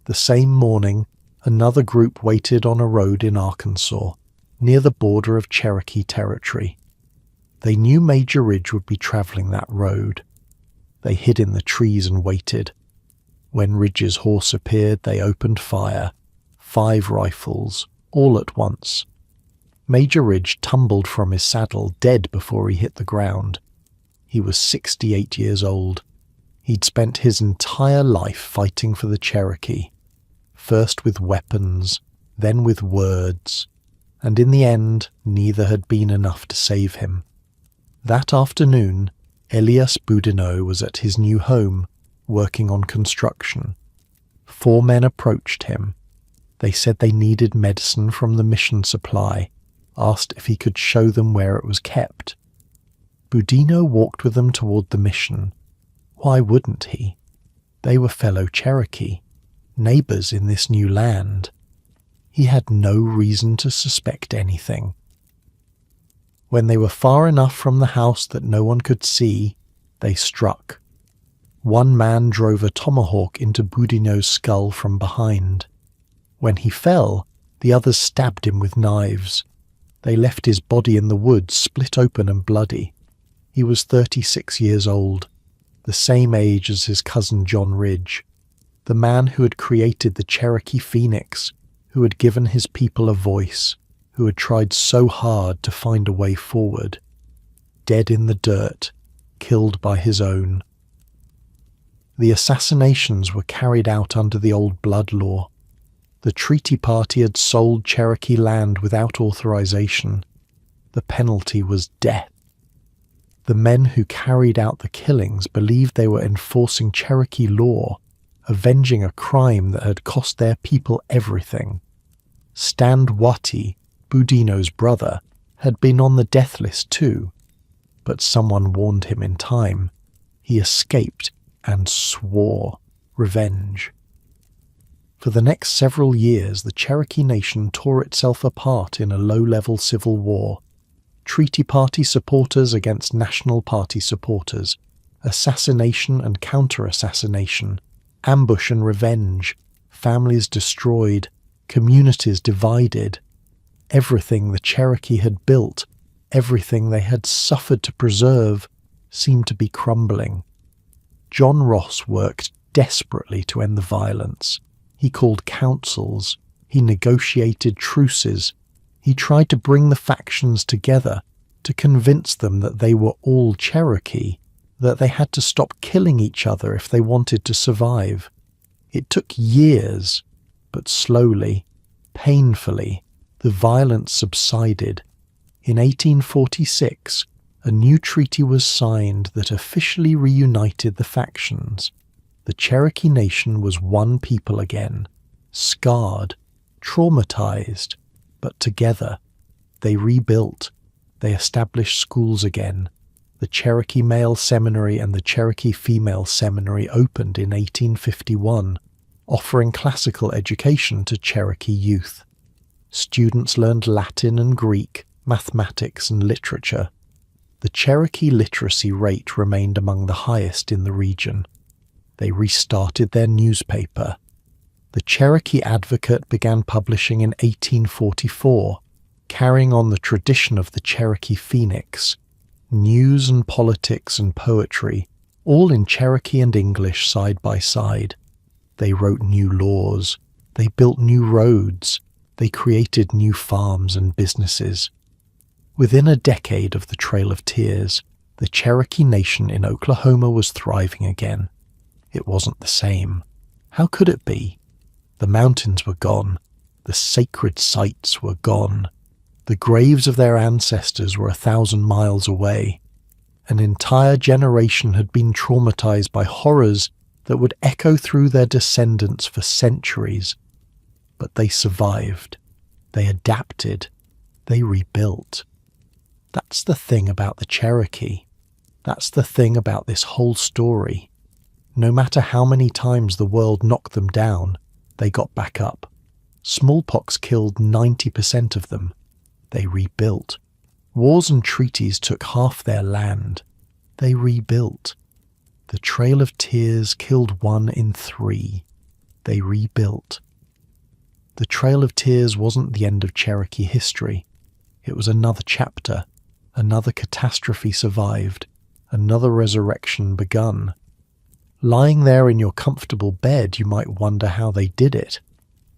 The same morning, another group waited on a road in Arkansas, near the border of Cherokee Territory. They knew Major Ridge would be travelling that road. They hid in the trees and waited. When Ridge's horse appeared, they opened fire. 5 rifles, all at once. Major Ridge tumbled from his saddle, dead before he hit the ground. He was 68 years old. He'd spent his entire life fighting for the Cherokee, first with weapons, then with words, and in the end neither had been enough to save him. That afternoon, Elias Boudinot was at his new home, working on construction. 4 men approached him. They said they needed medicine from the mission supply, asked if he could show them where it was kept. Boudinot walked with them toward the mission. Why wouldn't he? They were fellow Cherokee, neighbours in this new land. He had no reason to suspect anything. When they were far enough from the house that no one could see, they struck. One man drove a tomahawk into Boudinot's skull from behind. When he fell, the others stabbed him with knives. They left his body in the woods, split open and bloody. He was 36 years old, the same age as his cousin John Ridge. the man who had created the Cherokee Phoenix, who had given his people a voice, who had tried so hard to find a way forward, dead in the dirt, killed by his own. The assassinations were carried out under the old blood law. The treaty party had sold Cherokee land without authorization. The penalty was death. The men who carried out the killings believed they were enforcing Cherokee law, avenging a crime that had cost their people everything. Stand Watie, Boudinot's brother, had been on the death list too, but someone warned him in time. He escaped and swore revenge. For the next several years, the Cherokee Nation tore itself apart in a low-level civil war. Treaty Party supporters against National Party supporters, assassination and counter-assassination, ambush and revenge, families destroyed, communities divided. Everything the Cherokee had built, everything they had suffered to preserve, seemed to be crumbling. John Ross worked desperately to end the violence. He called councils. He negotiated truces. He tried to bring the factions together, to convince them that they were all Cherokee, that they had to stop killing each other if they wanted to survive. It took years, but slowly, painfully, the violence subsided. In 1846, a new treaty was signed that officially reunited the factions. The Cherokee Nation was one people again, scarred, traumatized, but together. They rebuilt. They established schools again. The Cherokee Male Seminary and the Cherokee Female Seminary opened in 1851, offering classical education to Cherokee youth. Students learned Latin and Greek, mathematics and literature. The Cherokee literacy rate remained among the highest in the region. They restarted their newspaper. The Cherokee Advocate began publishing in 1844, carrying on the tradition of the Cherokee Phoenix. News and politics and poetry, all in Cherokee and English side by side. They wrote new laws. They built new roads. They created new farms and businesses. Within a decade of the Trail of Tears, the Cherokee Nation in Oklahoma was thriving again. It wasn't the same. How could it be? The mountains were gone. The sacred sites were gone. The graves of their ancestors were 1,000 miles away. An entire generation had been traumatized by horrors that would echo through their descendants for centuries. But they survived. They adapted. They rebuilt. That's the thing about the Cherokee. That's the thing about this whole story. No matter how many times the world knocked them down, they got back up. Smallpox killed 90% of them. They rebuilt. Wars and treaties took half their land. They rebuilt. The Trail of Tears killed 1 in 3. They rebuilt. The Trail of Tears wasn't the end of Cherokee history. It was another chapter. Another catastrophe survived. Another resurrection begun. Lying there in your comfortable bed, you might wonder how they did it.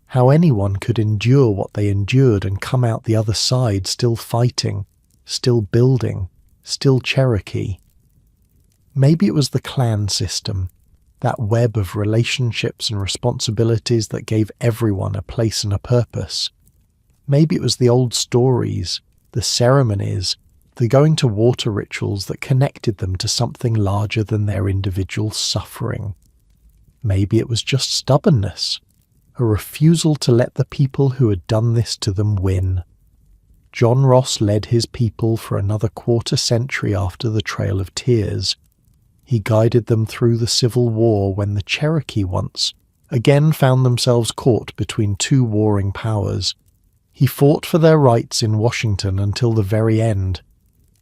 How anyone could endure what they endured and come out the other side still fighting, still building, still Cherokee. Maybe it was the clan system, that web of relationships and responsibilities that gave everyone a place and a purpose. Maybe it was the old stories, the ceremonies, the going to water rituals that connected them to something larger than their individual suffering. Maybe it was just stubbornness, a refusal to let the people who had done this to them win. John Ross led his people for another quarter century after the Trail of Tears. He guided them through the Civil War when the Cherokee once again found themselves caught between two warring powers. He fought for their rights in Washington until the very end.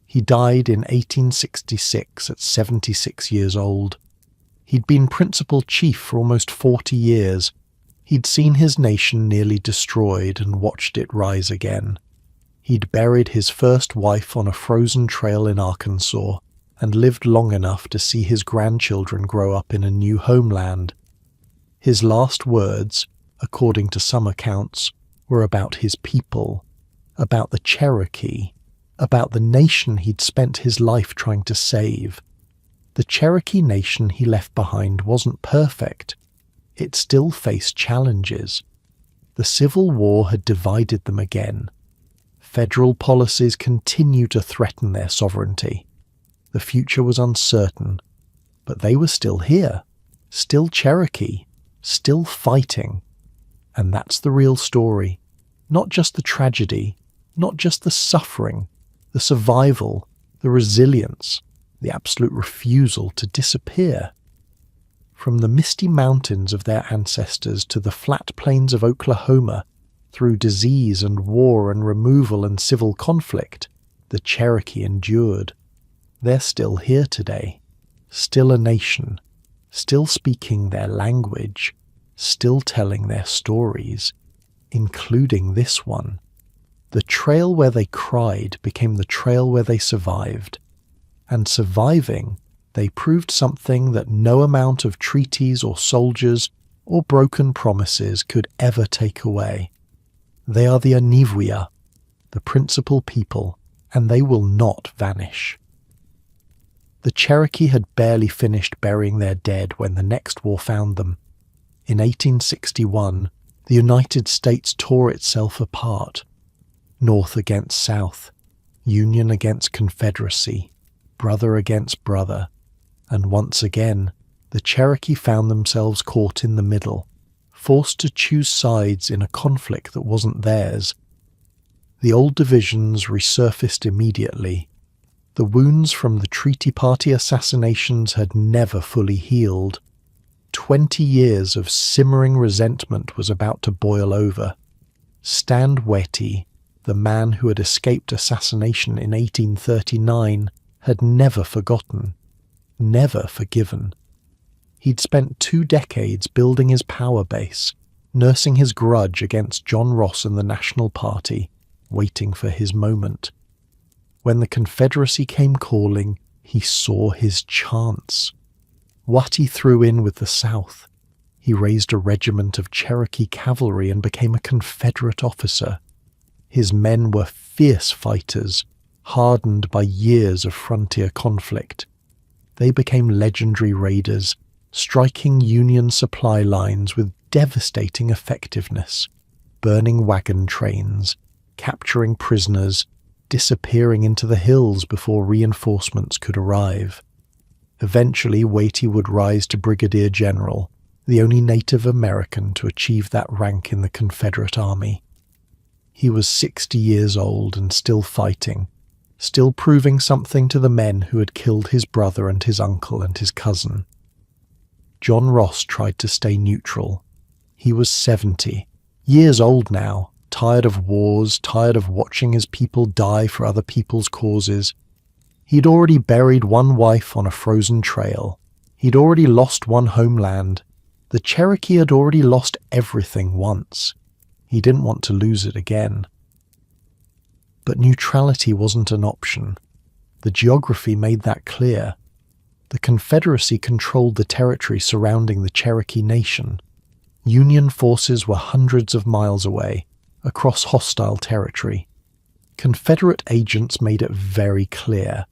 He died in 1866 at 76 years old. He'd been principal chief for almost 40 years. He'd seen his nation nearly destroyed and watched it rise again. He'd buried his first wife on a frozen trail in Arkansas and lived long enough to see his grandchildren grow up in a new homeland. His last words, according to some accounts, were about his people, about the Cherokee, about the nation he'd spent his life trying to save. The Cherokee nation he left behind wasn't perfect. It still faced challenges. The Civil War had divided them again. Federal policies continued to threaten their sovereignty. The future was uncertain, but they were still here, still Cherokee, still fighting. And that's the real story. Not just the tragedy, not just the suffering, the survival, the resilience, the absolute refusal to disappear. From the misty mountains of their ancestors to the flat plains of Oklahoma, through disease and war and removal and civil conflict, the Cherokee endured. They're still here today, still a nation, still speaking their language, still telling their stories, including this one. The trail where they cried became the trail where they survived. And surviving, they proved something that no amount of treaties or soldiers or broken promises could ever take away. They are the Anivuya, the principal people, and they will not vanish. The Cherokee had barely finished burying their dead when the next war found them. In 1861, the United States tore itself apart. North against South, Union against Confederacy, brother against brother, and once again, the Cherokee found themselves caught in the middle, forced to choose sides in a conflict that wasn't theirs. The old divisions resurfaced immediately. The wounds from the Treaty Party assassinations had never fully healed. 20 years of simmering resentment was about to boil over. Stand Watie, the man who had escaped assassination in 1839, had never forgotten, never forgiven. He'd spent 2 decades building his power base, nursing his grudge against John Ross and the National Party, waiting for his moment. When the Confederacy came calling, he saw his chance. Watie threw in with the South. He raised a regiment of Cherokee cavalry and became a Confederate officer. His men were fierce fighters, hardened by years of frontier conflict. They became legendary raiders, striking Union supply lines with devastating effectiveness, burning wagon trains, capturing prisoners, disappearing into the hills before reinforcements could arrive. Eventually, Watie would rise to brigadier general, the only Native American to achieve that rank in the Confederate Army. He was 60 years old and still fighting, still proving something to the men who had killed his brother and his uncle and his cousin. John Ross tried to stay neutral. He was 70, years old now, tired of wars, tired of watching his people die for other people's causes. He'd already buried one wife on a frozen trail. He'd already lost one homeland. The Cherokee had already lost everything once. He didn't want to lose it again. But neutrality wasn't an option. The geography made that clear. The Confederacy controlled the territory surrounding the Cherokee Nation. Union forces were hundreds of miles away, across hostile territory. Confederate agents made it very clear: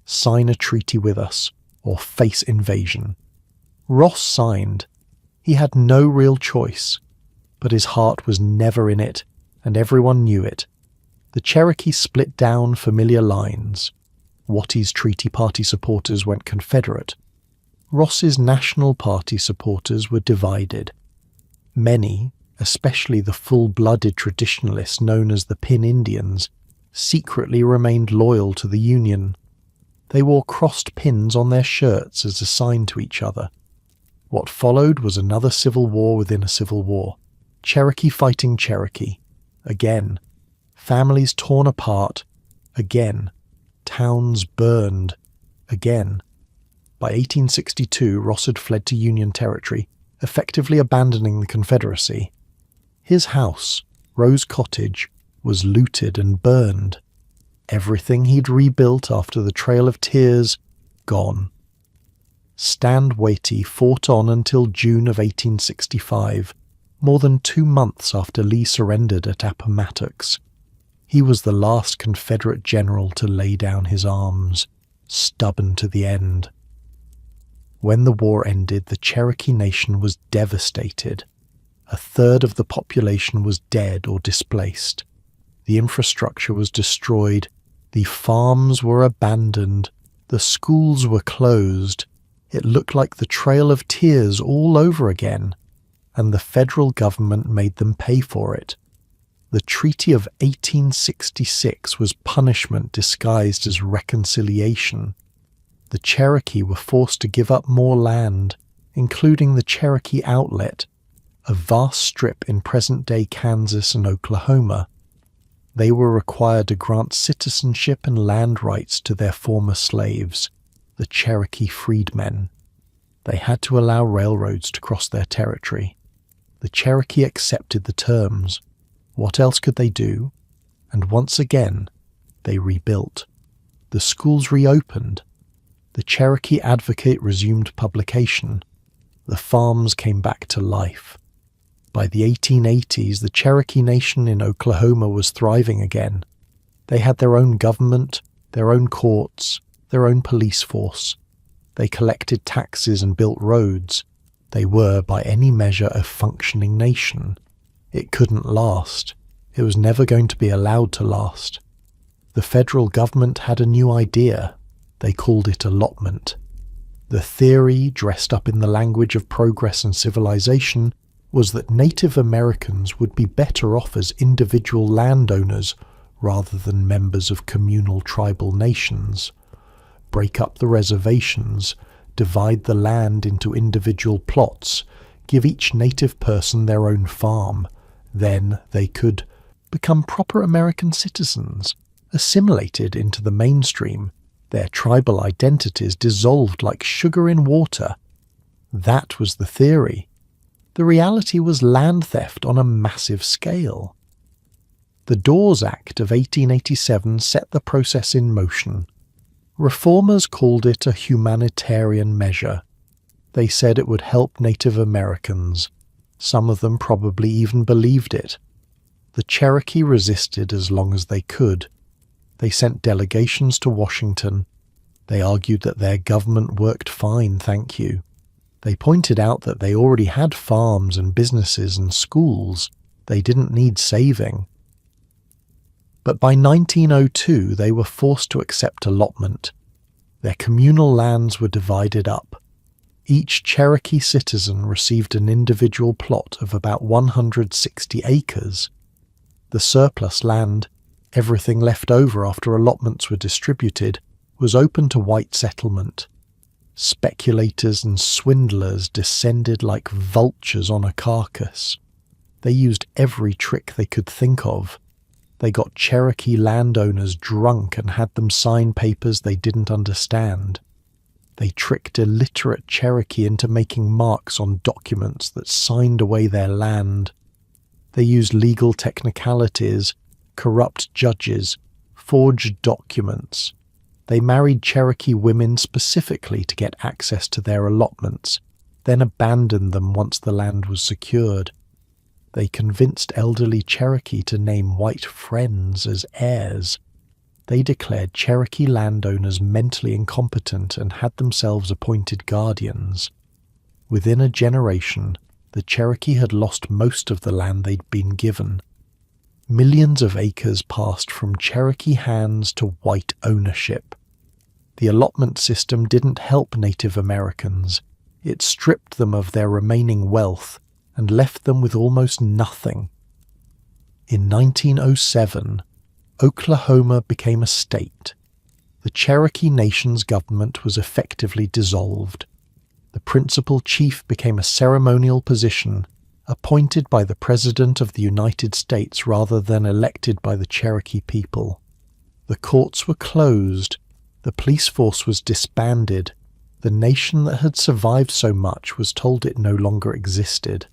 sign a treaty with us, or face invasion. Ross signed. He had no real choice, but his heart was never in it, and everyone knew it. The Cherokee split down familiar lines. Watie's Treaty Party supporters went Confederate. Ross's National Party supporters were divided. Many, especially the full-blooded traditionalists known as the Pin Indians, secretly remained loyal to the Union. They wore crossed pins on their shirts as a sign to each other. What followed was another civil war within a civil war. Cherokee fighting Cherokee. Again. Families torn apart. Again. Towns burned. Again. By 1862, Ross had fled to Union territory, effectively abandoning the Confederacy. His house, Rose Cottage, was looted and burned. Everything he'd rebuilt after the Trail of Tears, gone. Stand Watie fought on until June of 1865, more than 2 months after Lee surrendered at Appomattox. He was the last Confederate general to lay down his arms, stubborn to the end. When the war ended, the Cherokee Nation was devastated. A third of the population was dead or displaced. The infrastructure was destroyed. The farms were abandoned. The schools were closed. It looked like the Trail of Tears all over again, and the federal government made them pay for it. The Treaty of 1866 was punishment disguised as reconciliation. The Cherokee were forced to give up more land, including the Cherokee Outlet, a vast strip in present-day Kansas and Oklahoma. They were required to grant citizenship and land rights to their former slaves, the Cherokee freedmen. They had to allow railroads to cross their territory. The Cherokee accepted the terms. What else could they do? And once again, they rebuilt. The schools reopened. The Cherokee Advocate resumed publication. The farms came back to life. By the 1880s, the Cherokee Nation in Oklahoma was thriving again. They had their own government, their own courts, their own police force. They collected taxes and built roads. They were, by any measure, a functioning nation. It couldn't last. It was never going to be allowed to last. The federal government had a new idea. They called it allotment. The theory, dressed up in the language of progress and civilization, was that Native Americans would be better off as individual landowners rather than members of communal tribal nations. Break up the reservations, divide the land into individual plots, give each native person their own farm. Then they could become proper American citizens, assimilated into the mainstream, their tribal identities dissolved like sugar in water. That was the theory. The reality was land theft on a massive scale. The Dawes Act of 1887 set the process in motion. Reformers called it a humanitarian measure. They said it would help Native Americans. Some of them probably even believed it. The Cherokee resisted as long as they could. They sent delegations to Washington. They argued that their government worked fine, thank you. They pointed out that they already had farms and businesses and schools. They didn't need saving. But by 1902 they were forced to accept allotment. Their communal lands were divided up. Each Cherokee citizen received an individual plot of about 160 acres. The surplus land, everything left over after allotments were distributed, was open to white settlement. Speculators and swindlers descended like vultures on a carcass. They used every trick they could think of. They got Cherokee landowners drunk and had them sign papers they didn't understand. They tricked illiterate Cherokee into making marks on documents that signed away their land. They used legal technicalities, corrupt judges, forged documents. They married Cherokee women specifically to get access to their allotments, then abandoned them once the land was secured. They convinced elderly Cherokee to name white friends as heirs. They declared Cherokee landowners mentally incompetent and had themselves appointed guardians. Within a generation, the Cherokee had lost most of the land they'd been given. Millions of acres passed from Cherokee hands to white ownership. The allotment system didn't help Native Americans. It stripped them of their remaining wealth and left them with almost nothing. In 1907, Oklahoma became a state. The Cherokee Nation's government was effectively dissolved. The principal chief became a ceremonial position, appointed by the President of the United States rather than elected by the Cherokee people. The courts were closed. The police force was disbanded. The nation that had survived so much was told it no longer existed.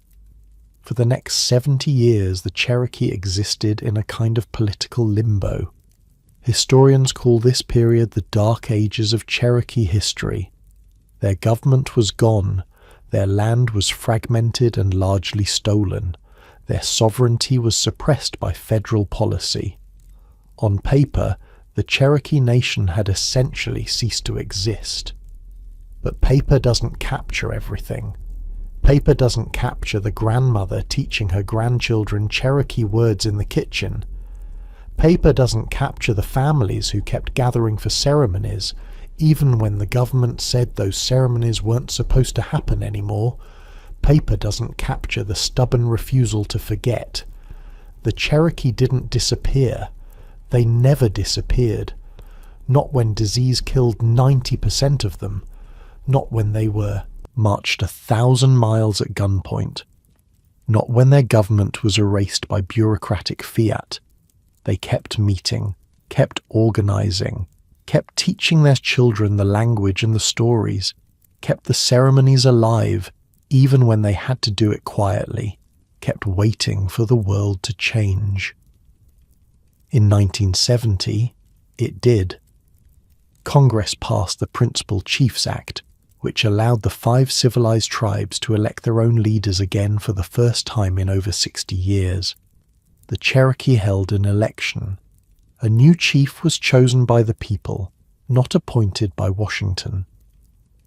For the next 70 years, the Cherokee existed in a kind of political limbo. Historians call this period the Dark Ages of Cherokee history. Their government was gone, their land was fragmented and largely stolen, their sovereignty was suppressed by federal policy. On paper, the Cherokee Nation had essentially ceased to exist. But paper doesn't capture everything. Paper doesn't capture the grandmother teaching her grandchildren Cherokee words in the kitchen. Paper doesn't capture the families who kept gathering for ceremonies, even when the government said those ceremonies weren't supposed to happen anymore. Paper doesn't capture the stubborn refusal to forget. The Cherokee didn't disappear. They never disappeared. Not when disease killed 90% of them. Not when they were marched 1,000 miles at gunpoint. Not when their government was erased by bureaucratic fiat. They kept meeting, kept organizing, kept teaching their children the language and the stories, kept the ceremonies alive, even when they had to do it quietly, kept waiting for the world to change. In 1970, it did. Congress passed the Principal Chiefs Act, which allowed the 5 civilized tribes to elect their own leaders again for the first time in over 60 years. The Cherokee held an election. A new chief was chosen by the people, not appointed by Washington.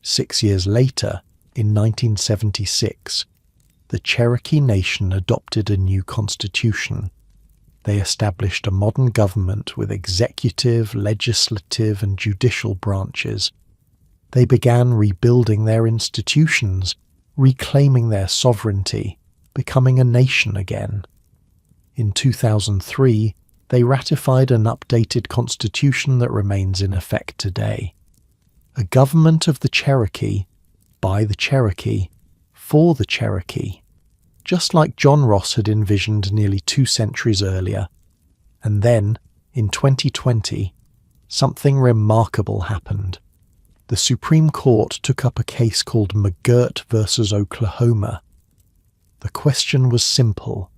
6 years later, in 1976, the Cherokee Nation adopted a new constitution. They established a modern government with executive, legislative, and judicial branches. They began rebuilding their institutions, reclaiming their sovereignty, becoming a nation again. In 2003, they ratified an updated constitution that remains in effect today. A government of the Cherokee, by the Cherokee, for the Cherokee, just like John Ross had envisioned nearly 2 centuries earlier. And then, in 2020, something remarkable happened. The Supreme Court took up a case called McGirt versus Oklahoma. The question was simple.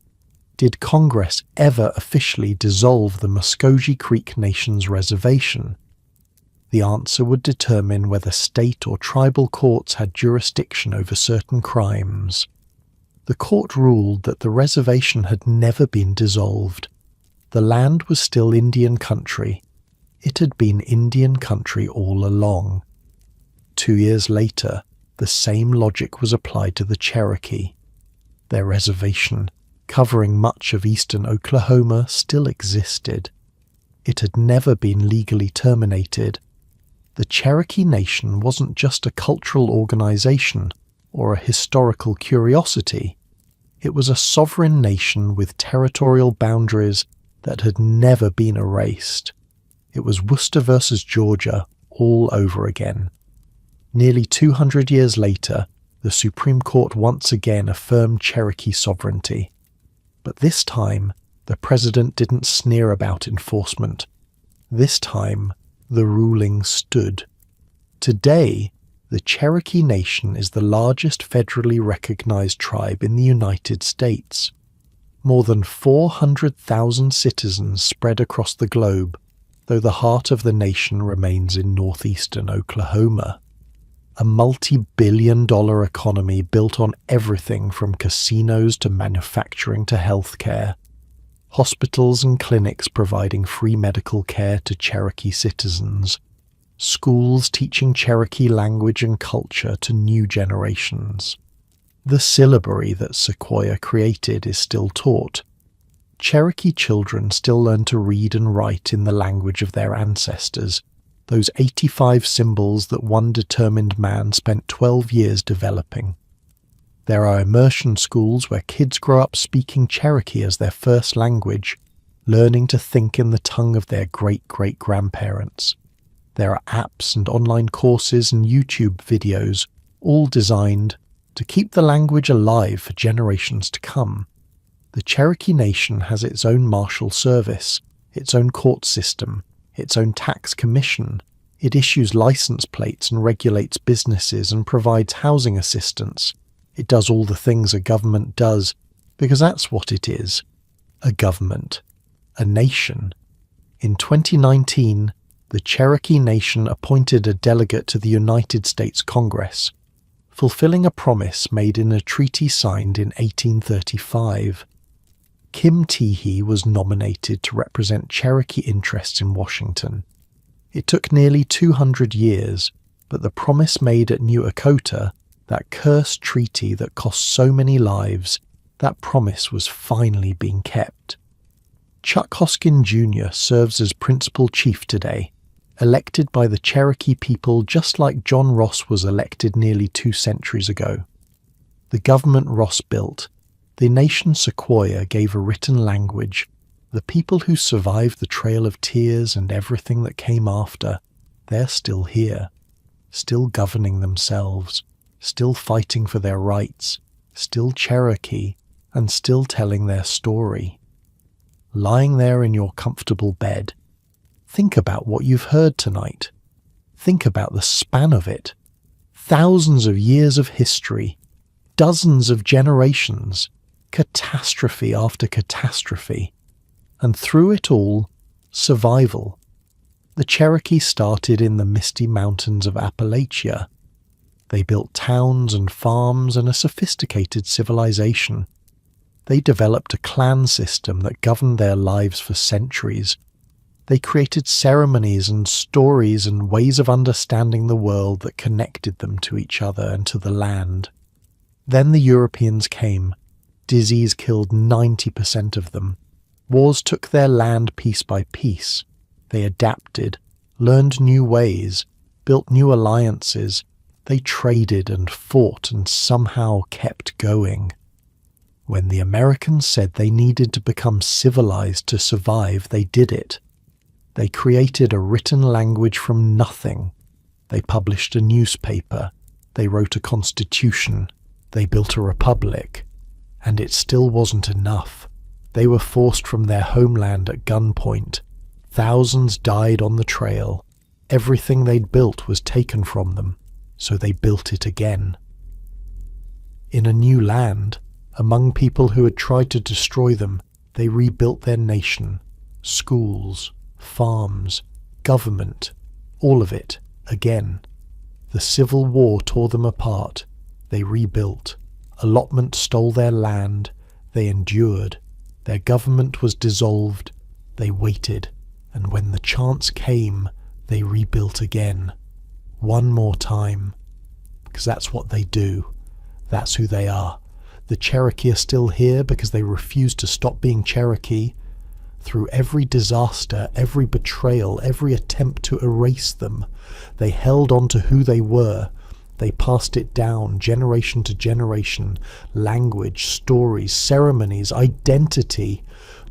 Did Congress ever officially dissolve the Muscogee Creek Nation's reservation? The answer would determine whether state or tribal courts had jurisdiction over certain crimes. The court ruled that the reservation had never been dissolved. The land was still Indian country. It had been Indian country all along. 2 years later, the same logic was applied to the Cherokee. Their reservation, covering much of eastern Oklahoma, still existed. It had never been legally terminated. The Cherokee Nation wasn't just a cultural organization or a historical curiosity. It was a sovereign nation with territorial boundaries that had never been erased. It was Worcester versus Georgia all over again. Nearly 200 years later, the Supreme Court once again affirmed Cherokee sovereignty. But this time, the president didn't sneer about enforcement. This time, the ruling stood. Today, the Cherokee Nation is the largest federally recognized tribe in the United States. More than 400,000 citizens spread across the globe, though the heart of the nation remains in northeastern Oklahoma. A multi-billion-dollar economy built on everything from casinos to manufacturing to healthcare. Hospitals and clinics providing free medical care to Cherokee citizens. Schools teaching Cherokee language and culture to new generations. The syllabary that Sequoia created is still taught. Cherokee children still learn to read and write in the language of their ancestors, those 85 symbols that one determined man spent 12 years developing. There are immersion schools where kids grow up speaking Cherokee as their first language, learning to think in the tongue of their great-great-grandparents. There are apps and online courses and YouTube videos, all designed to keep the language alive for generations to come. The Cherokee Nation has its own marshal service, its own court system, its own tax commission. It issues license plates and regulates businesses and provides housing assistance. It does all the things a government does, because that's what it is. A government. A nation. In 2019, the Cherokee Nation appointed a delegate to the United States Congress, fulfilling a promise made in a treaty signed in 1835. Kim Teehee was nominated to represent Cherokee interests in Washington. It took nearly 200 years, but the promise made at New Echota, that cursed treaty that cost so many lives, that promise was finally being kept. Chuck Hoskin Jr. serves as principal chief today, elected by the Cherokee people just like John Ross was elected nearly 2 centuries ago. The government Ross built, the nation Sequoia, gave a written language. The people who survived the Trail of Tears and everything that came after, they're still here, still governing themselves, still fighting for their rights, still Cherokee, and still telling their story. Lying there in your comfortable bed, think about what you've heard tonight. Think about the span of it. Thousands of years of history, dozens of generations, catastrophe after catastrophe, and through it all, survival. The Cherokee started in the misty mountains of Appalachia. They built towns and farms and a sophisticated civilization. They developed a clan system that governed their lives for centuries. They created ceremonies and stories and ways of understanding the world that connected them to each other and to the land. Then the Europeans came. Disease killed 90% of them. Wars took their land piece by piece. They adapted, learned new ways, built new alliances. They traded and fought and somehow kept going. When the Americans said they needed to become civilized to survive, they did it. They created a written language from nothing. They published a newspaper. They wrote a constitution. They built a republic. And it still wasn't enough. They were forced from their homeland at gunpoint. Thousands died on the trail. Everything they'd built was taken from them, so they built it again. In a new land, among people who had tried to destroy them, they rebuilt their nation, schools, farms, government, all of it, again. The Civil War tore them apart. They rebuilt. Allotment stole their land. They endured. Their government was dissolved. They waited. And when the chance came, they rebuilt again. One more time. Because that's what they do. That's who they are. The Cherokee are still here because they refuse to stop being Cherokee. Through every disaster, every betrayal, every attempt to erase them, they held on to who they were. They passed it down, generation to generation. Language, stories, ceremonies, identity.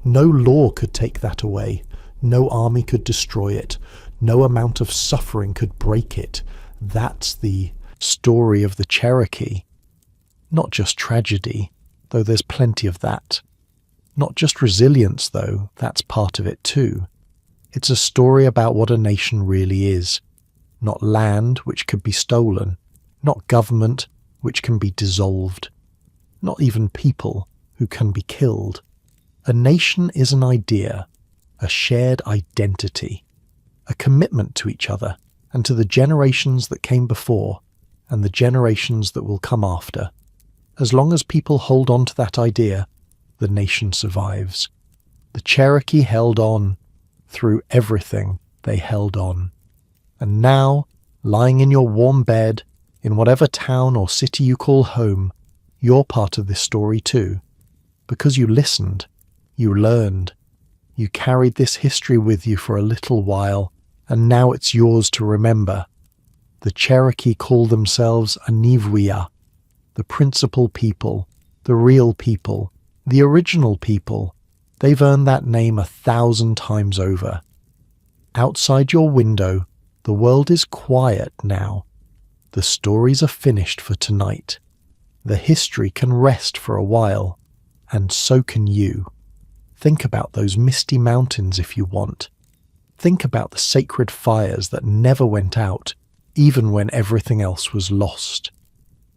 No law could take that away. No army could destroy it. No amount of suffering could break it. That's the story of the Cherokee. Not just tragedy, though there's plenty of that. Not just resilience, though, that's part of it too. It's a story about what a nation really is. Not land, which could be stolen. Not government, which can be dissolved. Not even people, who can be killed. A nation is an idea, a shared identity, a commitment to each other and to the generations that came before and the generations that will come after. As long as people hold on to that idea, the nation survives. The Cherokee held on. Through everything, they held on. And now, lying in your warm bed, in whatever town or city you call home, you're part of this story too. Because you listened, you learned, you carried this history with you for a little while, and now it's yours to remember. The Cherokee call themselves Anivwia, the principal people, the real people, the original people. They've earned that name 1,000 times over. Outside your window, the world is quiet now. The stories are finished for tonight. The history can rest for a while, and so can you. Think about those misty mountains if you want. Think about the sacred fires that never went out, even when everything else was lost.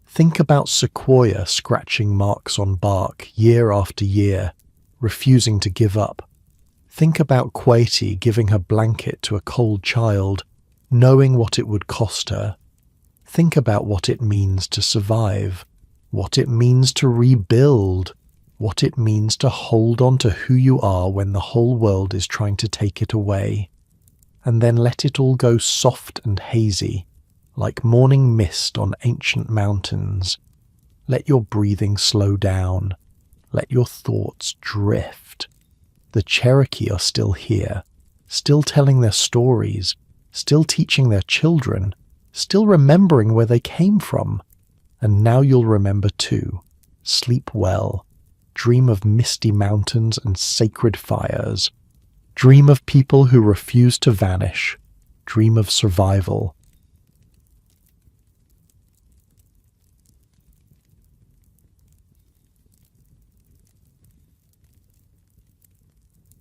Think about Sequoia scratching marks on bark year after year, refusing to give up. Think about Quaiti giving her blanket to a cold child, knowing what it would cost her. Think about what it means to survive, what it means to rebuild, what it means to hold on to who you are when the whole world is trying to take it away. And then let it all go soft and hazy, like morning mist on ancient mountains. Let your breathing slow down. Let your thoughts drift. The Cherokee are still here, still telling their stories, still teaching their children, still remembering where they came from. And now you'll remember too. Sleep well. Dream of misty mountains and sacred fires. Dream of people who refuse to vanish. Dream of survival.